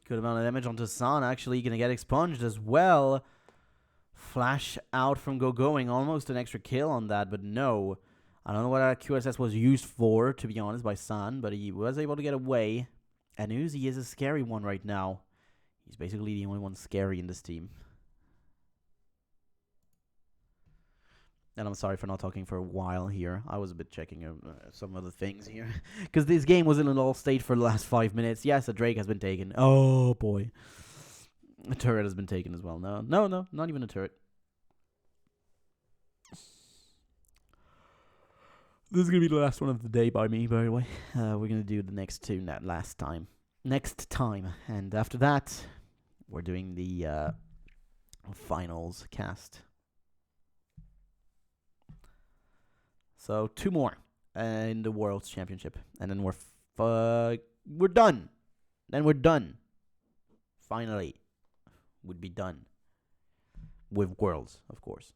Good amount of damage onto San. Actually going to get expunged as well. Flash out from Going. Almost an extra kill on that, but no. I don't know what that QSS was used for, to be honest, by San, but he was able to get away. And Uzi is a scary one right now. He's basically the only one scary in this team. And I'm sorry for not talking for a while here. I was a bit checking some other things here. Because this game was in a lull state for the last 5 minutes. Yes, a Drake has been taken. Oh, boy. A turret has been taken as well. No, not even a turret. This is going to be the last one of the day by me, by the way. We're going to do the next two next time. And after that, we're doing the finals cast. So 2 more in the World's Championship. And then we're done. Then we're done. Finally. Would be done. With Worlds, of course.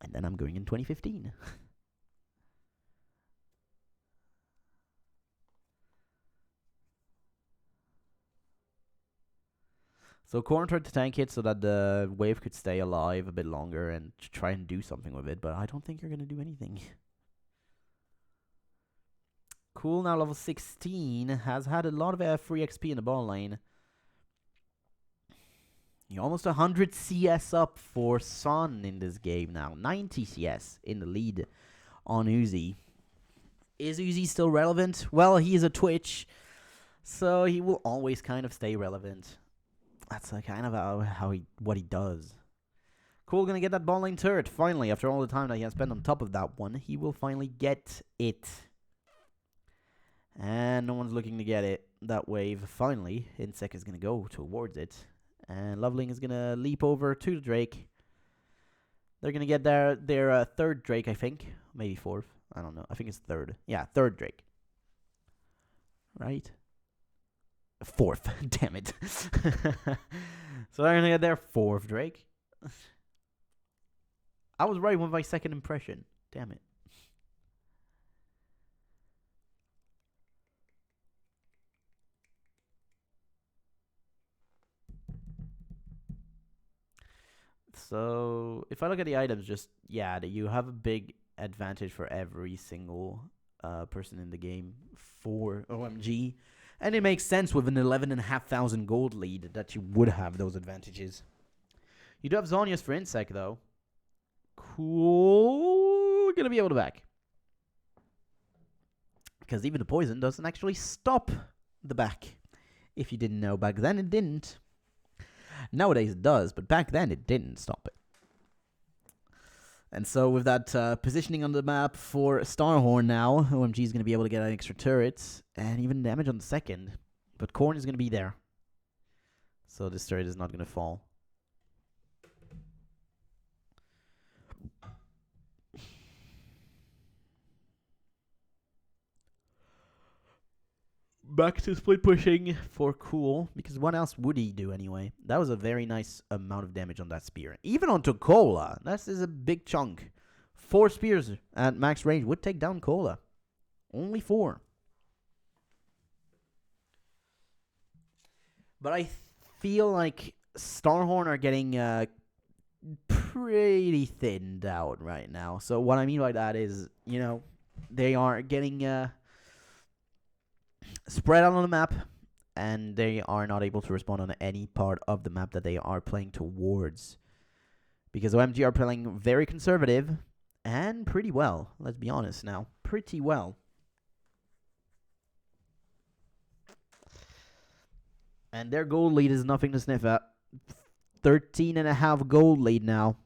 And then I'm going in 2015. So Corn tried to tank it so that the wave could stay alive a bit longer and try and do something with it, but I don't think you're going to do anything. Cool, now level 16, has had a lot of free XP in the ball lane. You're almost 100 CS up for Son in this game now. 90 CS in the lead on Uzi. Is Uzi still relevant? Well, he is a Twitch, so he will always kind of stay relevant. That's kind of what he does. Cool, gonna get that ball lane turret. Finally, after all the time that he has spent on top of that one, he will finally get it. And no one's looking to get it. That wave, finally, Insec is gonna go towards it. And Loveling is gonna leap over to the Drake. They're gonna get their 3rd Drake, I think. Maybe 4th. I don't know. I think it's 3rd. Yeah, 3rd Drake. Right? 4th. Damn it. So they're gonna get their 4th Drake. I was right with my 2nd impression. Damn it. So if I look at the items, you have a big advantage for every single person in the game for OMG. And it makes sense with an 11,500 gold lead that you would have those advantages. You do have Zhonya's for Insec, though. Cool. Gonna be able to back. Because even the poison doesn't actually stop the back. If you didn't know, back then it didn't. Nowadays it does, but back then it didn't stop it. And so with that positioning on the map for Starhorn now, OMG is going to be able to get an extra turret and even damage on the 2nd. But Korn is going to be there. So this turret is not going to fall. Back to split pushing for Cool, because what else would he do anyway? That was a very nice amount of damage on that spear. Even onto Cola, this is a big chunk. 4 spears at max range would take down Cola. Only 4. But I feel like Starhorn are getting pretty thinned out right now. So what I mean by that is, they are getting spread out on the map, and they are not able to respond on any part of the map that they are playing towards. Because OMG are playing very conservative, and pretty well. Let's be honest now. Pretty well. And their gold lead is nothing to sniff at. 13.5 gold lead now.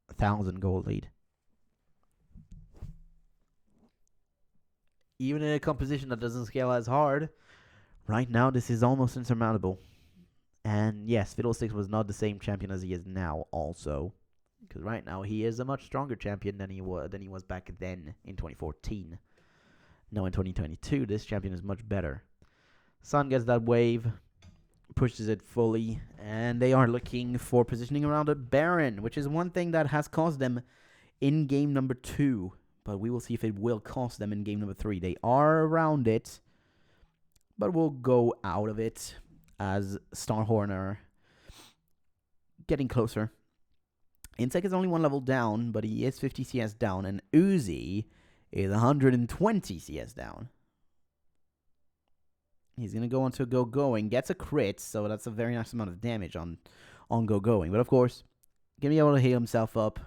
1,000 gold lead. Even in a composition that doesn't scale as hard, right now this is almost insurmountable. And yes, Fiddlesticks was not the same champion as he is now also. Because right now he is a much stronger champion than he was back then in 2014. Now in 2022, this champion is much better. Sun gets that wave, pushes it fully, and they are looking for positioning around a Baron, which is one thing that has caused them in game number 2. But we will see if it will cost them in game number 3. They are around it, but will go out of it. as Starhorn are getting closer. Insec is only 1 level down, but he is 50 CS down, and Uzi is 120 CS down. He's going to go on to Go-Going, gets a crit, so that's a very nice amount of damage on Go-Going. But of course, going to be able to heal himself up.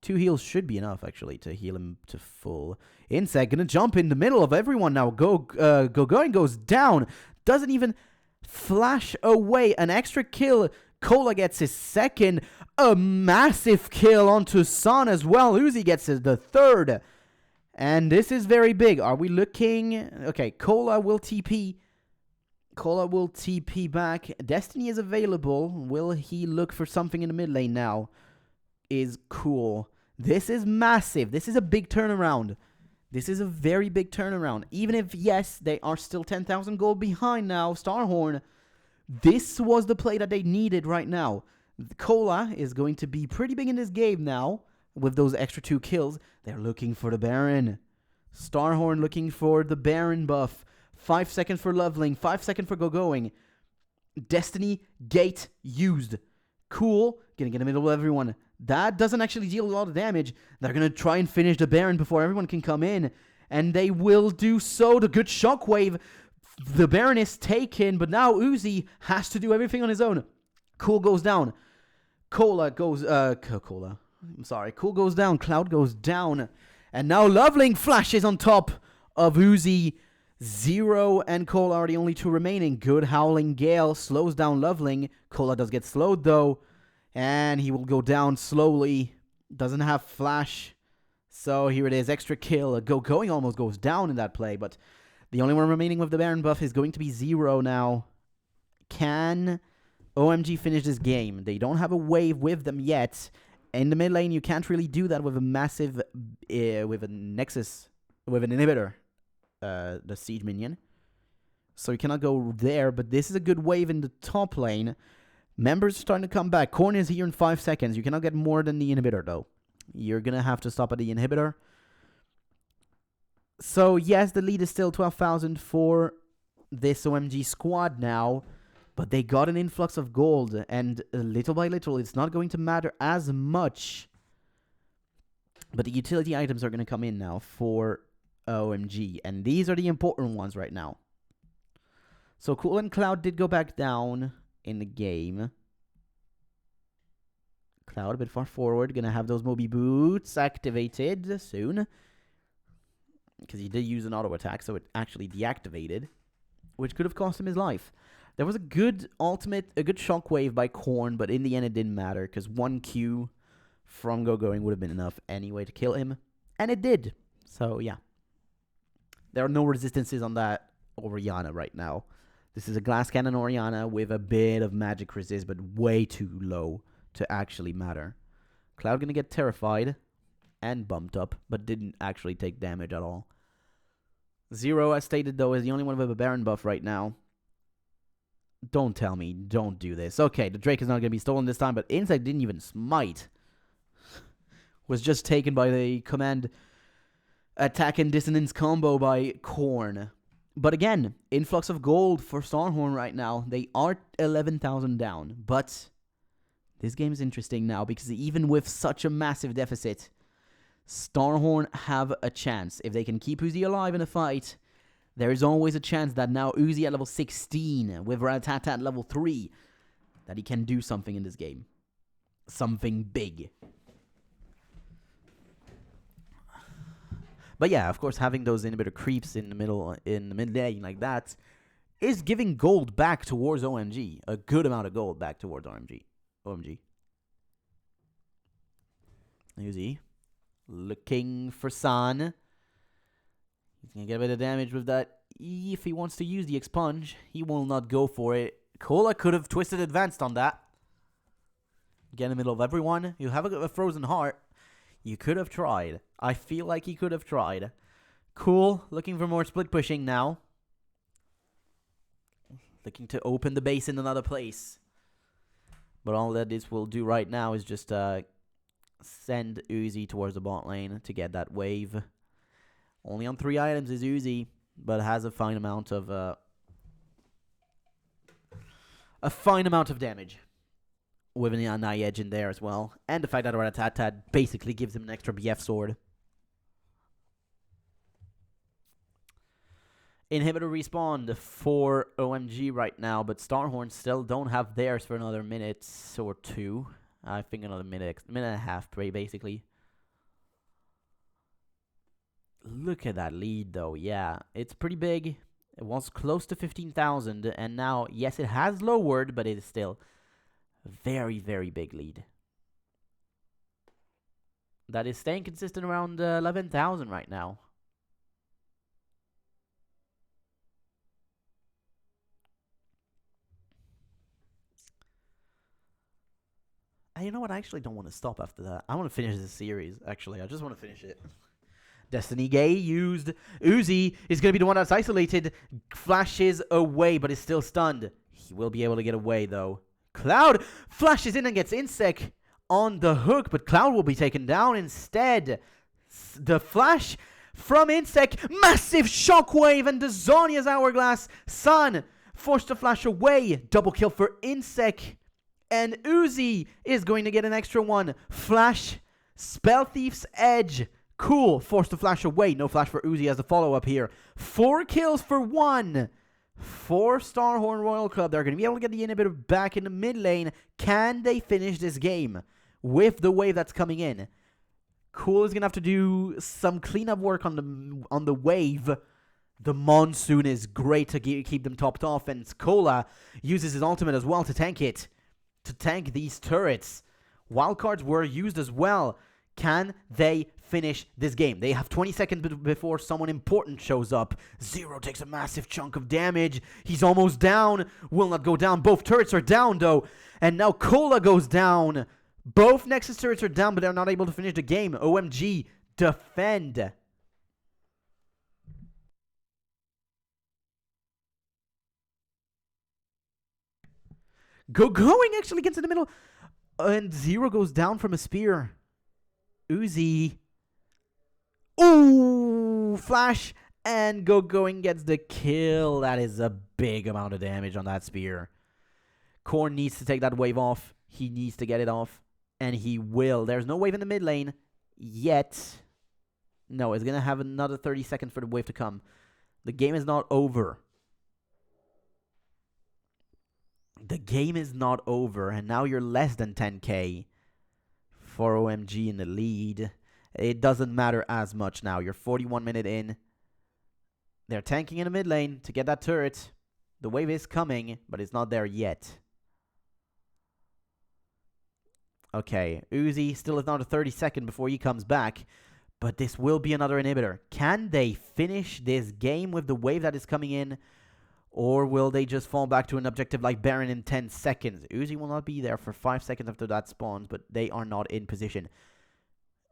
2 heals should be enough, actually, to heal him to full. Insec going to jump in the middle of everyone now. Go-Going goes down. Doesn't even flash away. An extra kill. Cola gets his second. A massive kill onto Sun as well. Uzi gets the third. And this is very big. Are we looking... Okay, Cola will TP. Cola will TP back. Destiny is available. Will he look for something in the mid lane now? Is cool. This is massive. This is a big turnaround. This is a very big turnaround. Even if, yes, they are still 10,000 gold behind now, Starhorn. This was the play that they needed right now. Cola is going to be pretty big in this game now. With those extra 2 kills, they're looking for the Baron. Starhorn looking for the Baron buff. 5 seconds for leveling, 5 seconds for Go-Going. Destiny Gate used. Cool. Gonna get in the middle of everyone. That doesn't actually deal a lot of damage. They're gonna try and finish the Baron before everyone can come in. And they will do so. The good shockwave. The Baron is taken, but now Uzi has to do everything on his own. Cool goes down. Cola goes... Cola. I'm sorry. Cool goes down. Cloud goes down. And now Loveling flashes on top of Uzi. Zero and Cola are the only 2 remaining. Good Howling Gale slows down Loveling. Cola does get slowed though. And he will go down slowly. Doesn't have flash. So here it is. Extra kill. Going almost goes down in that play. But the only one remaining with the Baron buff is going to be Zero now. Can OMG finish this game? They don't have a wave with them yet. In the mid lane, you can't really do that with a massive, with a Nexus, with an inhibitor, the Siege minion. So you cannot go there, but this is a good wave in the top lane. Members are starting to come back. Korn is here in 5 seconds. You cannot get more than the inhibitor, though. You're going to have to stop at the inhibitor. So, yes, the lead is still 12,000 for this OMG squad now. But they got an influx of gold, and little by little, it's not going to matter as much. But the utility items are going to come in now for OMG, and these are the important ones right now. So Cool and Cloud did go back down in the game. Cloud a bit far forward, going to have those Moby Boots activated soon. Because he did use an auto attack, so it actually deactivated, which could have cost him his life. There was a good shockwave by Korn, but in the end it didn't matter, because 1 Q from Go-Going would have been enough anyway to kill him, and it did. So, yeah. There are no resistances on that Orianna right now. This is a Glass Cannon Orianna with a bit of magic resist, but way too low to actually matter. Cloud gonna get terrified and bumped up, but didn't actually take damage at all. Zero, as stated, though, is the only one with a Baron buff right now. Don't tell me. Don't do this. Okay, the Drake is not going to be stolen this time, but Insect didn't even smite. Was just taken by the command attack and dissonance combo by Korn. But again, influx of gold for Starhorn right now. They are 11,000 down. But this game is interesting now because even with such a massive deficit, Starhorn have a chance. If they can keep Uzi alive in a fight, there is always a chance that now Uzi at level 16, with Rattata at level 3, that he can do something in this game. Something big. But yeah, of course, having those inhibitor creeps in the middle, in the mid lane like that, is giving gold back towards OMG. A good amount of gold back towards OMG. Uzi. Looking for San. He's going to get a bit of damage with that. If he wants to use the expunge, he will not go for it. Cola could have twisted advanced on that. Get in the middle of everyone. You have a frozen heart. You could have tried. I feel like he could have tried. Cool. Looking for more split pushing now. Looking to open the base in another place. But all that this will do right now is just send Uzi towards the bot lane to get that wave. Only on 3 items is Uzi, but has a fine amount of a fine amount of damage with an Anai Edge in there as well. And the fact that Rattata basically gives him an extra BF sword. Inhibitor respawned for OMG right now, but Starhorn still don't have theirs for another minute or two. I think another minute and a half, basically. Look at that lead, though. Yeah, it's pretty big. It was close to 15,000, and now, yes, it has lowered, but it is still a very, very big lead. That is staying consistent around 11,000 right now. And you know what? I actually don't want to stop after that. I want to finish this series, actually. I just want to finish it. Destiny Gay used. Uzi is going to be the one that's isolated. Flashes away, but is still stunned. He will be able to get away, though. Cloud flashes in and gets Insec on the hook, but Cloud will be taken down instead. The flash from Insec. Massive shockwave, and Dazonia's Hourglass. Sun forced to flash away. Double kill for Insec. And Uzi is going to get an extra one. Flash. Spell Thief's Edge. Cool. Forced to flash away. No flash for Uzi as a follow-up here. 4 kills for 1. For Starhorn Royal Club. They're going to be able to get the inhibitor back in the mid lane. Can they finish this game with the wave that's coming in? Cool is going to have to do some cleanup work on the wave. The monsoon is great to keep them topped off. And Skola uses his ultimate as well to tank it. To tank these turrets. Wildcards were used as well. Can they finish this game? They have 20 seconds before someone important shows up. Zero takes a massive chunk of damage. He's almost down. Will not go down. Both turrets are down, though. And now Cola goes down. Both Nexus turrets are down, but they're not able to finish the game. OMG, defend. Going actually gets in the middle. And Zero goes down from a spear. Uzi. Ooh, flash. And going gets the kill. That is a big amount of damage on that spear. Korn needs to take that wave off. He needs to get it off. And he will. There's no wave in the mid lane yet. No, it's going to have another 30 seconds for the wave to come. The game is not over. The game is not over, and now you're less than 10k for OMG in the lead. It doesn't matter as much now. You're 41 minutes in. They're tanking in the mid lane to get that turret. The wave is coming, but it's not there yet. Okay, Uzi still has another 30 seconds before he comes back, but this will be another inhibitor. Can they finish this game with the wave that is coming in? Or will they just fall back to an objective like Baron in 10 seconds? Uzi will not be there for 5 seconds after that spawns, but they are not in position.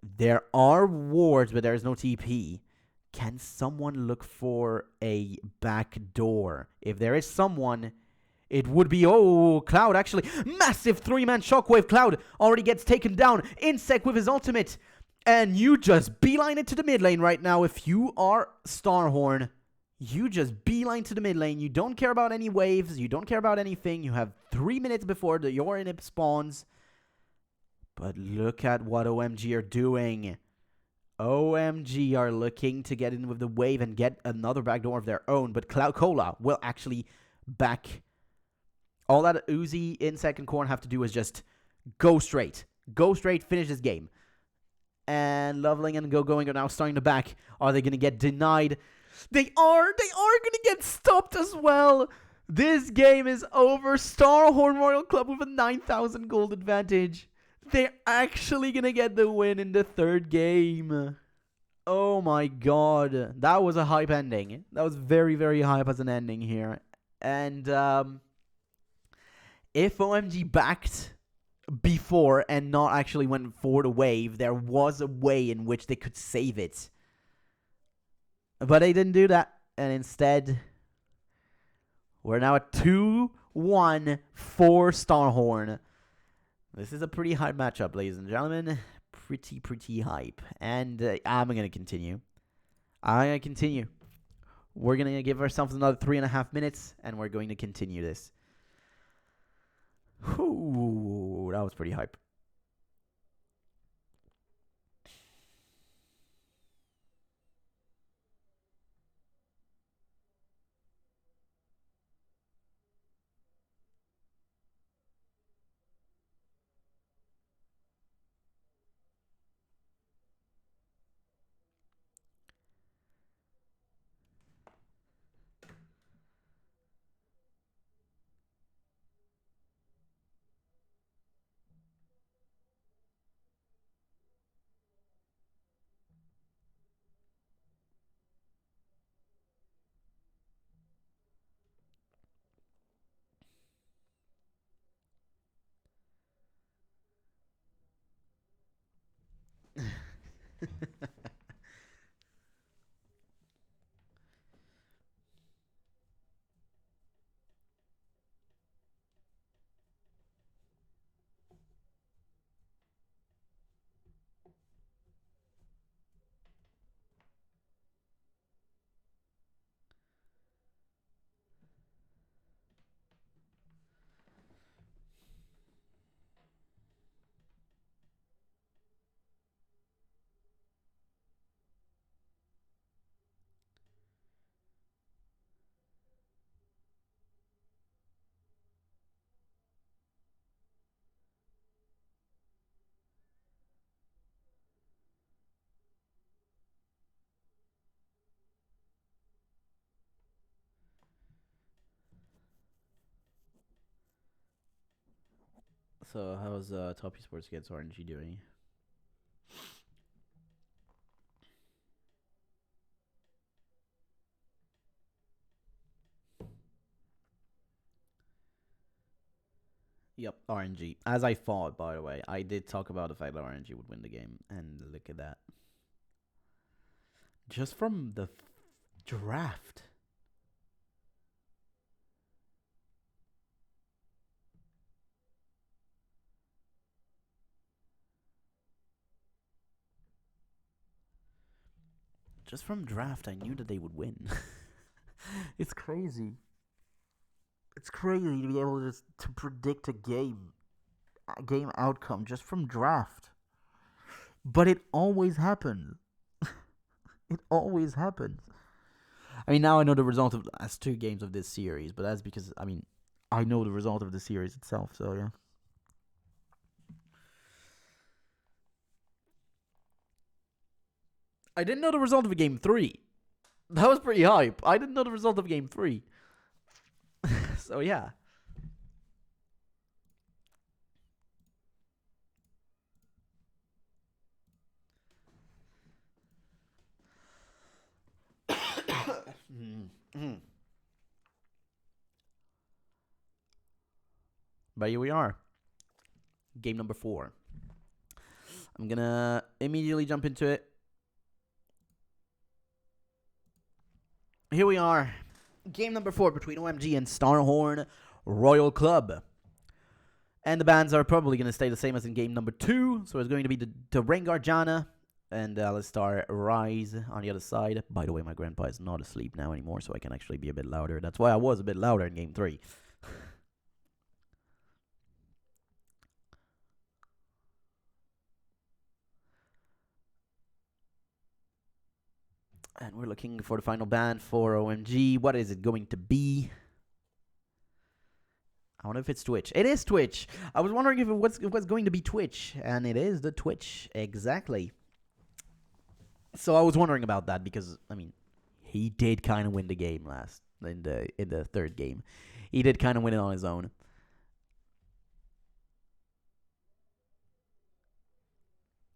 There are wards, but there is no TP. Can someone look for a back door? If there is someone, it would be, Cloud actually. Massive 3-man shockwave. Cloud already gets taken down. Insec with his ultimate. And you just beeline it to the mid lane right now if you are Starhorn. You just beeline to the mid lane. You don't care about any waves. You don't care about anything. You have 3 minutes before your inhib spawns. But look at what OMG are doing. OMG are looking to get in with the wave and get another backdoor of their own. But Cloud Cola will actually back. All that Uzi in second corner have to do is just go straight. Go straight, finish this game. And Loveling and Going are now starting to back. Are they going to get denied? They are going to get stopped as well. This game is over. Starhorn Royal Club with a 9,000 gold advantage. They're actually going to get the win in the third game. Oh my god. That was a hype ending. That was very, very hype as an ending here. And if OMG backed before and not actually went for the wave, there was a way in which they could save it. But they didn't do that, and instead, we're now at 2-1 for Starhorn. This is a pretty hype matchup, ladies and gentlemen. Pretty hype. And I'm going to continue. We're going to give ourselves another 3.5 minutes, and we're going to continue this. Whew, that was pretty hype. So how's Top Esports Kids RNG doing? Yep, RNG. As I thought, by the way. I did talk about the fact that RNG would win the game, and look at that. Just from the draft. Just from draft, I knew that they would win. It's crazy. It's crazy to be able to predict a game outcome just from draft. But it always happens. It always happens. I mean, now I know the result of the last 2 games of this series, but that's because, I mean, I know the result of the series itself, so yeah. I didn't know the result of game 3. That was pretty hype. I didn't know the result of game 3. So yeah. But here we are. Game number 4. I'm gonna immediately jump into it. Here we are. Game number 4 between OMG and Starhorn Royal Club. And the bans are probably going to stay the same as in game number 2. So it's going to be the Rengar Janna and Alistar Rise on the other side. By the way, my grandpa is not asleep now anymore, so I can actually be a bit louder. That's why I was a bit louder in game 3. And we're looking for the final ban for OMG. What is it going to be? I wonder if it's Twitch. It is Twitch. I was wondering if it was going to be Twitch. And it is the Twitch. Exactly. So I was wondering about that because, I mean, he did kind of win the game last in the third game. He did kind of win it on his own.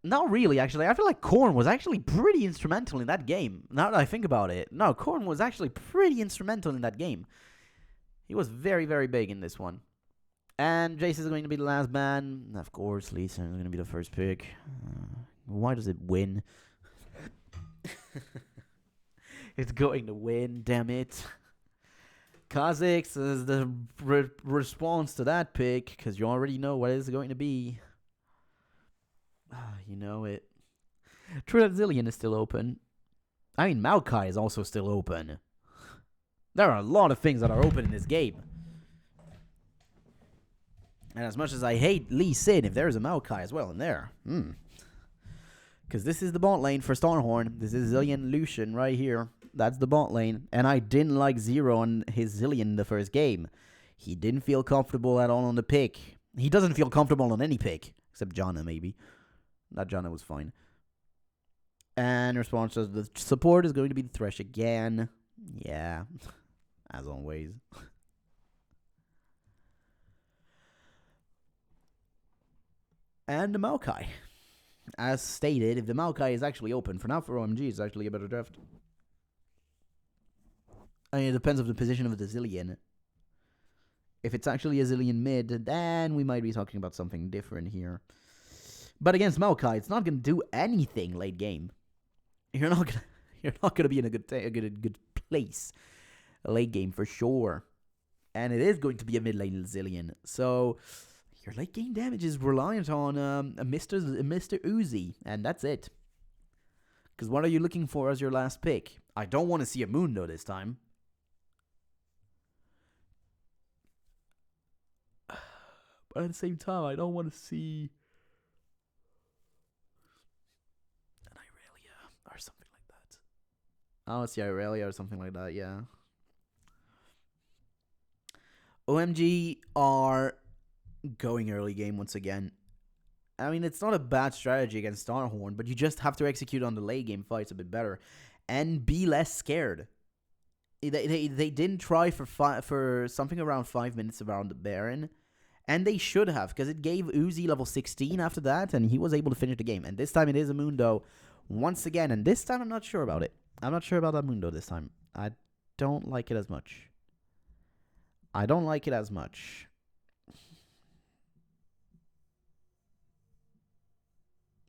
Not really, actually. I feel like Korn was actually pretty instrumental in that game. Now that I think about it. No, Korn was actually pretty instrumental in that game. He was very, very big in this one. And Jace is going to be the last ban. Of course, Lisa is going to be the first pick. Why does it win? It's going to win, damn it. Kha'Zix is the response to that pick, because you already know what it's going to be. You know it. True that Zillion is still open. I mean, Maokai is also still open. There are a lot of things that are open in this game. And as much as I hate Lee Sin, if there's a Maokai as well in there, because this is the bot lane for Starhorn. This is Zillion Lucian right here. That's the bot lane. And I didn't like Zero on his Zillion in the first game. He didn't feel comfortable at all on the pick. He doesn't feel comfortable on any pick, except Janna maybe. That Janna was fine. And response says the support is going to be the Thresh again. Yeah, as always. And the Maokai. As stated, if the Maokai is actually open, for now for OMG, it's actually a better draft. I mean, it depends on the position of the Zillion. If it's actually a Zillion mid, then we might be talking about something different here. But against Maokai, it's not going to do anything late game. You're not gonna be in a good place late game for sure. And it is going to be a mid lane Zillion. So your late game damage is reliant on Mr. Uzi, and that's it. Because what are you looking for as your last pick? I don't want to see a Mundo this time. But at the same time, I don't want to see an Irelia or something like that. I want to see Irelia or something like that, yeah. OMG are going early game once again. I mean, it's not a bad strategy against Starhorn, but you just have to execute on the late game fights a bit better and be less scared. They didn't try for something around 5 minutes around the Baron, and they should have, because it gave Uzi level 16 after that, and he was able to finish the game. And this time it is a Mundo once again, and this time I'm not sure about it. I'm not sure about that Mundo this time. I don't like it as much.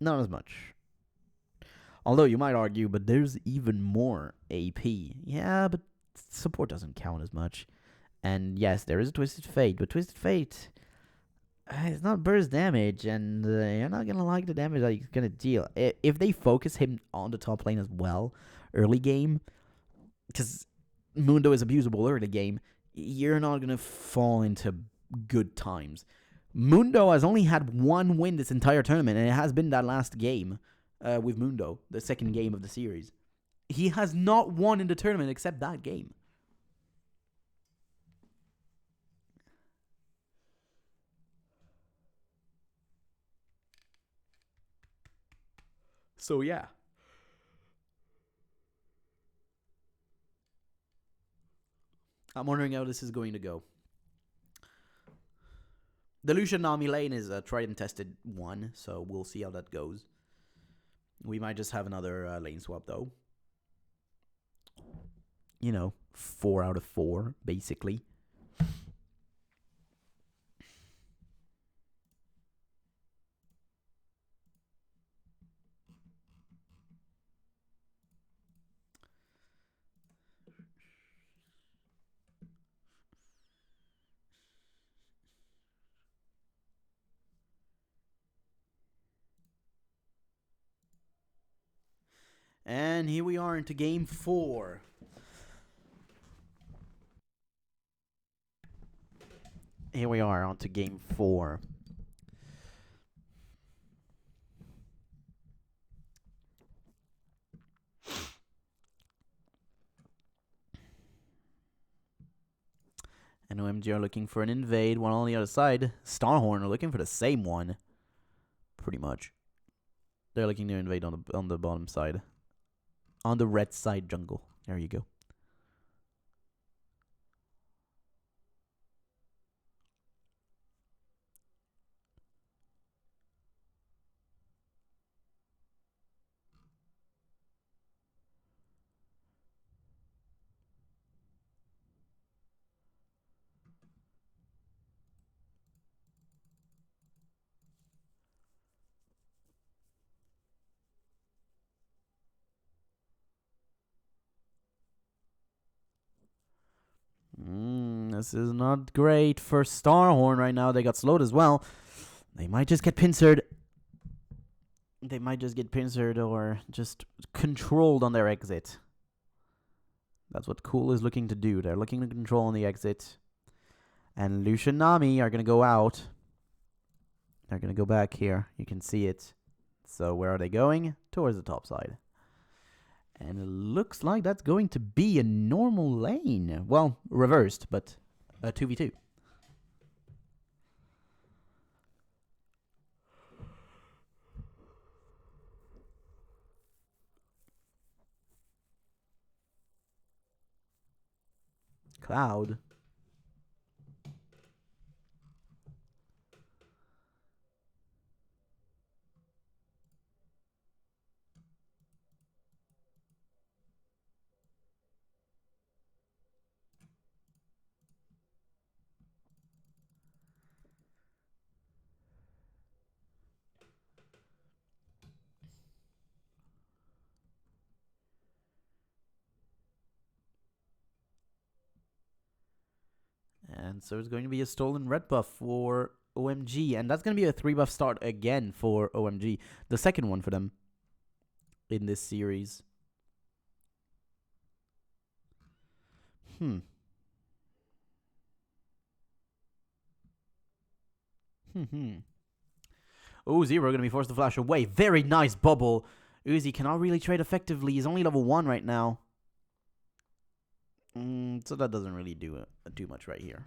Not as much. Although you might argue, but there's even more AP. Yeah, but support doesn't count as much. And yes, there is a Twisted Fate, but Twisted Fate, it's not burst damage, and you're not going to like the damage that he's going to deal. If they focus him on the top lane as well, early game, because Mundo is abusable early game, you're not going to fall into good times. Mundo has only had one win this entire tournament, and it has been that last game with Mundo, the second game of the series. He has not won in the tournament except that game. So, yeah. I'm wondering how this is going to go. The Lucian Nami lane is a tried and tested one, so we'll see how that goes. We might just have another lane swap, though. 4 out of 4, basically. And here we are into game 4. Here we are onto game 4. And OMG are looking for an invade, while on the other side, Starhorn are looking for the same one. Pretty much. They're looking to invade on the bottom side. On the red side jungle. There you go. This is not great for Starhorn right now. They got slowed as well. They might just get pincered. Or just controlled on their exit. That's what Cool is looking to do. They're looking to control on the exit. And Lucian Nami are going to go out. They're going to go back here. You can see it. So where are they going? Towards the top side. And it looks like that's going to be a normal lane. Well, reversed, but a 2v2. Cloud. And so it's going to be a stolen red buff for OMG. And that's going to be a 3-buff start again for OMG. The second one for them in this series. Oh, Zero going to be forced to flash away. Very nice bubble. Uzi cannot really trade effectively. He's only level 1 right now. So that doesn't really do much right here.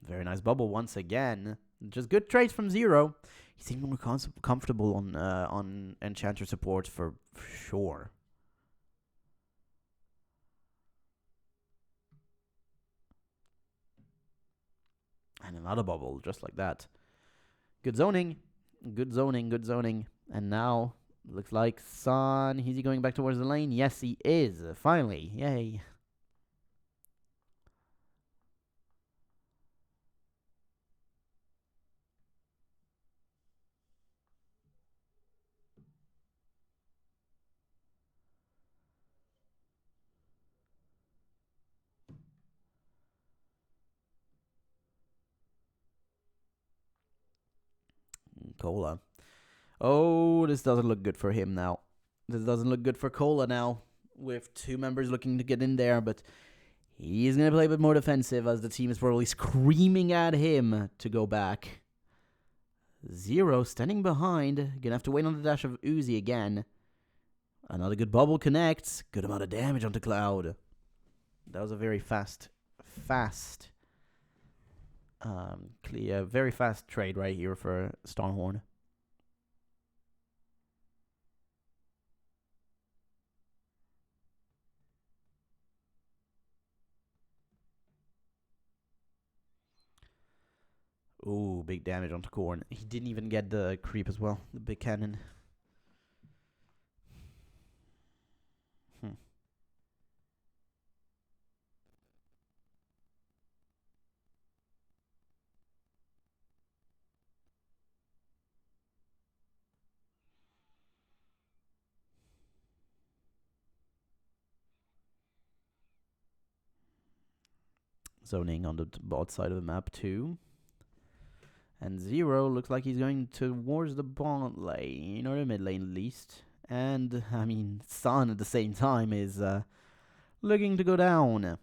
Very nice bubble once again. Just good trades from Zero. He seemed more comfortable on Enchanter support for sure. And another bubble, just like that. Good zoning. Good zoning, good zoning. And now, looks like Sun. Is he going back towards the lane? Yes, he is. Finally. Yay. Cola. Oh, this doesn't look good for him now. This doesn't look good for Cola now, with 2 members looking to get in there, but he's going to play a bit more defensive as the team is probably screaming at him to go back. Zero standing behind. Gonna have to wait on the dash of Uzi again. Another good bubble connects. Good amount of damage onto Cloud. That was a very very fast trade right here for Starhorn. Ooh, big damage onto Korn. He didn't even get the creep as well, the big cannon. Zoning on the bot side of the map too. And Zero looks like he's going towards the bot lane, or the mid lane at least. And, I mean, Sun at the same time is looking to go down.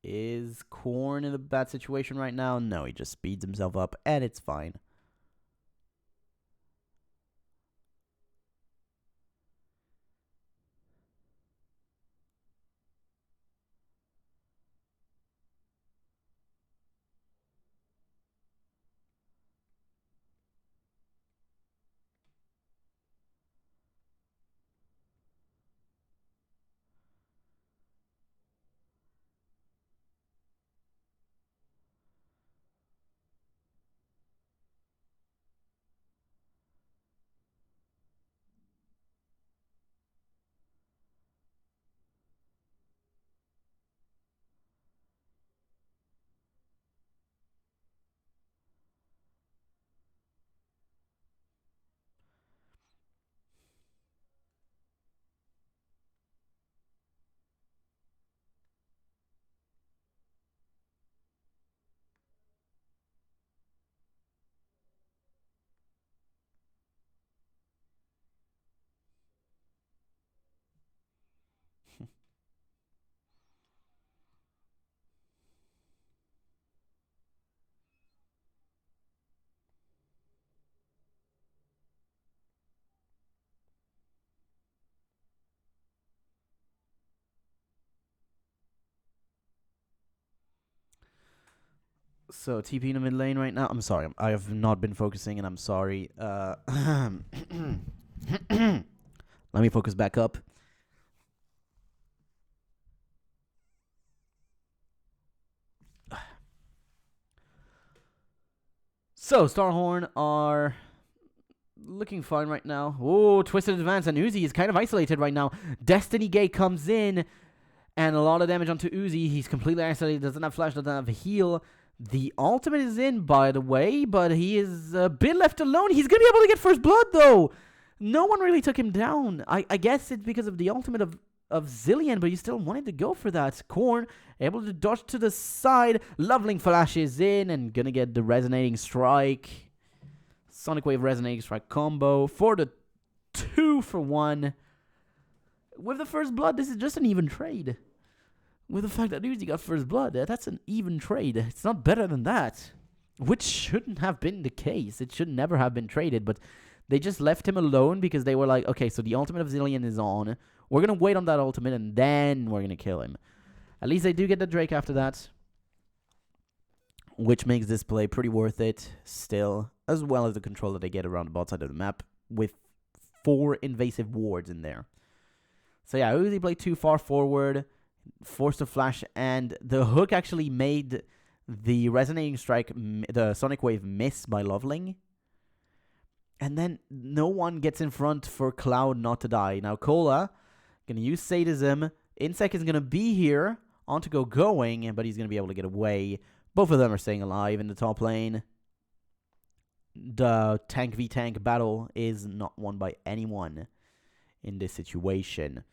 Is Korn in a bad situation right now? No, he just speeds himself up, and it's fine. So TP in the mid lane right now. I'm sorry, I have not been focusing, and I'm sorry. Let me focus back up. So Starhorn are looking fine right now. Oh, Twisted Advance, and Uzi is kind of isolated right now. Destiny Gate comes in, and a lot of damage onto Uzi. He's completely isolated, doesn't have flash, doesn't have heal. The ultimate is in, by the way, but he is a bit left alone. He's going to be able to get first blood, though. No one really took him down. I guess it's because of the ultimate of Zilean, but you still wanted to go for that. Korn able to dodge to the side. Loveling flashes in and going to get the Resonating Strike. Sonic Wave Resonating Strike combo for the 2-for-1. With the first blood, this is just an even trade. With the fact that Uzi got first blood, that's an even trade. It's not better than that. Which shouldn't have been the case. It should never have been traded, but they just left him alone because they were like, okay, so the ultimate of Zilean is on. We're going to wait on that ultimate, and then we're going to kill him. At least they do get the Drake after that, which makes this play pretty worth it still, as well as the control that they get around the bot side of the map with 4 invasive wards in there. So yeah, Uzi played too far forward, forced a flash, and the hook actually made the Resonating Strike, the Sonic Wave, miss by Loveling. And then no one gets in front for Cloud not to die. Now Cola gonna use Sadism. Insec is gonna be here on to going, but he's gonna be able to get away. Both of them are staying alive in the top lane. The tank v tank battle is not won by anyone in this situation.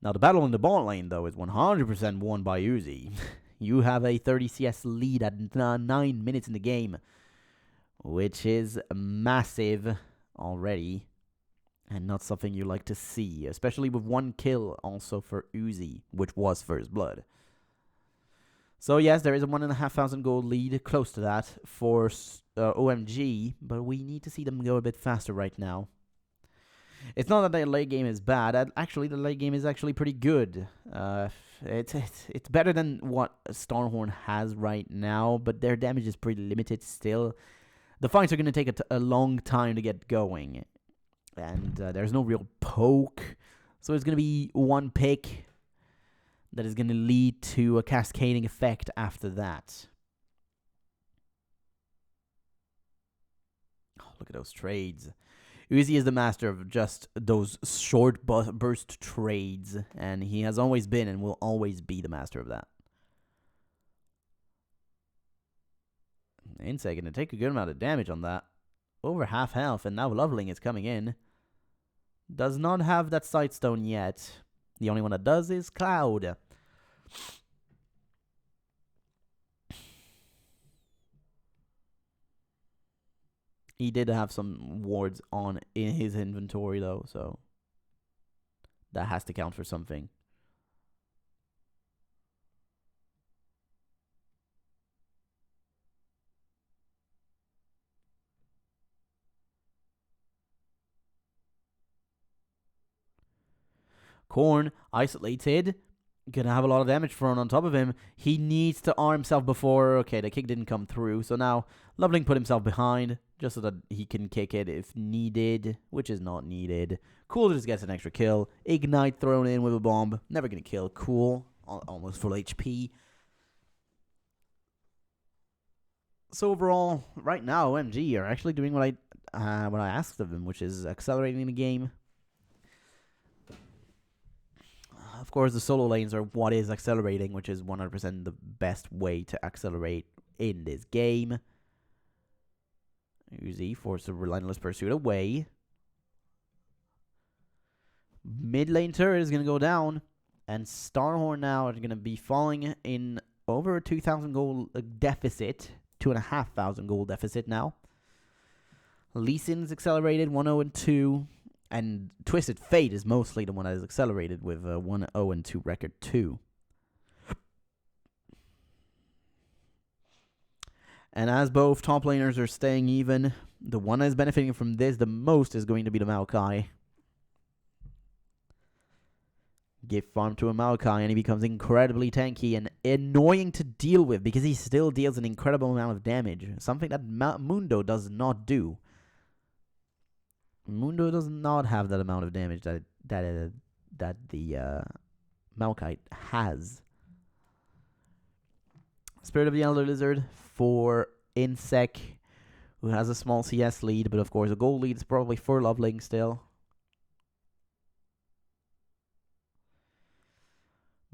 Now the battle in the bot lane though is 100% won by Uzi. You have a 30 CS lead at 9 minutes in the game, which is massive already, and not something you like to see, especially with 1 kill also for Uzi, which was first blood. So yes, there is a 1,500 gold lead, close to that, for OMG, but we need to see them go a bit faster right now. It's not that their late game is bad. Actually, the late game is actually pretty good. It's better than what Starhorn has right now, but their damage is pretty limited still. The fights are going to take a long time to get going, and there's no real poke, so it's going to be one pick that is going to lead to a cascading effect after that. Oh, look at those trades. Uzi is the master of just those short burst trades, and he has always been and will always be the master of that. Insect going to take a good amount of damage on that. Over half health, and now Loveling is coming in. Does not have that Sightstone yet. The only one that does is Cloud. He did have some wards on in his inventory though, so that has to count for something. Korn, isolated. Gonna have a lot of damage thrown on top of him. He needs to arm himself before... Okay, the kick didn't come through. So now, Loveling put himself behind, just so that he can kick it if needed, which is not needed. Cool just gets an extra kill. Ignite thrown in with a bomb. Never gonna kill. Cool. Almost full HP. So overall, right now, OMG are actually doing what I asked of them, which is accelerating the game. Of course, the solo lanes are what is accelerating, which is 100% the best way to accelerate in this game. Uzi forced a relentless pursuit away. Mid lane turret is going to go down, and Starhorn now are going to be falling in over a 2,000 gold deficit, 2,500 gold deficit now. Lee Sin's accelerated 1-0 and 2. And Twisted Fate is mostly the one that is accelerated with 1-0 and 2 record 2. And as both top laners are staying even, the one that is benefiting from this the most is going to be the Maokai. Gift farm to a Maokai, and he becomes incredibly tanky and annoying to deal with because he still deals an incredible amount of damage. Something that Mundo does not do. Mundo does not have that amount of damage that the Maokai has. Spirit of the Elder Lizard for Insec, who has a small CS lead, but of course a gold lead is probably for Loveling still.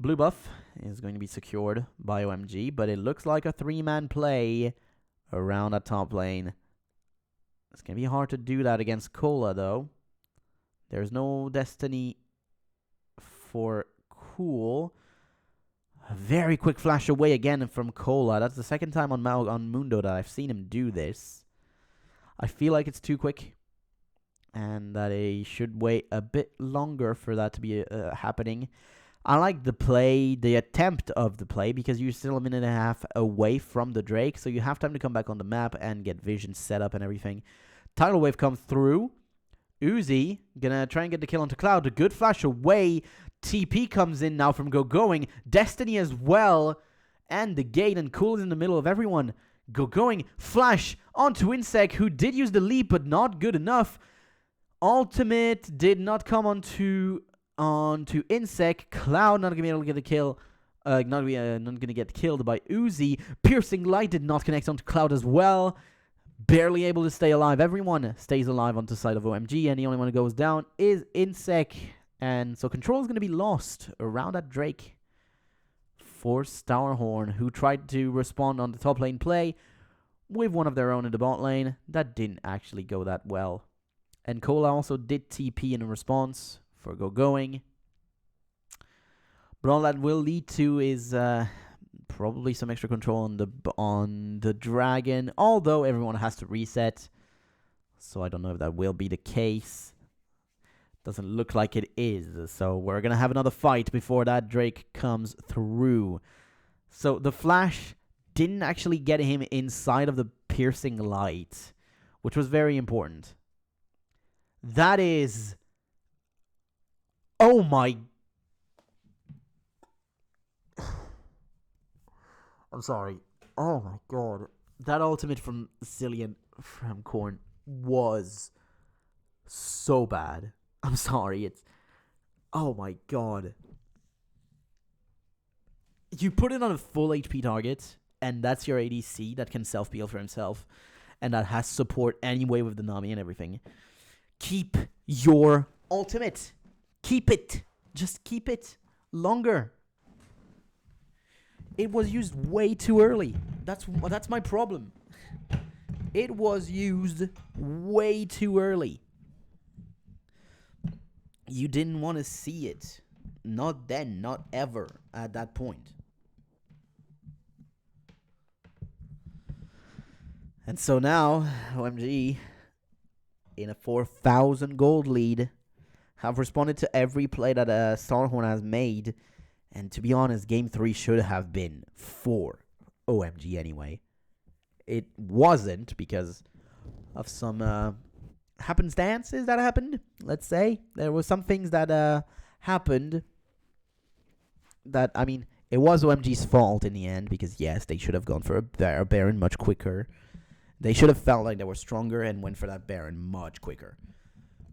Blue buff is going to be secured by OMG, but it looks like a 3-man play around that top lane. It's going to be hard to do that against Cola, though. There's no Destiny for Cool. A very quick flash away again from Cola. That's the second time on Mundo that I've seen him do this. I feel like it's too quick, and that he should wait a bit longer for that to be happening. I like the play, the attempt of the play, because you're still a minute and a half away from the Drake, so you have time to come back on the map and get vision set up and everything. Tidal Wave comes through. Uzi gonna try and get the kill onto Cloud. A good flash away. TP comes in now from Going. Destiny as well. And the gate, and Cool is in the middle of everyone. Going. Flash onto Insec, who did use the leap, but not good enough. Ultimate did not come onto Insec. Cloud not gonna be able to get a kill. Not gonna get killed by Uzi. Piercing Light did not connect onto Cloud as well. Barely able to stay alive. Everyone stays alive onto the side of OMG, and the only one who goes down is Insec. And so control is gonna be lost around that Drake for Starhorn, who tried to respond on the top lane play with one of their own in the bot lane. That didn't actually go that well. And Cola also did TP in response for Going. But all that will lead to is probably some extra control on the dragon, although everyone has to reset. So I don't know if that will be the case. Doesn't look like it is. So we're going to have another fight before that Drake comes through. So the flash didn't actually get him inside of the piercing light, which was very important. That is... Oh my... I'm sorry. Oh my god. That ultimate from Zillion from Korn was so bad. I'm sorry. It's... Oh my god. You put it on a full HP target, and that's your ADC that can self-peel for himself, and that has support anyway with the Nami and everything. Keep your ultimate. Keep it. Just keep it longer. It was used way too early. That's my problem. It was used way too early. You didn't want to see it. Not then, not ever at that point. And so now, OMG, in a 4,000 gold lead, have responded to every play that Starhorn has made. And to be honest, Game 3 should have been for OMG anyway. It wasn't because of some happenstances that happened, let's say. There were some things that happened that, I mean, it was OMG's fault in the end because, yes, they should have gone for a Baron much quicker. They should have felt like they were stronger and went for that Baron much quicker.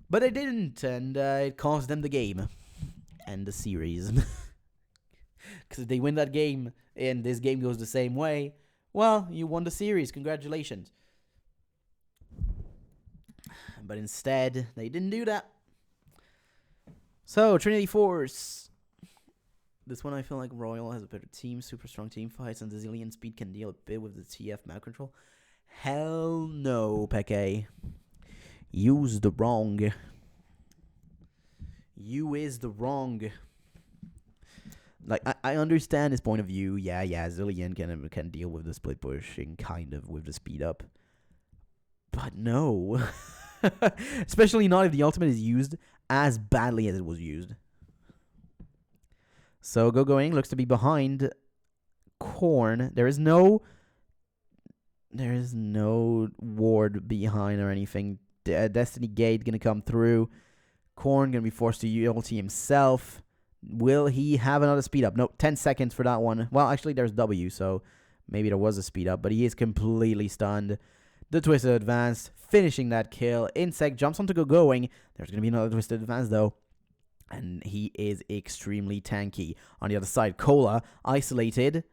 But they didn't, and it cost them the game and the series. Because if they win that game and this game goes the same way, well, you won the series. Congratulations. But instead, they didn't do that. So, Trinity Force. This one I feel like Royal has a better team, super strong team fights, and the Zillion speed can deal a bit with the TF map control. Hell no, Peke. You's the wrong. You is the wrong. Like, I understand his point of view. Yeah, Zillion can deal with the split pushing, kind of, with the speed up. But no. Especially not if the ultimate is used as badly as it was used. So, Going looks to be behind Korn. There is no ward behind or anything. Destiny Gate gonna come through. Korn gonna be forced to ulti himself. Will he have another speed up? No, 10 seconds for that one. Well, actually, there's W, so maybe there was a speed up, but he is completely stunned. The Twisted Advance, finishing that kill. Insect jumps on to go going. There's going to be another Twisted Advance, though. And he is extremely tanky. On the other side, Cola, isolated.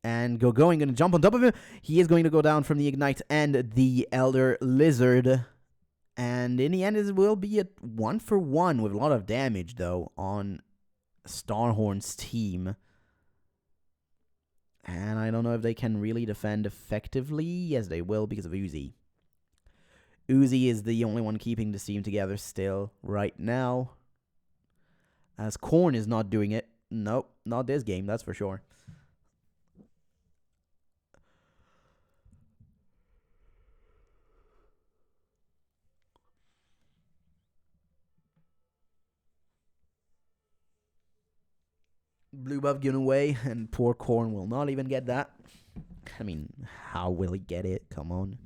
And go going, going to jump on top of him. He is going to go down from the Ignite and the Elder Lizard. And in the end, it will be a 1-for-1 with a lot of damage, though, on Starhorn's team. And I don't know if they can really defend effectively. Yes, they will because of Uzi. Uzi is the only one keeping the team together still right now. As Korn is not doing it. Nope, not this game, that's for sure. Blue buff given away, and poor Korn will not even get that. I mean, how will he get it? Come on.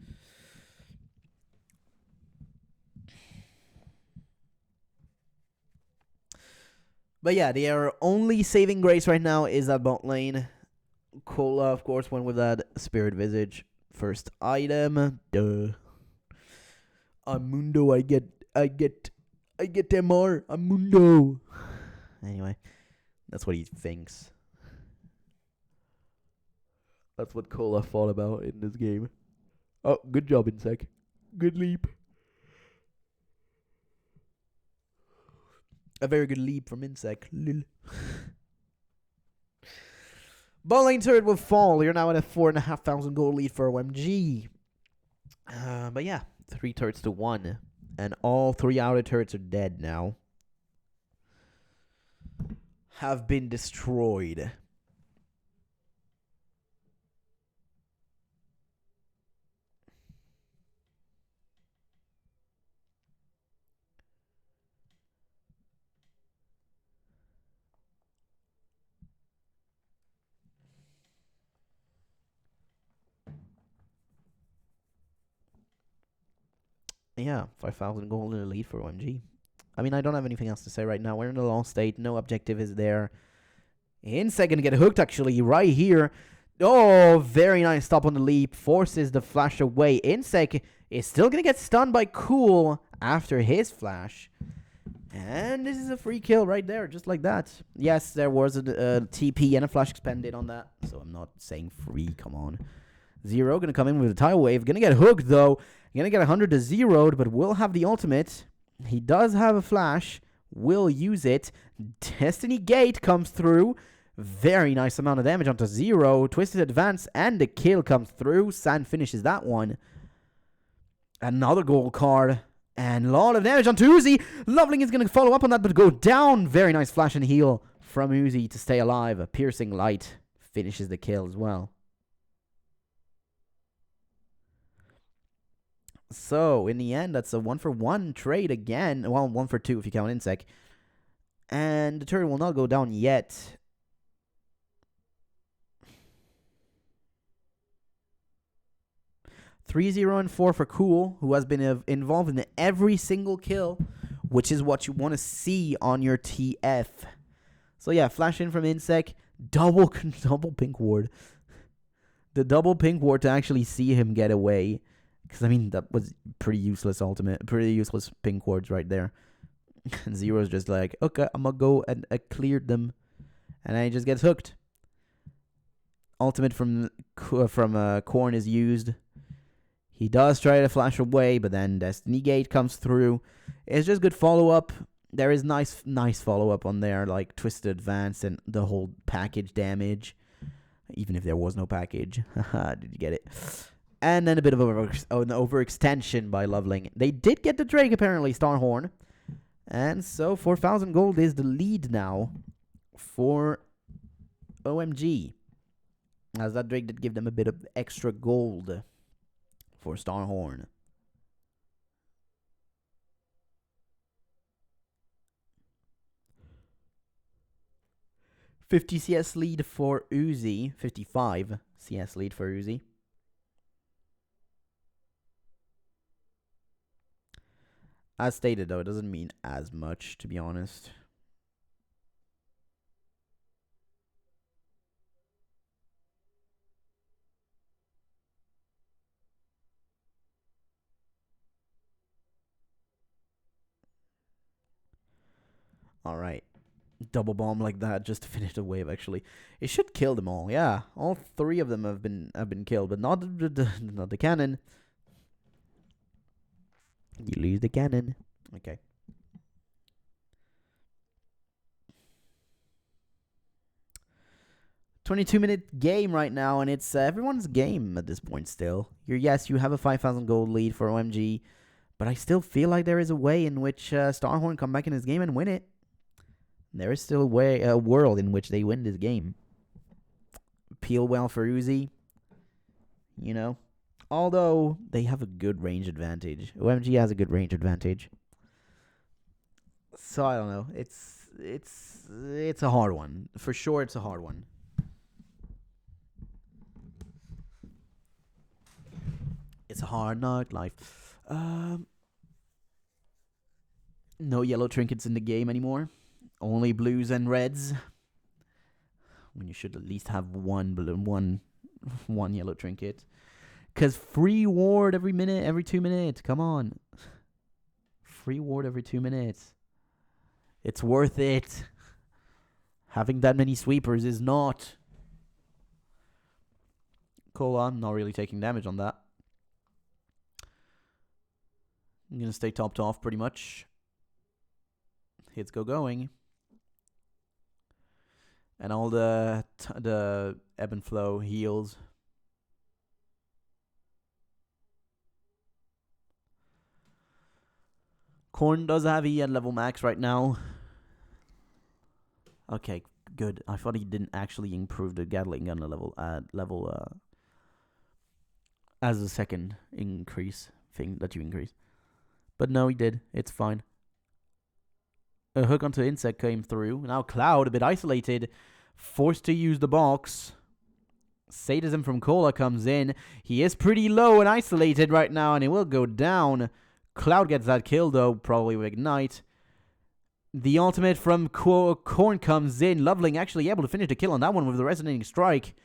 But yeah, their only saving grace right now is that bot lane. Cola, of course, went with that Spirit Visage. First item. Duh. Amundo, I get MR. Amundo. Anyway, that's what he thinks. That's what Cola thought about in this game. Oh, good job, Insec. Good leap. A very good leap from Insec. Lil. Bot lane turret will fall. You're now at a 4,500 gold lead for OMG. But yeah, 3 turrets to 1. And all 3 outer turrets are dead now. Have been destroyed. Yeah, 5,000 gold in the lead for OMG. I mean, I don't have anything else to say right now. We're in a long state. No objective is there. Insect gonna get hooked, actually, right here. Oh, very nice stop on the leap. Forces the flash away. Insect is still gonna get stunned by Cool after his flash. And this is a free kill right there, just like that. Yes, there was a TP and a flash expended on that. So I'm not saying free, come on. Zero gonna come in with a tidal wave. Gonna get hooked, though. Gonna get 100 to 0'd, but will have the ultimate. He does have a flash. Will use it. Destiny Gate comes through. Very nice amount of damage onto 0. Twisted Advance and the kill comes through. Sand finishes that one. Another gold card. And a lot of damage onto Uzi. Loveling is going to follow up on that, but go down. Very nice flash and heal from Uzi to stay alive. A piercing light finishes the kill as well. So, in the end, that's a 1-for-1 trade again. Well, 1-for-2 if you count Insec. And the turret will not go down yet. Three, 0, and 4 for Cool, who has been involved in every single kill, which is what you want to see on your TF. So yeah, flash in from Insec. Double pink ward. The double pink ward to actually see him get away. Because, I mean, that was pretty useless pretty useless pink wards right there. And Zero's just like, okay, I'm going to go and cleared them. And then he just gets hooked. Ultimate from Korn is used. He does try to flash away, but then Destiny Gate comes through. It's just good follow-up. There is nice follow-up on there, like Twisted Advance and the whole package damage. Even if there was no package. Haha, did you get it? And then a bit of an overextension by Loveling. They did get the Drake, apparently, Starhorn. And so 4,000 gold is the lead now for OMG. As that Drake did give them a bit of extra gold for Starhorn. $50 CS lead for Uzi. 55 CS lead for Uzi. As stated, though, it doesn't mean as much, to be honest. All right. Double bomb like that just to finish the wave. Actually, it should kill them all. Yeah, all 3 of them have been killed, but not not the cannon. You lose the cannon. Okay. $22-minute game right now, and it's everyone's game at this point still. Yes, you have a 5,000 gold lead for OMG, but I still feel like there is a way in which Starhorn come back in this game and win it. There is still a world in which they win this game. Peel well for Uzi. You know? Although, they have a good range advantage. OMG has a good range advantage. So, I don't know. It's a hard one. For sure, it's a hard one. It's a hard knock life. No yellow trinkets in the game anymore. Only blues and reds. When you should at least have one yellow trinket. Because free ward every 2 minutes. Come on. Free ward every 2 minutes. It's worth it. Having that many sweepers is not. Cola, I'm not really taking damage on that. I'm going to stay topped off pretty much. Hits going. And all the ebb and flow heals. Korn does have E at level max right now. Okay, good. I thought he didn't actually improve the Gatling gun level as a second increase thing that you increase. But no, he did. It's fine. A hook onto Insect came through. Now Cloud, a bit isolated, forced to use the box. Sadism from Cola comes in. He is pretty low and isolated right now, and he will go down. Cloud gets that kill, though, probably with Ignite. The ultimate from Korn comes in. Loveling actually able to finish the kill on that one with the Resonating Strike.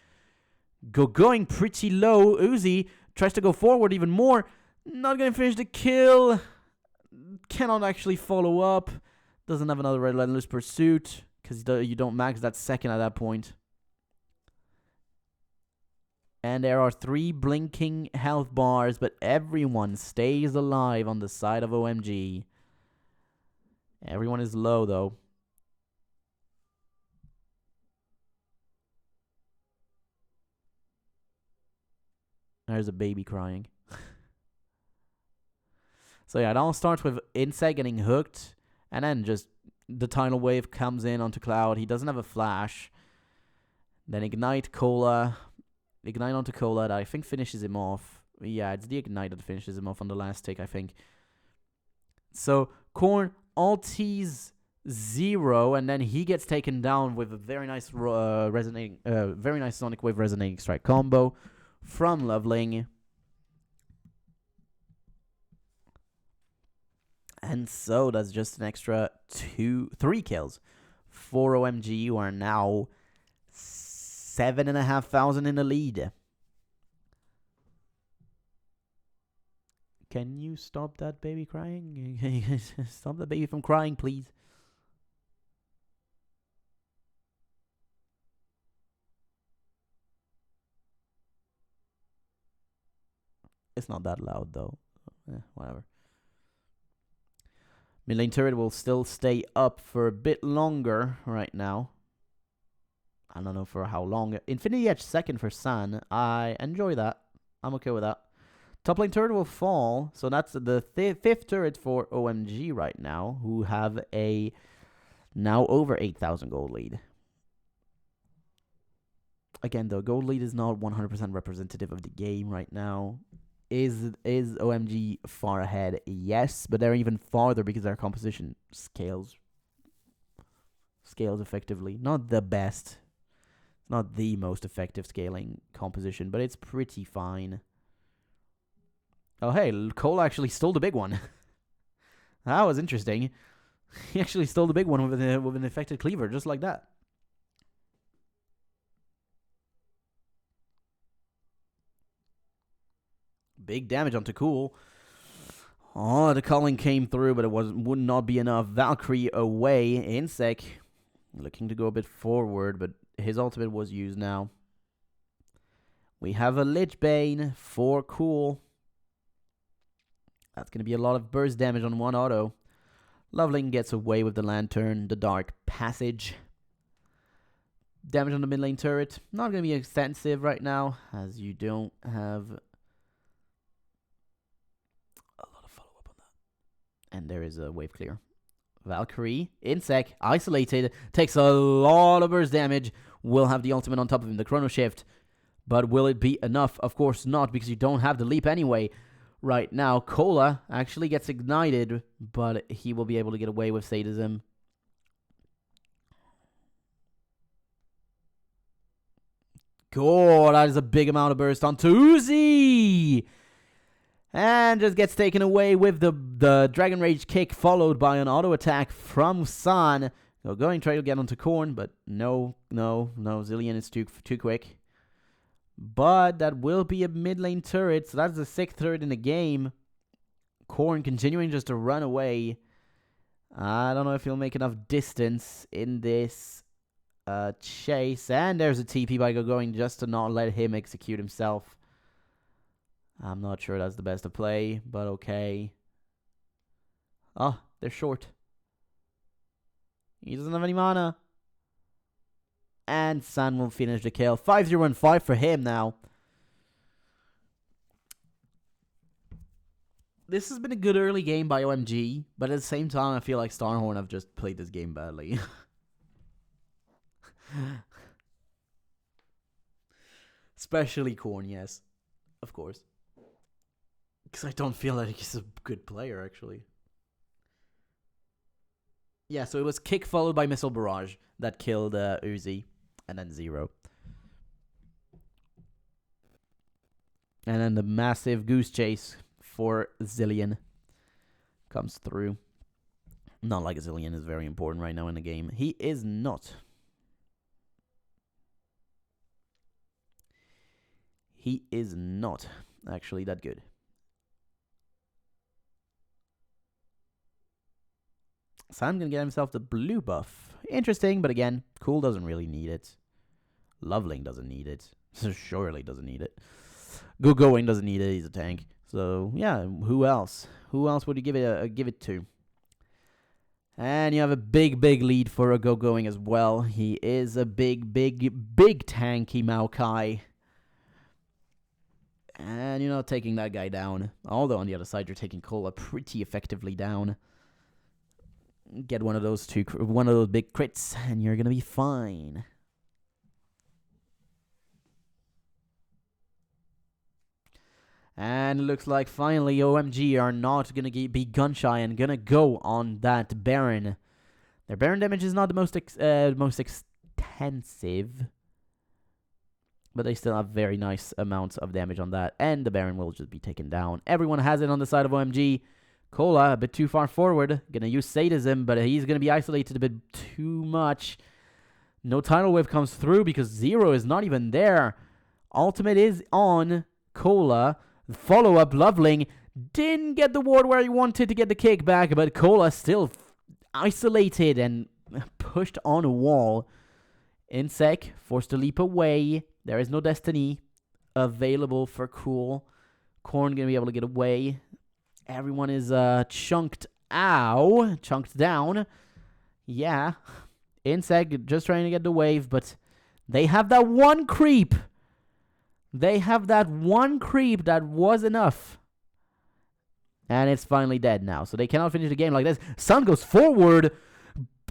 Going pretty low. Uzi tries to go forward even more. Not going to finish the kill. Cannot actually follow up. Doesn't have another Relentless Pursuit because you don't max that second at that point. And there are 3 blinking health bars, but everyone stays alive on the side of OMG. Everyone is low, though. There's a baby crying. So yeah, it all starts with Insect getting hooked, and then just the tidal wave comes in onto Cloud. He doesn't have a flash. Then Ignite Cola. Ignite onto Cola that I think finishes him off. Yeah, it's the Ignite that finishes him off on the last tick, I think. So Korn ulties 0, and then he gets taken down with a very nice very nice Sonic Wave Resonating Strike combo from Loveling. And so that's just an extra 3 kills for OMG, who are now 7,500 in the lead. Can you stop that baby crying? Stop the baby from crying, please. It's not that loud, though. Whatever. Mid lane turret will still stay up for a bit longer right now. I don't know for how long. Infinity Edge second for San. I enjoy that. I'm okay with that. Top lane turret will fall. So that's the 5th turret for OMG right now, who have a now over 8,000 gold lead. Again, though, gold lead is not 100% representative of the game right now. Is OMG far ahead? Yes, but they're even farther because their composition scales effectively. Not the best. It's not the most effective scaling composition, but it's pretty fine. Oh, hey, Cole actually stole the big one. That was interesting. He actually stole the big one with an effective cleaver, just like that. Big damage onto Cool. Oh, the calling came through, but it would not be enough. Valkyrie away. Insec looking to go a bit forward, but his ultimate was used now. We have a Lich Bane for cool. That's going to be a lot of burst damage on one auto. Loveling gets away with the Lantern, the Dark Passage. Damage on the mid lane turret. Not going to be extensive right now, as you don't have a lot of follow-up on that. And there is a wave clear. Valkyrie, Insec, isolated, takes a lot of burst damage. Will have the ultimate on top of him, the Chrono Shift. But will it be enough? Of course not, because you don't have the leap anyway. Right now, Cola actually gets ignited, but he will be able to get away with sadism. God, that is a big amount of burst onto Uzi! And just gets taken away with the Dragon Rage kick, followed by an auto attack from San. Going try to get onto Korn, but no. Zilean is too quick. But that will be a mid lane turret, so that's the 6th turret in the game. Korn continuing just to run away. I don't know if he'll make enough distance in this chase. And there's a TP by Going just to not let him execute himself. I'm not sure that's the best of play, but okay. Oh, they're short. He doesn't have any mana. And San will finish the kill. 5-0-5 for him now. This has been a good early game by OMG, but at the same time, I feel like Starhorn have just played this game badly. Especially Korn, yes. Of course. Because I don't feel like he's a good player, actually. Yeah, so it was kick followed by Missile Barrage that killed Uzi. And then 0. And then the massive goose chase for Zilean comes through. Not like Zilean is very important right now in the game. He is not. He is not actually that good. Sam gonna get himself the blue buff. Interesting, but again, Cool doesn't really need it. Loveling doesn't need it. Surely doesn't need it. Going doesn't need it. He's a tank. So yeah, who else? Who else would you give it to? And you have a big lead for a Going as well. He is a big tanky Maokai. And you're not taking that guy down. Although on the other side, you're taking Cola pretty effectively down. Get one of those big crits, and you're gonna be fine. And it looks like finally OMG are not gonna be gun shy and gonna go on that Baron. Their Baron damage is not the most extensive, but they still have very nice amounts of damage on that, and the Baron will just be taken down. Everyone has it on the side of OMG. Cola, a bit too far forward. Gonna use sadism, but he's gonna be isolated a bit too much. No tidal wave comes through because 0 is not even there. Ultimate is on Cola. Follow-up, Loveling. Didn't get the ward where he wanted to get the kickback, but Cola still isolated and pushed on a wall. Insec forced to leap away. There is no destiny available for Cool. Korn gonna be able to get away. Everyone is chunked down. Yeah. Insec just trying to get the wave, but they have that one creep. That was enough. And it's finally dead now, so they cannot finish the game like this. Sun goes forward.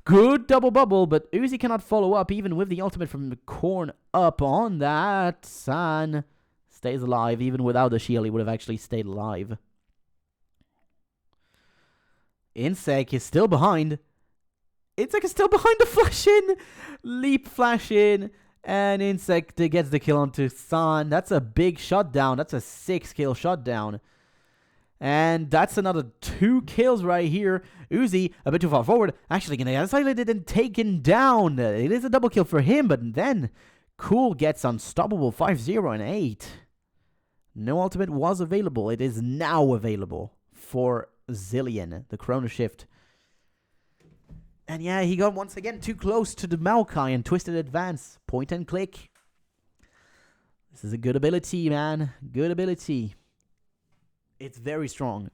Good double bubble, but Uzi cannot follow up even with the ultimate from the Korn up on that. Sun stays alive. Even without the shield, he would have actually stayed alive. Insec is still behind. Insec is still behind the flash in. Leap flash in. And Insec gets the kill onto San. That's a big shutdown. That's a 6-kill shutdown. And that's another 2 kills right here. Uzi, a bit too far forward. Actually going to get isolated and taken down. It is a double kill for him. But then Cool gets unstoppable. 5-0 and 8. No ultimate was available. It is now available for Zillion, the Chrono Shift. And yeah, he got once again too close to the Maokai and twisted advance. Point and click. This is a good ability, man. Good ability. It's very strong.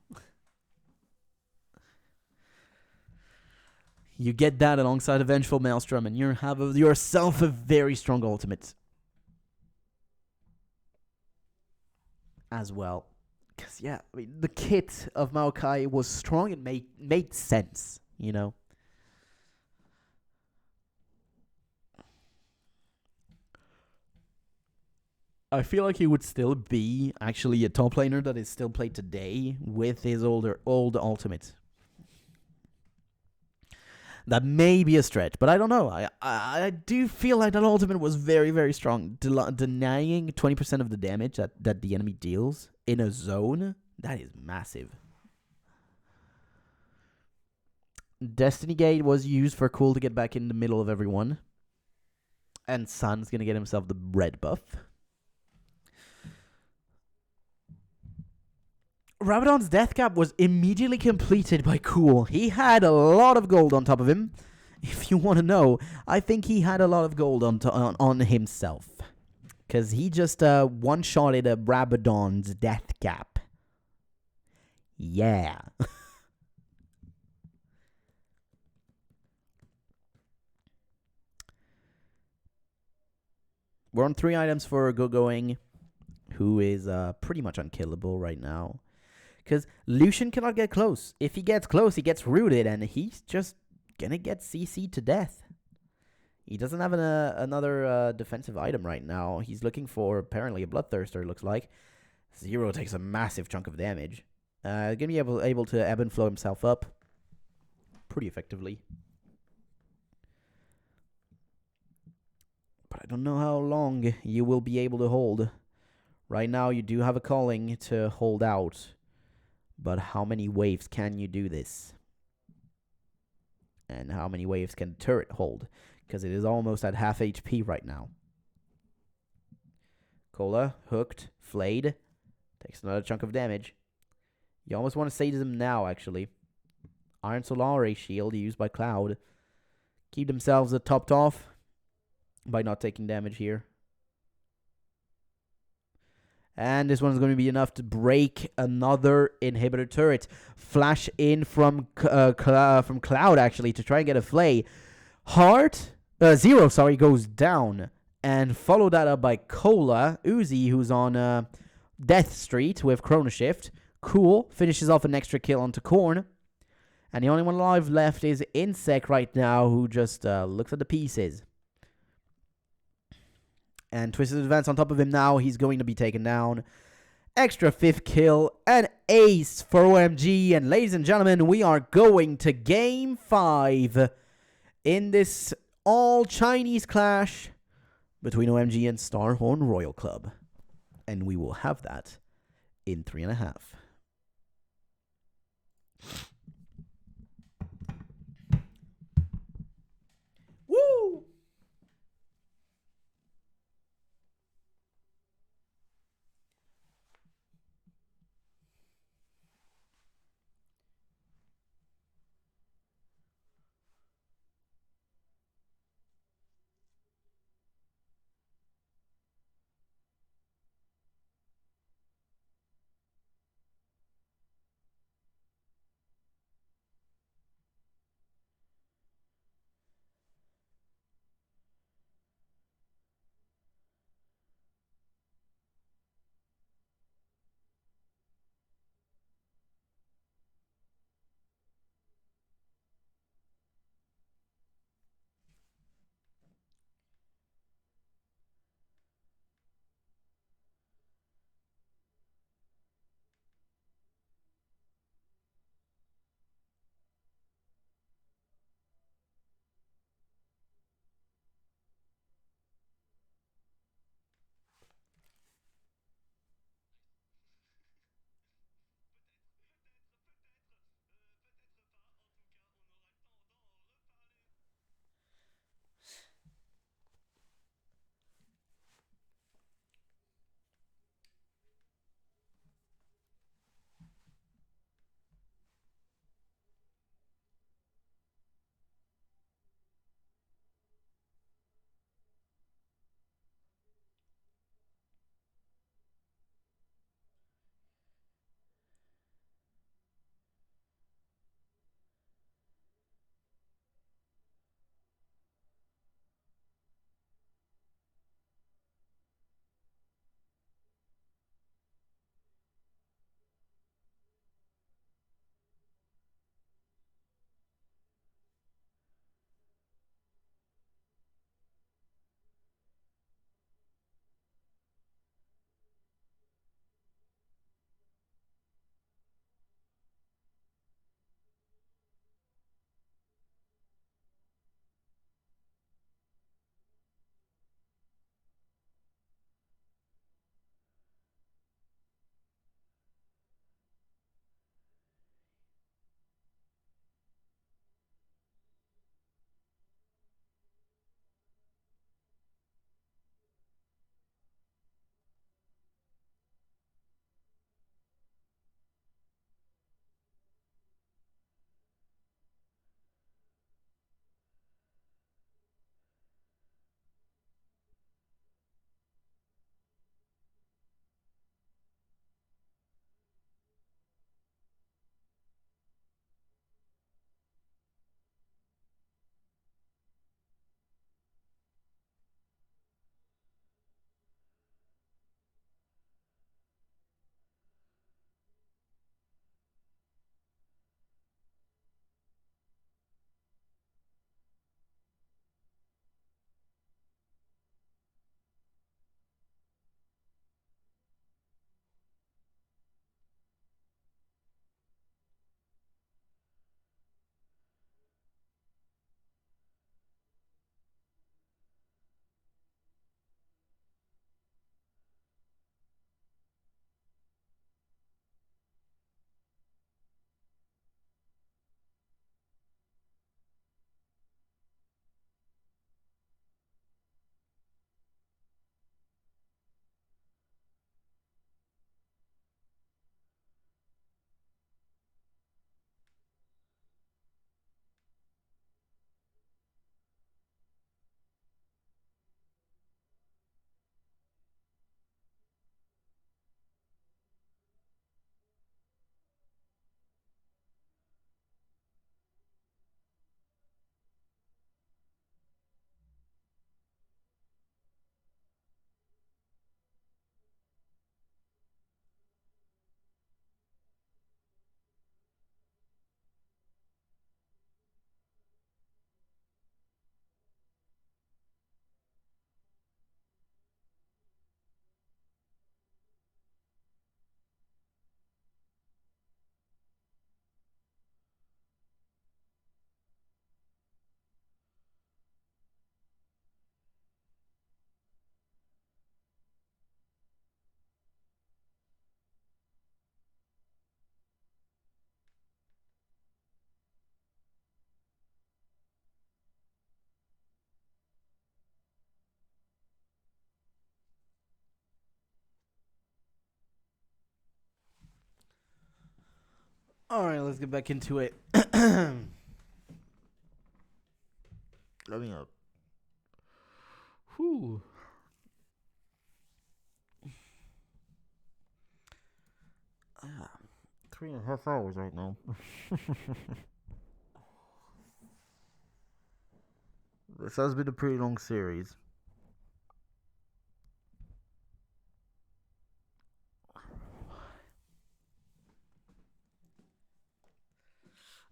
You get that alongside a Vengeful Maelstrom, and you have yourself a very strong ultimate. As well. Because, yeah, I mean, the kit of Maokai was strong and made sense, you know? I feel like he would still be actually a top laner that is still played today with his old ultimate. That may be a stretch, but I don't know. I do feel like that ultimate was very, very strong. Denying 20% of the damage that the enemy deals in a zone, that is massive. Destiny Gate was used for Cool to get back in the middle of everyone. And Sun's going to get himself the red buff. Rabadon's death cap was immediately completed by Cool. He had a lot of gold on top of him. If you want to know, I think he had a lot of gold on himself. Because he just one-shotted a Rabadon's death cap. Yeah. We're on 3 items for Go-Going, who is pretty much unkillable right now. Because Lucian cannot get close. If he gets close, he gets rooted, and he's just going to get CC'd to death. He doesn't have another defensive item right now. He's looking for, apparently, a Bloodthirster, it looks like. Zero takes a massive chunk of damage. Going to be able to ebb and flow himself up pretty effectively. But I don't know how long you will be able to hold. Right now, you do have a calling to hold out. But how many waves can you do this? And how many waves can the turret hold? Because it is almost at half HP right now. Cola, hooked, flayed. Takes another chunk of damage. You almost want to save them now, actually. Iron Solare shield used by Cloud. Keep themselves topped off by not taking damage here. And this one's going to be enough to break another inhibitor turret. Flash in from Cloud, actually, to try and get a flay. Zero, goes down. And follow that up by Cola. Uzi, who's on Death Street with Chrono Shift. Cool. Finishes off an extra kill onto Korn. And the only one alive left is Insect right now, who just looks at the pieces. And Twisted Advance on top of him now. He's going to be taken down. Extra 5th kill. An ace for OMG. And ladies and gentlemen, we are going to Game 5 in this all-Chinese clash between OMG and Starhorn Royal Club. And we will have that in 3.5. Woo! Alright, let's get back into it. Let me up. Whew. Ah, 3.5 hours right now. This has been a pretty long series.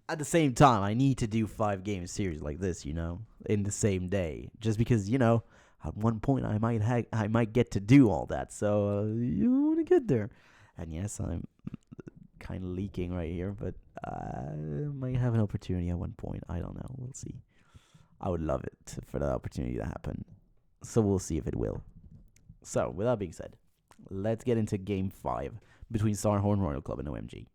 At the same time, I need to do 5-game series like this, in the same day. Just because, at one point I might get to do all that. So you want to get there. And yes, I'm kind of leaking right here, but I might have an opportunity at one point. I don't know. We'll see. I would love it for that opportunity to happen. So we'll see if it will. So, with that being said, let's get into Game 5 between Starhorn Royal Club and OMG.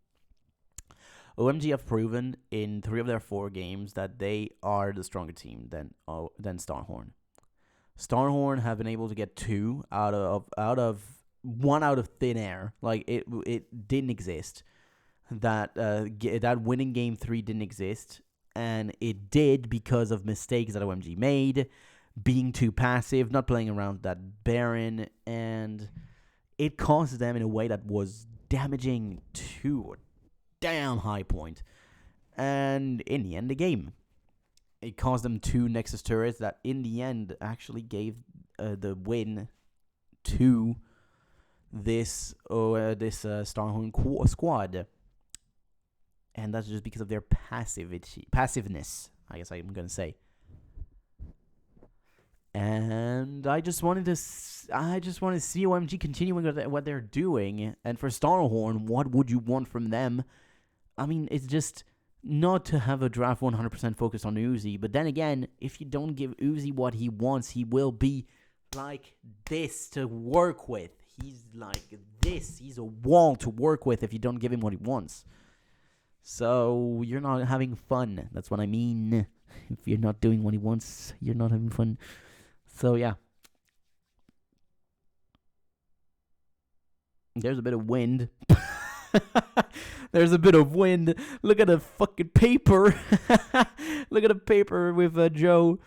OMG have proven in 3 of their 4 games that they are the stronger team than Starhorn. Starhorn have been able to get 2 out of 1 out of thin air. Like it didn't exist. That winning Game 3 didn't exist, and it did because of mistakes that OMG made, being too passive, not playing around that Baron, and it cost them in a way that was damaging to a damn high point. And in the end, the game. It cost them 2 Nexus turrets that in the end actually gave the win to this Starhorn squad. And that's just because of their passiveness, I guess I'm going to say. And I just wanted to see OMG continuing what they're doing. And for Starhorn, what would you want from them? I mean, it's just not to have a draft 100% focused on Uzi. But then again, if you don't give Uzi what he wants, he will be like this to work with. He's like this. He's a wall to work with if you don't give him what he wants. So you're not having fun. That's what I mean. If you're not doing what he wants, you're not having fun. So, yeah. There's a bit of wind. There's a bit of wind. Look at the fucking paper. Look at the paper with Joe.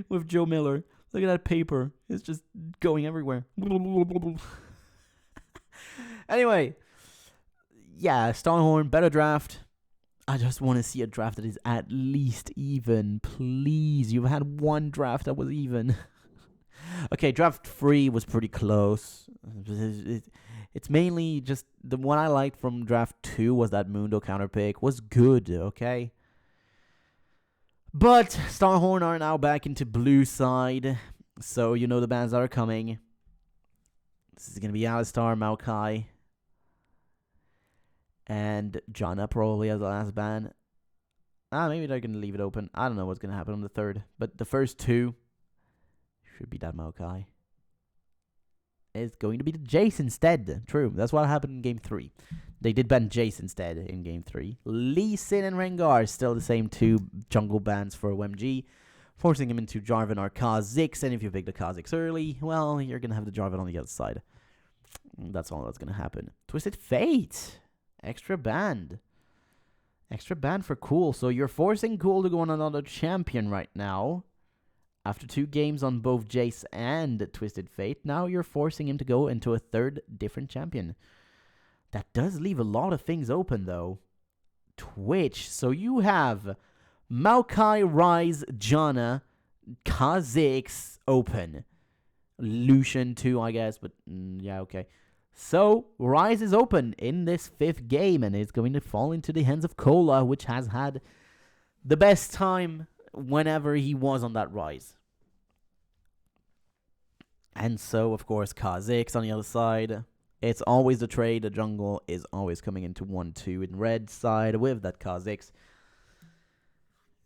With Joe Miller. Look at that paper. It's just going everywhere. Anyway. Yeah, Starhorn, better draft. I just want to see a draft that is at least even. Please, you've had 1 draft that was even. Okay, draft 3 was pretty close. It's mainly just the one I liked from draft 2 was that Mundo counter pick. Was good, okay? But Starhorn are now back into blue side. So you know the bans that are coming. This is going to be Alistar, Maokai, and Janna probably as the last ban. Maybe they're going to leave it open. I don't know what's going to happen on the 3rd. But the first 2 should be that Maokai. It's going to be the Jace instead. True. That's what happened in Game 3. They did ban Jace instead in Game 3. Lee Sin and Rengar still the same 2 jungle bans for OMG. Forcing him into Jarvan or Kha'Zix. And if you pick the Kha'Zix early, well, you're going to have the Jarvan on the other side. That's all that's going to happen. Twisted Fate. Extra band. Extra band for Cool. So you're forcing Cool to go on another champion right now. After 2 games on both Jace and Twisted Fate, now you're forcing him to go into a 3rd different champion. That does leave a lot of things open, though. Twitch. So you have Maokai, Ryze, Janna, Kha'Zix open. Lucian too, I guess, but yeah, okay. So, Ryze is open in this 5th game, and it's going to fall into the hands of Cola, which has had the best time whenever he was on that Ryze. And so, of course, Kha'Zix on the other side. It's always the trade. The jungle is always coming into 1-2 in red side with that Kha'Zix.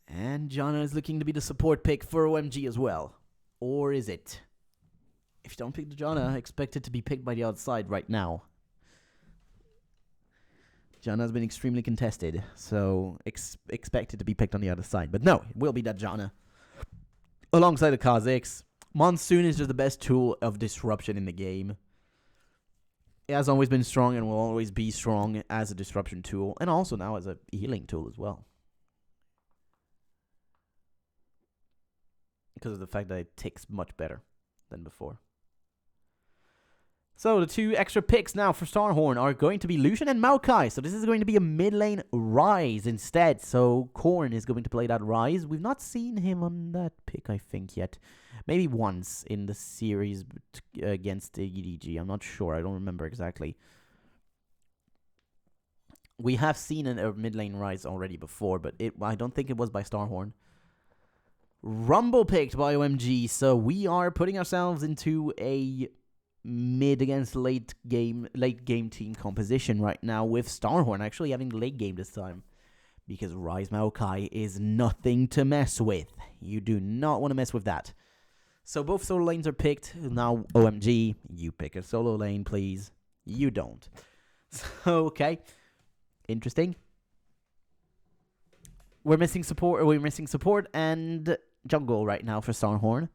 And Janna is looking to be the support pick for OMG as well. Or is it? If you don't pick the Janna, expect it to be picked by the outside right now. Janna has been extremely contested, so expect it to be picked on the other side. But no, it will be that Janna. Alongside the Kha'Zix. Monsoon is just the best tool of disruption in the game. It has always been strong and will always be strong as a disruption tool, and also now as a healing tool as well. Because of the fact that it ticks much better than before. So the two extra picks now for Starhorn are going to be Lucian and Maokai. So this is going to be a mid lane Ryze instead. So Korn is going to play that Ryze. We've not seen him on that pick, I think, yet. Maybe once in the series against the EDG. I'm not sure. I don't remember exactly. We have seen a mid lane Ryze already before, but I don't think it was by Starhorn. Rumble picked by OMG. So we are putting ourselves into a mid against late game team composition right now, with Starhorn actually having late game this time, because Ryze Maokai is nothing to mess with. You do not want to mess with that. So both solo lanes are picked. Now OMG, you pick a solo lane, please. You don't. So, okay. Interesting. We're missing support and jungle right now for Starhorn.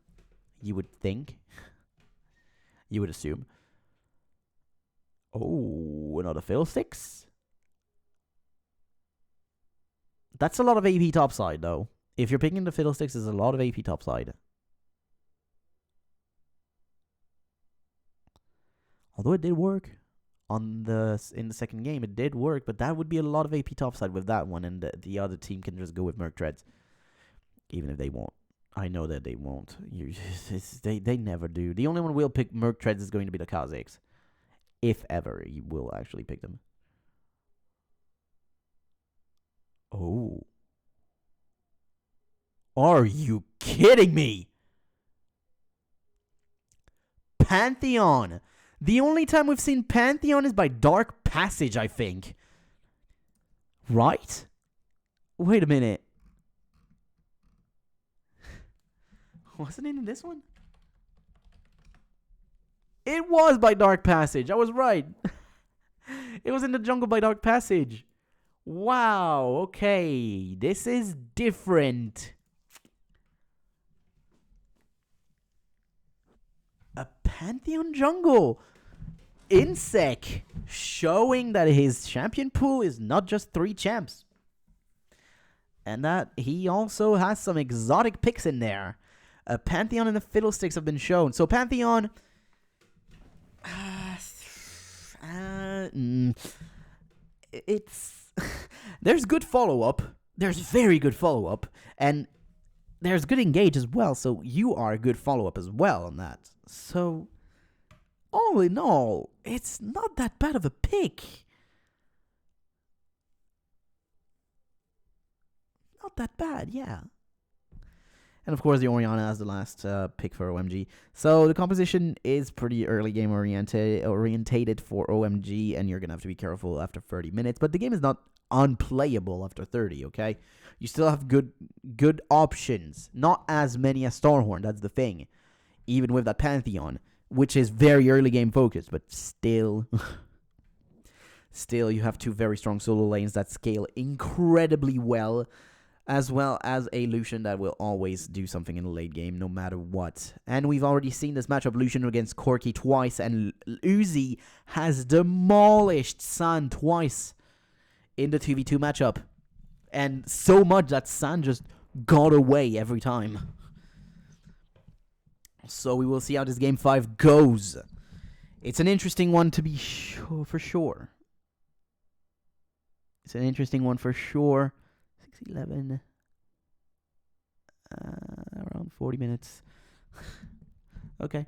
You would think. You would assume. Oh, another Fiddlesticks. That's a lot of AP topside, though. If you're picking the Fiddlesticks, there's a lot of AP topside. Although it did work in the second game, it did work, but that would be a lot of AP topside with that one, and the other team can just go with Merc Treads, even if they won't. I know that they won't. They never do. The only one we'll pick Merc Treads is going to be the Kazakhs. If ever you will actually pick them. Oh. Are you kidding me? Pantheon. The only time we've seen Pantheon is by Dark Passage, I think. Right? Wait a minute. Wasn't it in this one? It was by Dark Passage. I was right. It was in the jungle by Dark Passage. Wow. Okay. This is different. A Pantheon jungle. Insec. Showing that his champion pool is not just 3 champs. And that he also has some exotic picks in there. A Pantheon and the Fiddlesticks have been shown. So Pantheon... it's... there's good follow-up. There's very good follow-up. And there's good engage as well. So you are a good follow-up as well on that. So, all in all, it's not that bad of a pick. Not that bad, yeah. And of course, the Orianna as the last pick for OMG. So the composition is pretty early game orientated for OMG, and you're going to have to be careful after 30 minutes. But the game is not unplayable after 30, okay? You still have good options. Not as many as Starhorn, that's the thing. Even with that Pantheon, which is very early game focused, but still... still, you have 2 very strong solo lanes that scale incredibly well as a Lucian that will always do something in the late game, no matter what. And we've already seen this matchup, Lucian against Corki twice, and Uzi has demolished San twice in the 2v2 matchup. And so much that San just got away every time. So we will see how this game 5 goes. It's an interesting one to be sure, for sure. It's an interesting one for sure. 6-11. Around 40 minutes. Okay.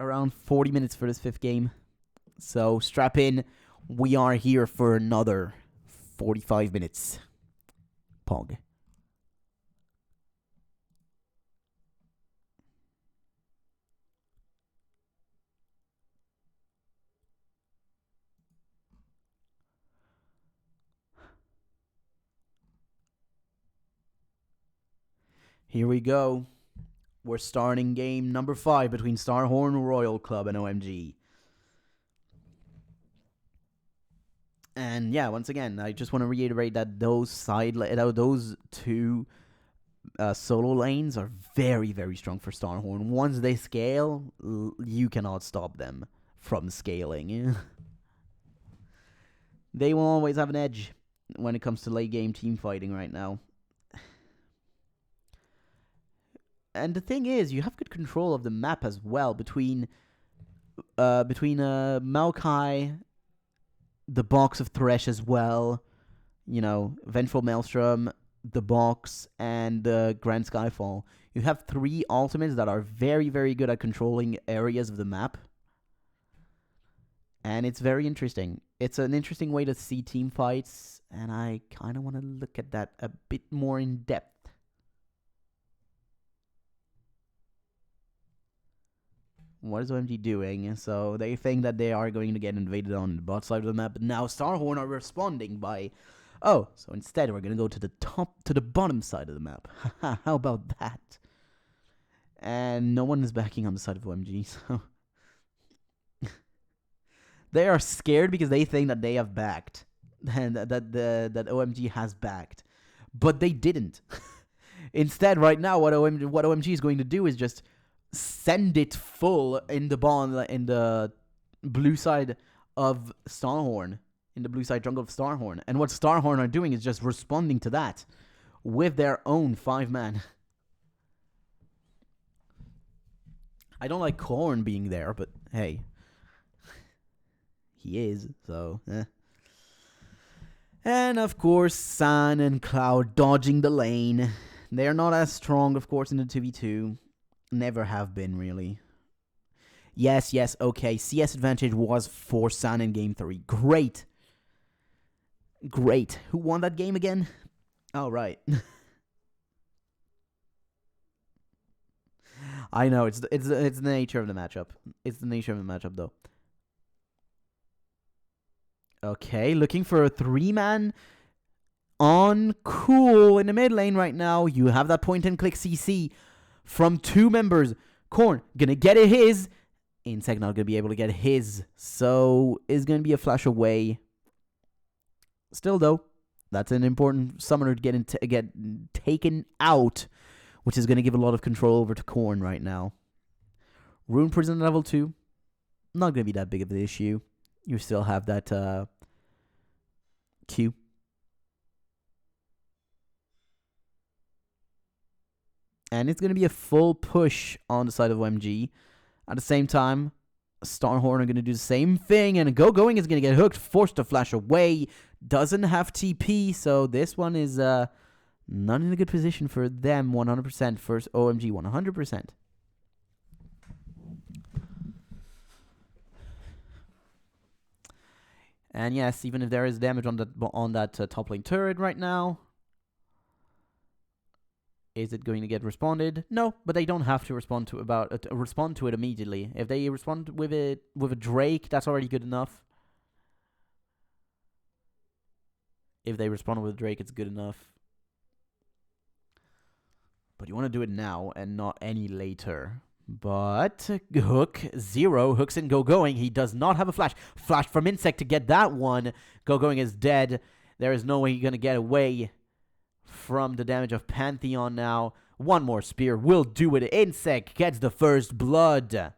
Around 40 minutes for this 5th game. So strap in. We are here for another 45 minutes. Pog. Here we go. We're starting game number 5 between Starhorn Royal Club and OMG. And yeah, once again, I just want to reiterate that those 2 solo lanes are very, very strong for Starhorn. Once they scale, you cannot stop them from scaling. They will always have an edge when it comes to late game team fighting right now. And the thing is, you have good control of the map as well between Maokai, the box of Thresh as well, you know, Vengeful Maelstrom, the box, and the Grand Skyfall. You have 3 ultimates that are very, very good at controlling areas of the map. And it's very interesting. It's an interesting way to see team fights, and I kind of want to look at that a bit more in depth. What is OMG doing? So they think that they are going to get invaded on the bot side of the map, but now Starhorn are responding by, oh, so instead we're going to go to the bottom side of the map. How about that? And no one is backing on the side of OMG, so they are scared because they think that they have backed, and that OMG has backed, but they didn't. Instead, right now, what OMG is going to do is just send it full in the blue side of Starhorn, in the blue side jungle of Starhorn. And what Starhorn are doing is just responding to that with their own 5-man. I don't like Korn being there, but hey, he is, so And of course, San and Cloud dodging the lane. They're not as strong, of course, in the 2v2. Never have been, really. Yes, okay. CS advantage was for San in game 3. Great. Who won that game again? Oh, right. I know, it's the nature of the matchup. It's the nature of the matchup, though. Okay, looking for a 3-man on Cool in the mid lane right now. You have that point-and-click CC from 2 members. Korn gonna get it his. Insect not gonna be able to get his. So is gonna be a flash away. Still though, that's an important summoner to get taken out, which is gonna give a lot of control over to Korn right now. Rune Prison level 2. Not gonna be that big of an issue. You still have that Q. And it's going to be a full push on the side of OMG. At the same time, Starhorn are going to do the same thing. And Going is going to get hooked, forced to flash away. Doesn't have TP, so this one is not in a good position for them 100%. First OMG 100%. And yes, even if there is damage on that top lane turret right now, is it going to get responded? No, but they don't have to respond to it immediately. If they respond with a Drake, that's already good enough. If they respond with a Drake, it's good enough. But you want to do it now and not any later. But Hook, 0, hooks in Going. He does not have a flash. Flash from Insect to get that one. Going is dead. There is no way he's going to get away from the damage of Pantheon now. One more spear will do it. Insect gets the first blood.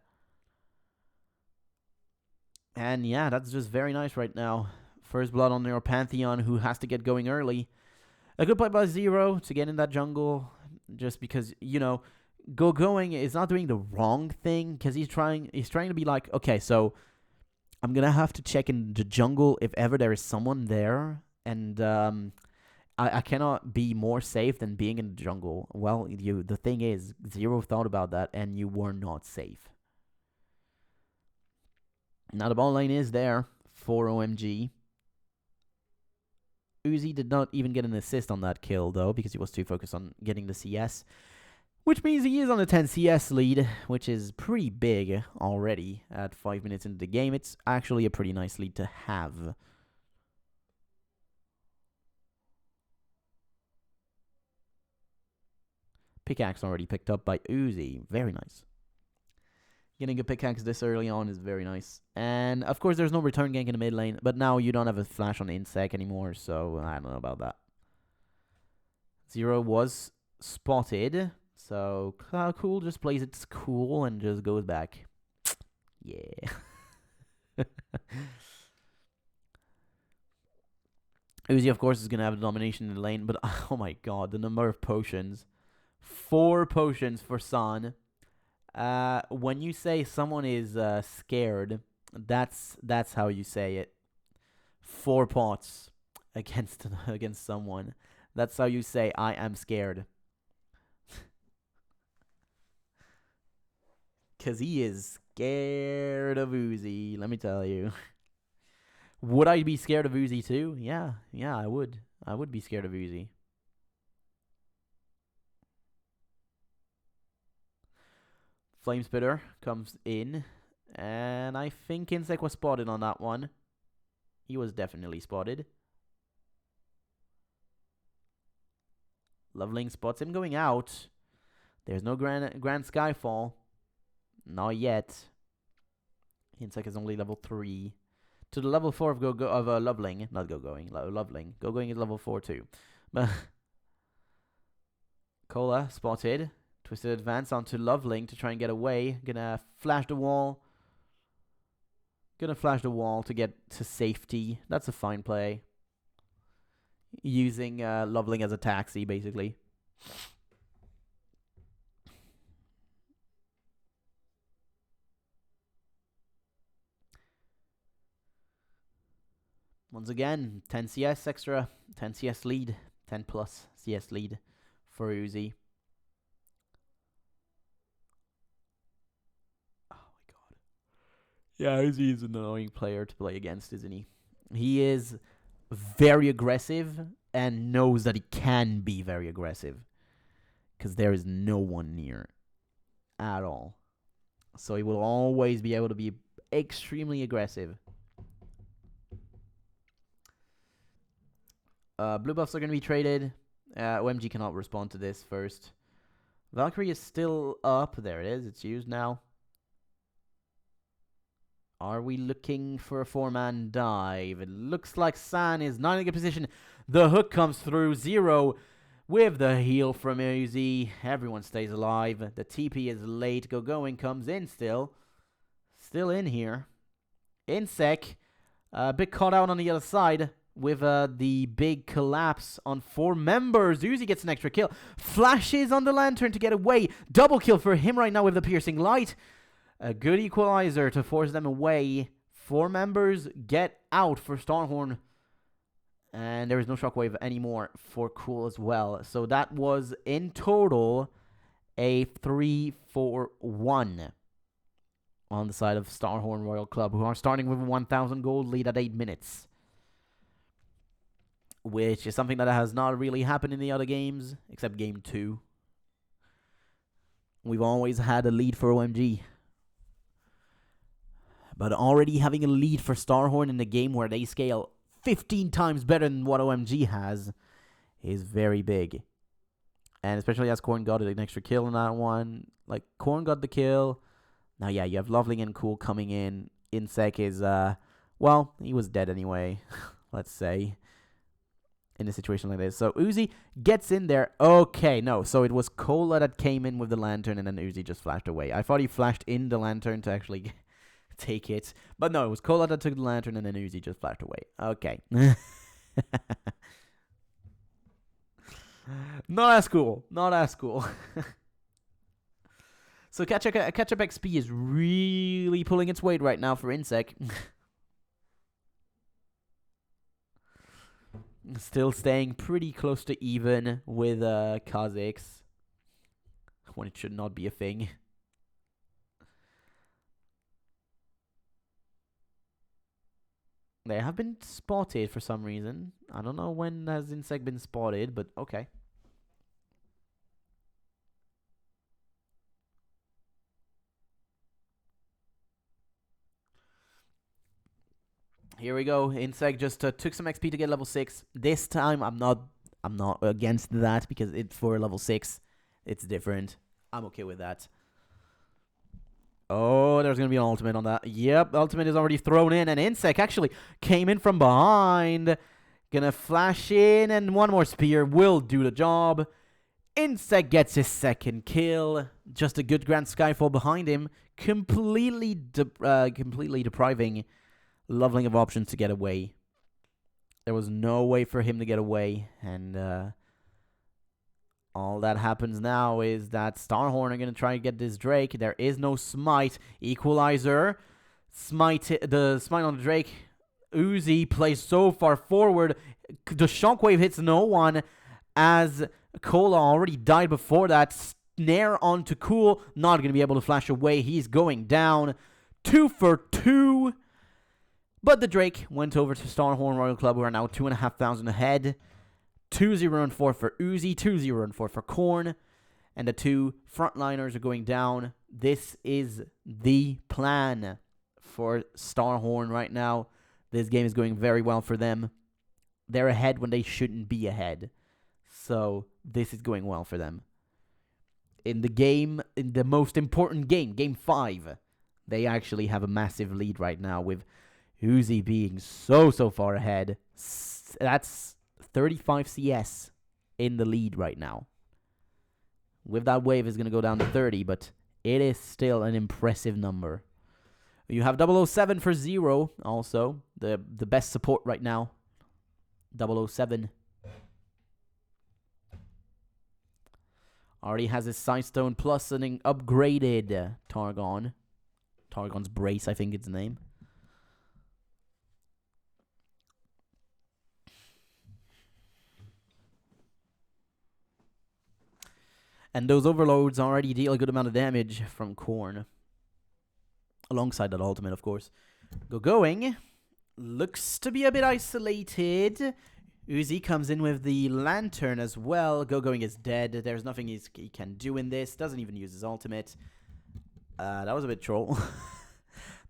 And yeah, that's just very nice right now. First blood on your Pantheon, who has to get going early. A good play by 0 to get in that jungle. Just because, you know, Going is not doing the wrong thing, because he's trying to be like, okay, so I'm gonna have to check in the jungle if ever there is someone there, and I cannot be more safe than being in the jungle. Well, the thing is, 0 thought about that, and you were not safe. Now the ball lane is there for OMG. Uzi did not even get an assist on that kill, though, because he was too focused on getting the CS. Which means he is on a 10 CS lead, which is pretty big already at 5 minutes into the game. It's actually a pretty nice lead to have. Pickaxe already picked up by Uzi. Very nice. Getting a pickaxe this early on is very nice. And, of course, there's no return gank in the mid lane. But now you don't have a flash on Insect anymore, so I don't know about that. 0 was spotted. So Cool just plays it cool and just goes back. Yeah. Uzi, of course, is going to have the domination in the lane, but oh my god, the number of potions. 4 potions for San. When you say someone is scared, that's how you say it. 4 pots against someone. That's how you say I am scared. Because he is scared of Uzi, let me tell you. Would I be scared of Uzi too? Yeah, I would. I would be scared of Uzi. Flamespitter comes in, and I think Insect was spotted on that one. He was definitely spotted. Loveling spots him going out. There's no Grand Skyfall. Not yet. Insect is only level 3. To the level 4 of Loveling. Not Loveling. Go-going is level 4 too. But Cola spotted. Twisted advance onto Loveling to try and get away. Gonna flash the wall. Gonna flash the wall to get to safety. That's a fine play. Using Loveling as a taxi, basically. Once again, 10 CS extra. 10 CS lead. 10 plus CS lead for Uzi. Yeah, Uzi is an annoying player to play against, isn't he? He is very aggressive and knows that he can be very aggressive. Because there is no one near at all. So he will always be able to be extremely aggressive. Blue buffs are going to be traded. OMG cannot respond to this first. Valkyrie is still up. There it is. It's used now. Are we looking for a 4-man dive? It looks like San is not in a good position. The hook comes through. 0 with the heal from Uzi. Everyone stays alive. The TP is late. Going comes in still. Still in here. Insec. A bit caught out on the other side with the big collapse on 4 members. Uzi gets an extra kill. Flashes on the lantern to get away. Double kill for him right now with the piercing light. A good equalizer to force them away. 4 members get out for Starhorn. And there is no shockwave anymore for Cool as well. So that was, in total, a 3-4-1 on the side of Starhorn Royal Club, who are starting with a 1,000 gold lead at 8 minutes. Which is something that has not really happened in the other games, except game 2. We've always had a lead for OMG. But already having a lead for Starhorn in a game where they scale 15 times better than what OMG has is very big. And especially as Korn got an extra kill in that one. Like, Korn got the kill. Now, yeah, you have Loveling and Cool coming in. Insec is, well, he was dead anyway, let's say, in a situation like this. So Uzi gets in there. Okay, no. So it was Cola that came in with the lantern, and then Uzi just flashed away. I thought he flashed in the lantern to actually take it. But no, it was Cola that took the lantern, and then Uzi just flashed away. Okay. Not as cool. Not as cool. So catch-up XP is really pulling its weight right now for Insec. Still staying pretty close to even with Kha'Zix, when it should not be a thing. They have been spotted for some reason. I don't know when has Insect been spotted, but okay. Here we go. Insect just took some XP to get level 6. This time, I'm not against that because it's for level 6. It's different. I'm okay with that. Oh, there's going to be an ultimate on that. Yep, ultimate is already thrown in, and Insect actually came in from behind. Gonna flash in, and one more spear will do the job. Insect gets his second kill. Just a good Grand Skyfall behind him, completely depriving Loveling of options to get away. There was no way for him to get away, and all that happens now is that Starhorn are going to try to get this Drake. There is no smite. Equalizer. The smite on the Drake. Uzi plays so far forward. The shockwave hits no one, as Cola already died before that. Snare onto Cool. Not going to be able to flash away. He's going down. 2 for 2. But the Drake went over to Starhorn Royal Club, who are now 2,500 ahead. 2-0-4 for Uzi, 2-0-4 for Korn, and the two frontliners are going down. This is the plan for Starhorn right now. This game is going very well for them. They're ahead when they shouldn't be ahead. So this is going well for them. In the most important game, Game 5, they actually have a massive lead right now with Uzi being so far ahead. That's 35 CS in the lead right now. With that wave, is going to go down to 30, but it is still an impressive number. You have 007 for 0, also. The best support right now. 007. Already has his Sightstone plus an upgraded Targon. Targon's Brace, I think it's the name. And those overloads already deal a good amount of damage from Korn. Alongside that ultimate, of course. Going. Looks to be a bit isolated. Uzi comes in with the lantern as well. Going is dead. There's nothing he can do in this. Doesn't even use his ultimate. That was a bit troll.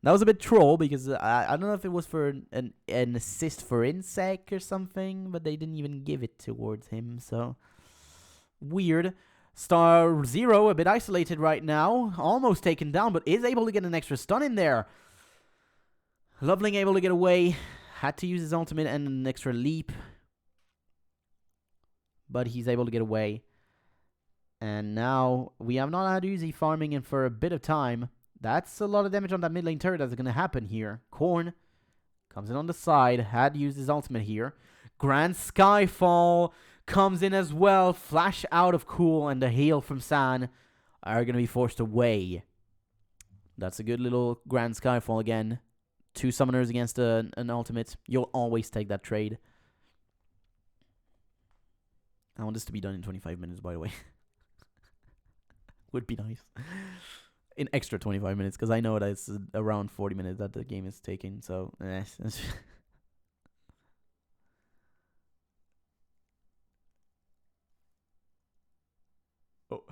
That was a bit troll because I don't know if it was for an assist for Insect or something. But they didn't even give it towards him. So, weird. Star Zero, a bit isolated right now. Almost taken down, but is able to get an extra stun in there. Loveling able to get away. Had to use his ultimate and an extra leap. But he's able to get away. And now we have not had Uzi farming in for a bit of time. That's a lot of damage on that mid lane turret that's going to happen here. Korn comes in on the side. Had used his ultimate here. Grand Skyfall comes in as well. Flash out of Cool, and the heal from San are going to be forced away. That's a good little Grand Skyfall again. 2 summoners against an ultimate. You'll always take that trade. I want this to be done in 25 minutes, by the way. Would be nice. In extra 25 minutes, because I know that it's around 40 minutes that the game is taking, so... Oh.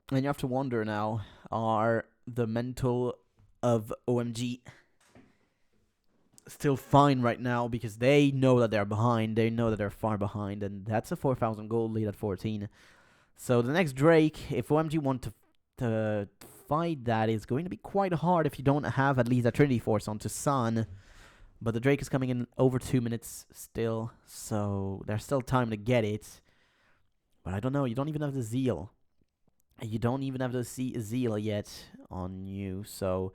And you have to wonder now, are the mental of OMG still fine right now? Because they know that they're behind. They know that they're far behind. And that's a 4,000 gold lead at 14. So the next Drake, if OMG want to fight that, is going to be quite hard if you don't have at least a Trinity Force onto Sun. But the Drake is coming in over 2 minutes still. So there's still time to get it. But I don't know. You don't even have the Zeal. You don't even have the Zeal yet on you. So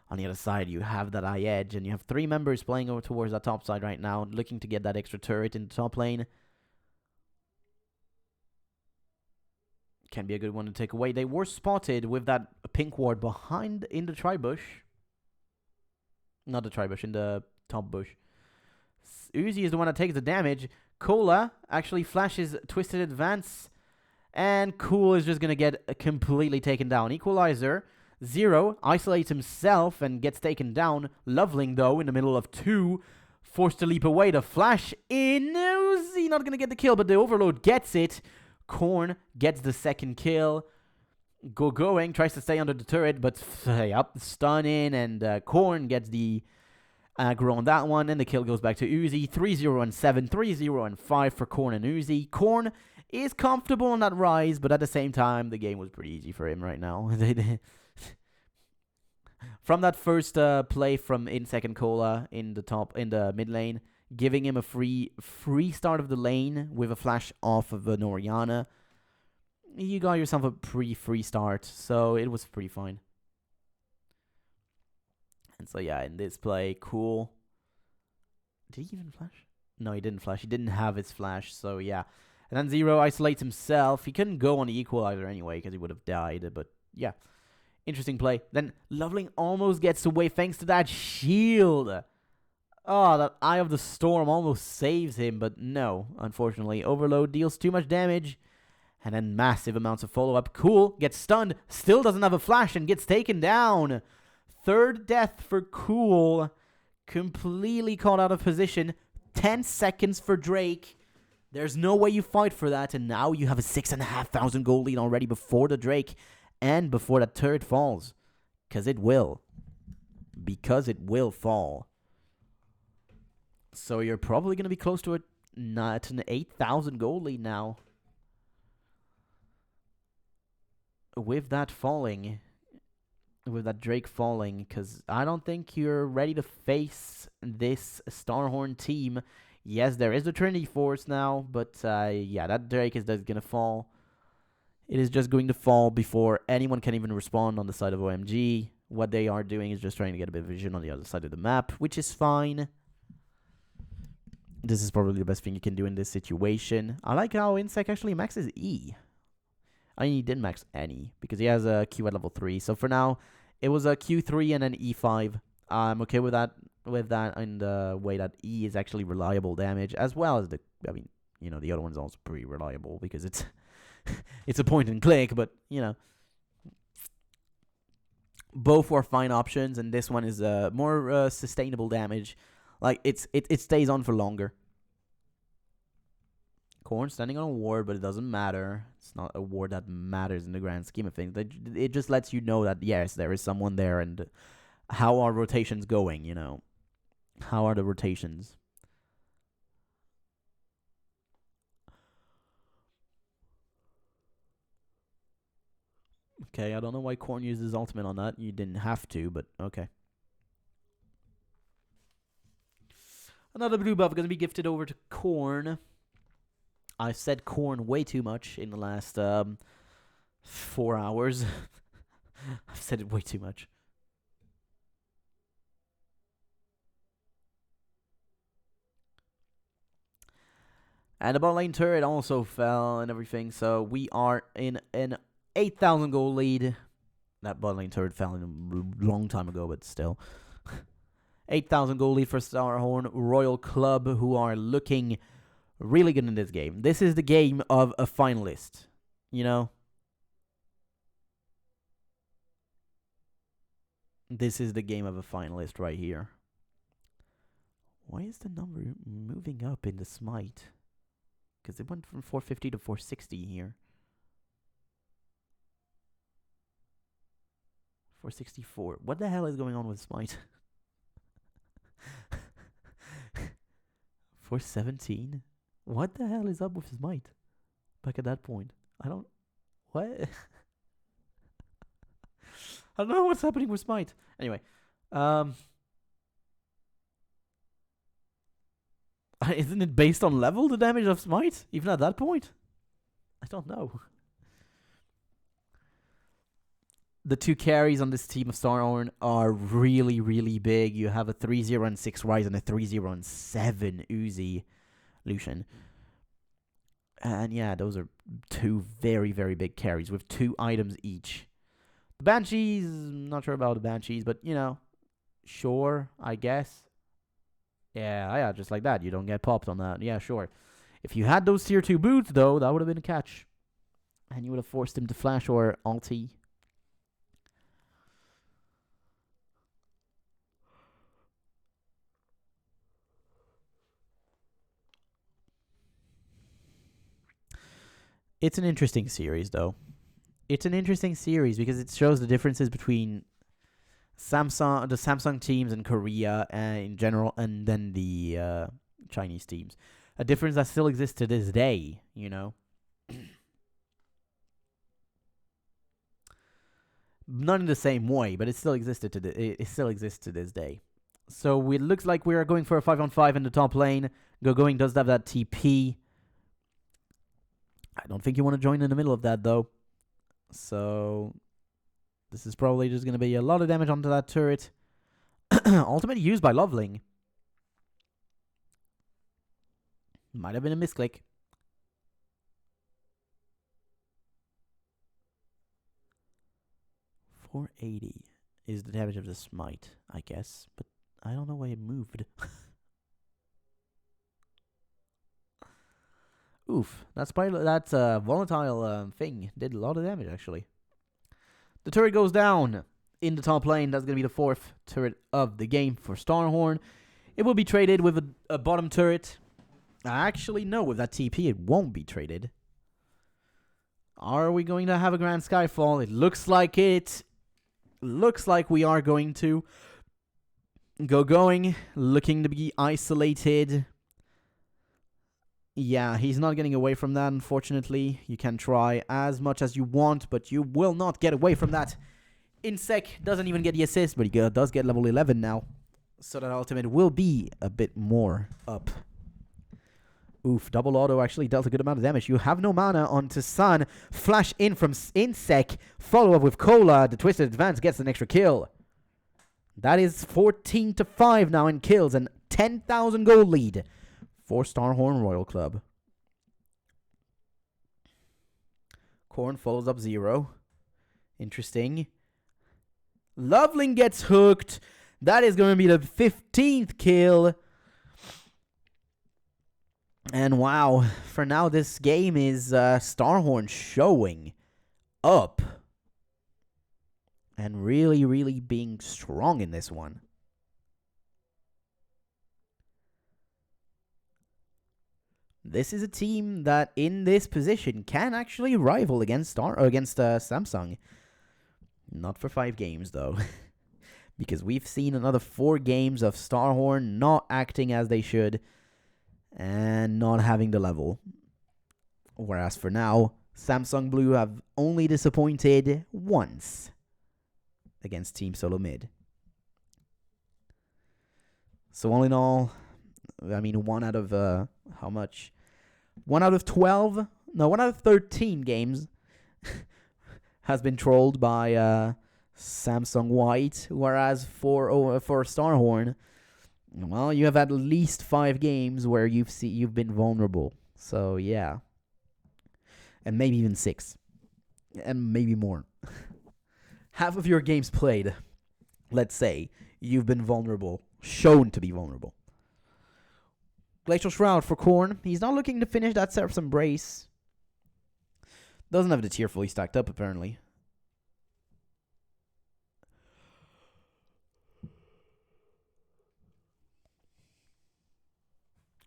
on the other side, you have that eye edge. And you have 3 members playing over towards that top side right now, looking to get that extra turret in the top lane. Can be a good one to take away. They were spotted with that pink ward behind in the tri-bush. Not the tri-bush, in the top bush. Uzi is the one that takes the damage. Cola actually flashes Twisted Advance. And Cool is just going to get completely taken down. Equalizer. 0 isolates himself and gets taken down. Loveling, though, in the middle of 2. Forced to leap away. The flash in. Uzi not going to get the kill, but the Overload gets it. Korn gets the second kill. Going. Tries to stay under the turret, but yep, stun in. And Korn gets the Aggro on that one, and the kill goes back to Uzi. 3-0 and 7, 3-0 and 5 for Korn and Uzi. Korn is comfortable on that rise, but at the same time, the game was pretty easy for him right now. From that first play from in second cola in the mid lane, giving him a free start of the lane with a flash off of an Orianna, you got yourself a pretty free start, so it was pretty fine. And so yeah, in this play, cool. Did he even flash? No, he didn't flash. He didn't have his flash, so yeah. And then Zero isolates himself. He couldn't go on the equalizer anyway because he would have died, but yeah. Interesting play. Then Loveling almost gets away thanks to that shield. Oh, that Eye of the Storm almost saves him, but no, unfortunately. Overload deals too much damage. And then massive amounts of follow-up. Cool, gets stunned, still doesn't have a flash and gets taken down. Third death for Cool. Completely caught out of position. 10 seconds for Drake. There's no way you fight for that, and now you have a 6,500 gold lead already before the Drake and before that turret falls. Because it will. Because it will fall. So you're probably going to be close to an 8,000 gold lead now. With that falling, with that Drake falling, because I don't think you're ready to face this Starhorn team. Yes, there is a Trinity Force now, but yeah, that Drake is just going to fall. It is just going to fall before anyone can even respond on the side of OMG. What they are doing is just trying to get a bit of vision on the other side of the map, which is fine. This is probably the best thing you can do in this situation. I like how Insec actually maxes E. I mean, he didn't max any because he has a Q at level 3. So for now, it was a Q3 and an E5. I'm okay with that. And the way that E is actually reliable damage, as well as I mean, you know, the other one's also pretty reliable because it's it's a point and click, but you know, both were fine options, and this one is more sustainable damage. Like it stays on for longer. Korn standing on a ward, but it doesn't matter. It's not a ward that matters in the grand scheme of things. It just lets you know that, yes, there is someone there, and how are rotations going, you know? How are the rotations? Okay, I don't know why Korn used his ultimate on that. You didn't have to, but okay. Another blue buff going to be gifted over to Korn. I've said Korn way too much in the last 4 hours. I've said it way too much. And the bot lane turret also fell and everything, so we are in an 8,000 gold lead. That bot lane turret fell in a long time ago, but still. 8,000 gold lead for Starhorn Royal Club, who are looking really good in this game. This is the game of a finalist, you know? This is the game of a finalist right here. Why is the number moving up in the smite? Because it went from 450 to 460 here. 464. What the hell is going on with smite? 417? What the hell is up with smite? Back at that point. What? I don't know what's happening with smite. Anyway. Isn't it based on level, the damage of smite? Even at that point? I don't know. The two carries on this team of Starhorn are really, really big. You have a 3-0 and 6 Rise and a 3-0 and 7 Uzi Lucian. And yeah, those are two very, very big carries with 2 items each. The Banshees, not sure about the Banshees, but you know, sure, I guess. Yeah, just like that. You don't get popped on that. Yeah, sure. If you had those tier 2 boots, though, that would have been a catch. And you would have forced him to flash or ulti. It's an interesting series, though. It's an interesting series because it shows the differences between the Samsung teams in Korea in general, and then the Chinese teams. A difference that still exists to this day, you know. Not in the same way, but it still existed it still exists to this day. So it looks like we are going for a 5-on-5 in the top lane. Going does have that TP. I don't think you want to join in the middle of that, though. So this is probably just going to be a lot of damage onto that turret. Ultimate used by Loveling. Might have been a misclick. .480 is the damage of the smite, I guess. But I don't know why it moved. Oof, that's volatile thing did a lot of damage, actually. The turret goes down in the top lane. That's going to be the 4th turret of the game for Starhorn. It will be traded with a bottom turret. Actually, no, with that TP, it won't be traded. Are we going to have a Grand Skyfall? It looks like it. Looks like we are going to. Going, looking to be isolated. Yeah, he's not getting away from that, unfortunately. You can try as much as you want, but you will not get away from that. Insec doesn't even get the assist, but he does get level 11 now. So that ultimate will be a bit more up. Oof, double auto actually dealt a good amount of damage. You have no mana onto Sun. Flash in from Insec. Follow up with Cola. The Twisted Advance gets an extra kill. That is 14-5 now in kills and 10,000 gold lead for Starhorn Royal Club. Korn follows up 0. Interesting. Loveling gets hooked. That is going to be the 15th kill. And wow, for now this game is Starhorn showing up. And really, really being strong in this one. This is a team that, in this position, can actually rival against Samsung. Not for 5 games, though. Because we've seen another 4 games of Starhorn not acting as they should. And not having the level. Whereas for now, Samsung Blue have only disappointed once. Against Team Solo Mid. So all in all, I mean, 1 out of, how much? 1 out of 12? No, 1 out of 13 games has been trolled by Samsung White. Whereas for Starhorn, well, you have at least 5 games where you've been vulnerable. So, yeah. And maybe even 6. And maybe more. Half of your games played, let's say, you've been vulnerable. Shown to be vulnerable. Glacial Shroud for Korn. He's not looking to finish that Seraph's Embrace. Doesn't have the tier fully stacked up, apparently.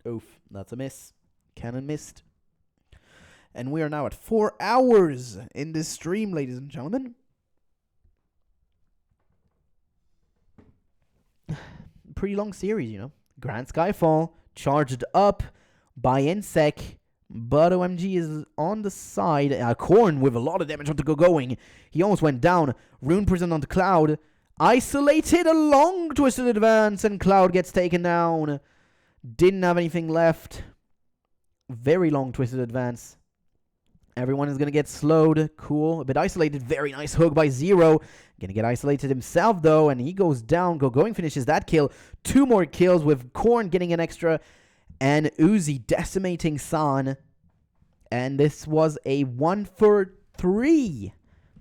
Oof, that's a miss. Cannon missed. And we are now at 4 hours in this stream, ladies and gentlemen. Pretty long series, you know. Grand Skyfall, charged up by Insec, but OMG is on the side. Korn with a lot of damage onto going. He almost went down. Rune Prison onto Cloud. Isolated, a long Twisted Advance, and Cloud gets taken down. Didn't have anything left. Very long Twisted Advance. Everyone is going to get slowed. Cool. A bit isolated. Very nice hook by Zero. Going to get isolated himself, though, and he goes down. Going finishes that kill. 2 more kills with Korn getting an extra. And Uzi decimating San. And this was a 1-for-3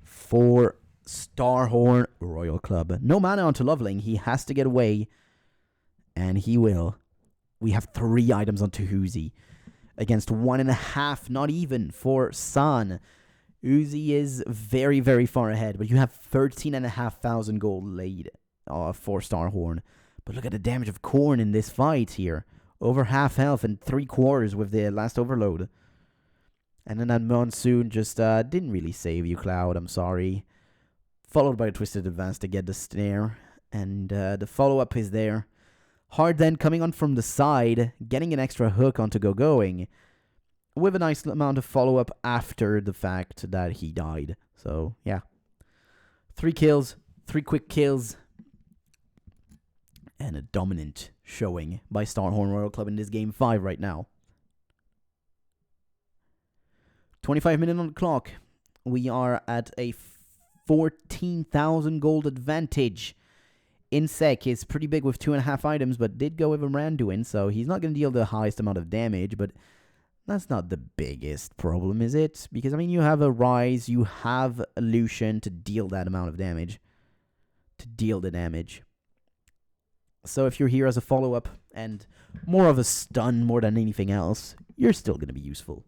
for Starhorn Royal Club. No mana onto Loveling. He has to get away. And he will. We have 3 items onto Uzi. Against 1.5, not even, for San. Uzi is very, very far ahead, but you have 13,500 gold laid for Starhorn. But look at the damage of Korn in this fight here. Over half health and 3/4 with the last overload. And then that Monsoon just didn't really save you, Cloud. I'm sorry. Followed by a Twisted Advance to get the snare. And the follow-up is there. Hard then coming on from the side, getting an extra hook onto Going, with a nice amount of follow-up after the fact that he died. So, yeah. 3 kills, 3 quick kills, and a dominant showing by Starhorn Royal Club in this game 5 right now. 25 minutes on the clock. We are at a 14,000 gold advantage. Insec is pretty big with 2.5 items, but did go with a Randuin, so he's not going to deal the highest amount of damage, but that's not the biggest problem, is it? Because, I mean, you have a Rise, you have a Lucian to deal that amount of damage. To deal the damage. So if you're here as a follow-up and more of a stun more than anything else, you're still going to be useful.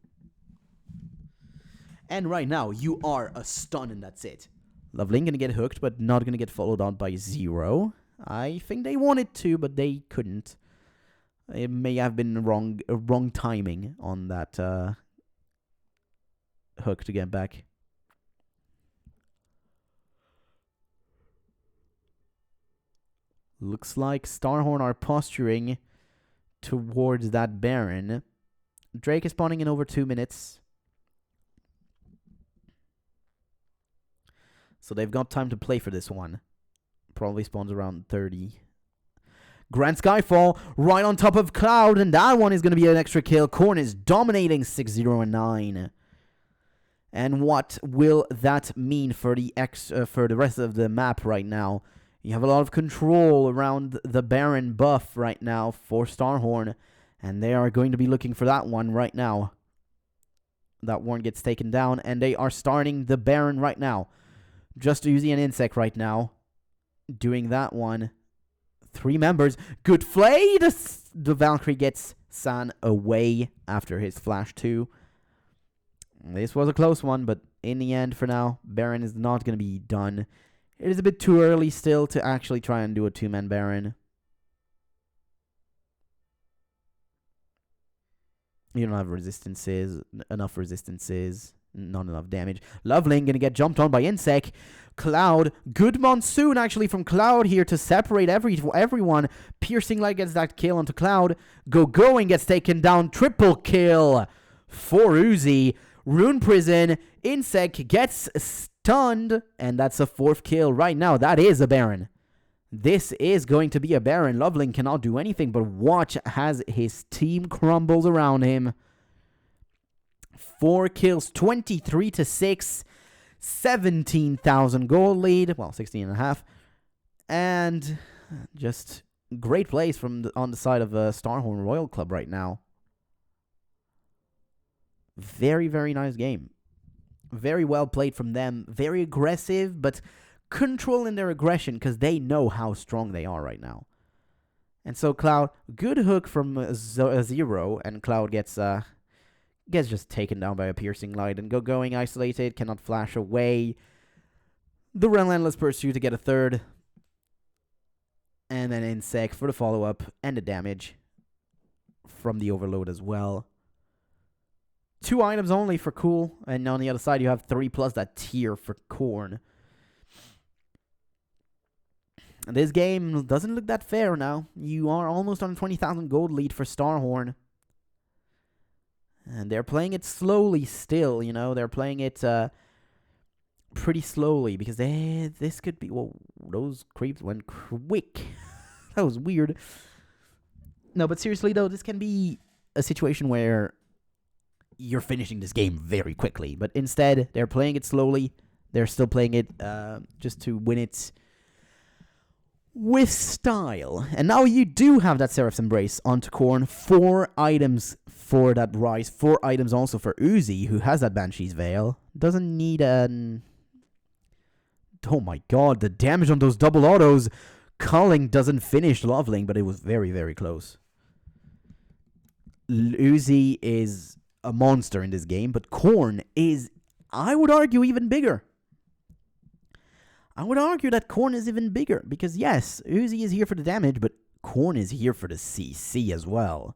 And right now, you are a stun and that's it. Loveling going to get hooked, but not going to get followed on by Zero. I think they wanted to, but they couldn't. It may have been wrong timing on that hook to get back. Looks like Starhorn are posturing towards that Baron. Drake is spawning in over 2 minutes. So they've got time to play for this one. Probably spawns around 30. Grand Skyfall right on top of Cloud, and that one is going to be an extra kill. Korn is dominating 6-0 and 9. And what will that mean for the rest of the map right now? You have a lot of control around the Baron buff right now for Starhorn, and they are going to be looking for that one right now. That one gets taken down, and they are starting the Baron right now. Just Uzi and Insect right now doing that one. 3 members. Good flay! The Valkyrie gets San away after his flash 2. This was a close one, but in the end, for now, Baron is not going to be done. It is a bit too early still to actually try and do a 2-man Baron. You don't have resistances, enough resistances, not enough damage. Loveling gonna get jumped on by Insec. Cloud, good Monsoon actually from Cloud here to separate everyone. Piercing Light gets that kill onto Cloud. Going gets taken down, triple kill for Uzi. Rune Prison, Insec gets stunned, and that's a 4th kill right now. That is a Baron. This is going to be a Baron. Loveling cannot do anything but watch as his team crumbles around him. 4 kills, 23-6, 17,000 gold lead. Well, 16.5. And just great plays from on the side of Starhorn Royal Club right now. Very, very nice game. Very well played from them. Very aggressive, but controlling their aggression because they know how strong they are right now. And so Cloud, good hook from Zero, and Cloud gets just taken down by a Piercing Light, and Going isolated, cannot flash away. The Relentless Pursuit to get a 3rd. And then Insect for the follow-up and the damage from the Overload as well. 2 items only for Cool, and on the other side you have 3 plus that tier for Korn. This game doesn't look that fair now. You are almost on a 20,000 gold lead for Starhorn. And they're playing it slowly still, you know. They're playing it pretty slowly because this could be... Well, those creeps went quick. That was weird. No, but seriously, though, this can be a situation where you're finishing this game very quickly. But instead, they're playing it slowly. They're still playing it just to win it with style. And now you do have that Seraph's Embrace onto Korn. 4 items for that Rise. 4 items also for Uzi, who has that Banshee's Veil. Doesn't need an... Oh my god, the damage on those double autos. Culling doesn't finish Loveling, but it was very, very close. Uzi is a monster in this game, but Korn is, I would argue, even bigger. I would argue that Korn is even bigger, because yes, Uzi is here for the damage, but Korn is here for the CC as well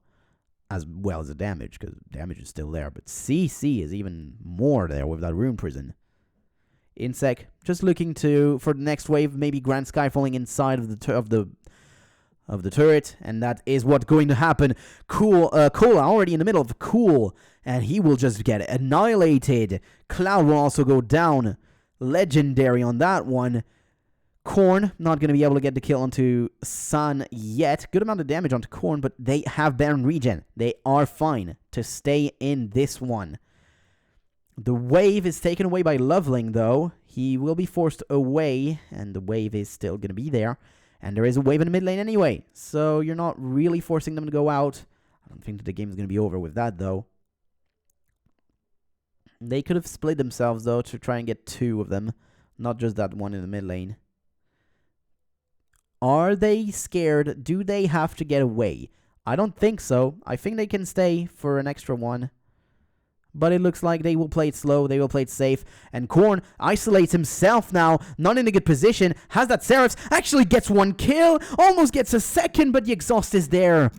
as the damage, because damage is still there, but CC is even more there with that Rune Prison. Insec just looking for the next wave, maybe Grand Sky falling inside of the turret, and that is what's going to happen. Cola already in the middle of Cool, and he will just get annihilated. Cloud will also go down. Legendary on that one. Korn not going to be able to get the kill onto Sun yet. Good amount of damage onto Korn, but they have Baron regen. They are fine to stay in this one. The wave is taken away by Loveling, though. He will be forced away, and the wave is still going to be there. And there is a wave in the mid lane anyway, so you're not really forcing them to go out. I don't think that the game is going to be over with that, though. They could have split themselves, though, to try and get 2 of them, not just that one in the mid lane. Are they scared? Do they have to get away? I don't think so. I think they can stay for an extra one. But it looks like they will play it slow, they will play it safe. And Korn isolates himself now, not in a good position. Has that Seraphs, actually gets 1 kill, almost gets a second, but the exhaust is there.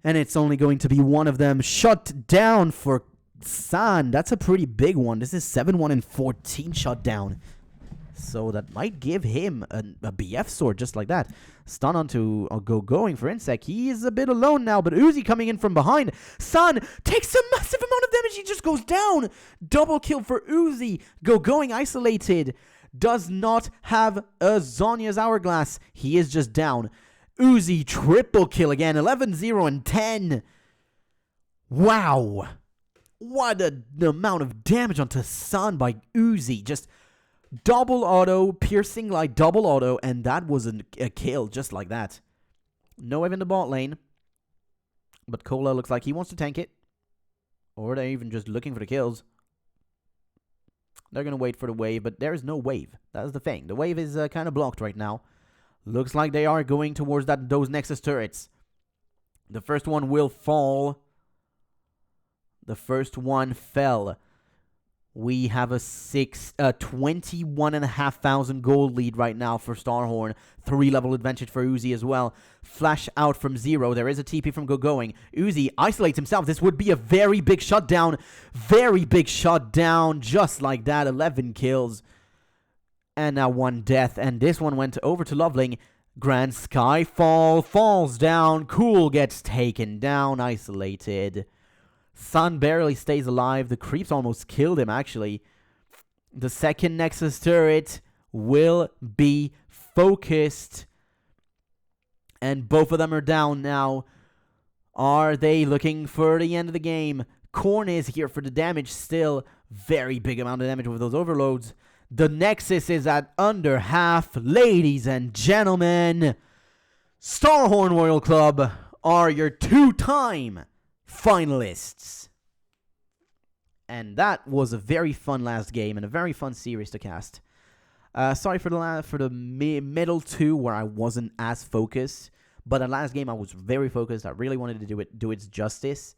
And it's only going to be one of them. Shut down for San. That's a pretty big one. This is 7-1 and 14 shut down. So that might give him a BF sword just like that. Stun onto going for Insec. He is a bit alone now, but Uzi coming in from behind. Sun takes a massive amount of damage. He just goes down. Double kill for Uzi. Going isolated. Does not have a Zhonya's Hourglass. He is just down. Uzi triple kill again. 11-0 and 10. Wow. What an amount of damage onto Sun by Uzi. Just double auto, piercing like double auto, and that was a kill just like that. No wave in the bot lane, but Cola looks like he wants to tank it. Or they're even just looking for the kills. They're going to wait for the wave, but there is no wave. That's the thing. The wave is kind of blocked right now. Looks like they are going towards those Nexus turrets. The first one will fall. The first one fell. We have a 21,500 gold lead right now for Starhorn. 3-level advantage for Uzi as well. Flash out from 0. There is a TP from Going. Uzi isolates himself. This would be a very big shutdown. Very big shutdown. Just like that. 11 kills. And now 1 death. And this one went over to Loveling. Grand Skyfall falls down. Cool gets taken down. Isolated. Sun barely stays alive. The creeps almost killed him, actually. The second Nexus turret will be focused. And both of them are down now. Are they looking for the end of the game? Korn is here for the damage still. Very big amount of damage with those overloads. The Nexus is at under half. Ladies and gentlemen, Starhorn Royal Club are your 2-time finalists. And that was a very fun last game and a very fun series to cast. Sorry for the middle 2 where I wasn't as focused, but the last game I was very focused. I really wanted to do its justice,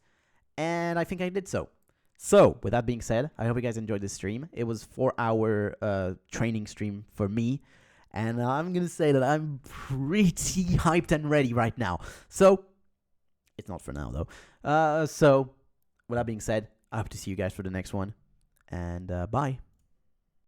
and I think I did so. So, with that being said, I hope you guys enjoyed this stream. It was 4-hour training stream for me, and I'm gonna say that I'm pretty hyped and ready right now. So, it's not for now though. So, with that being said, I hope to see you guys for the next one. And bye.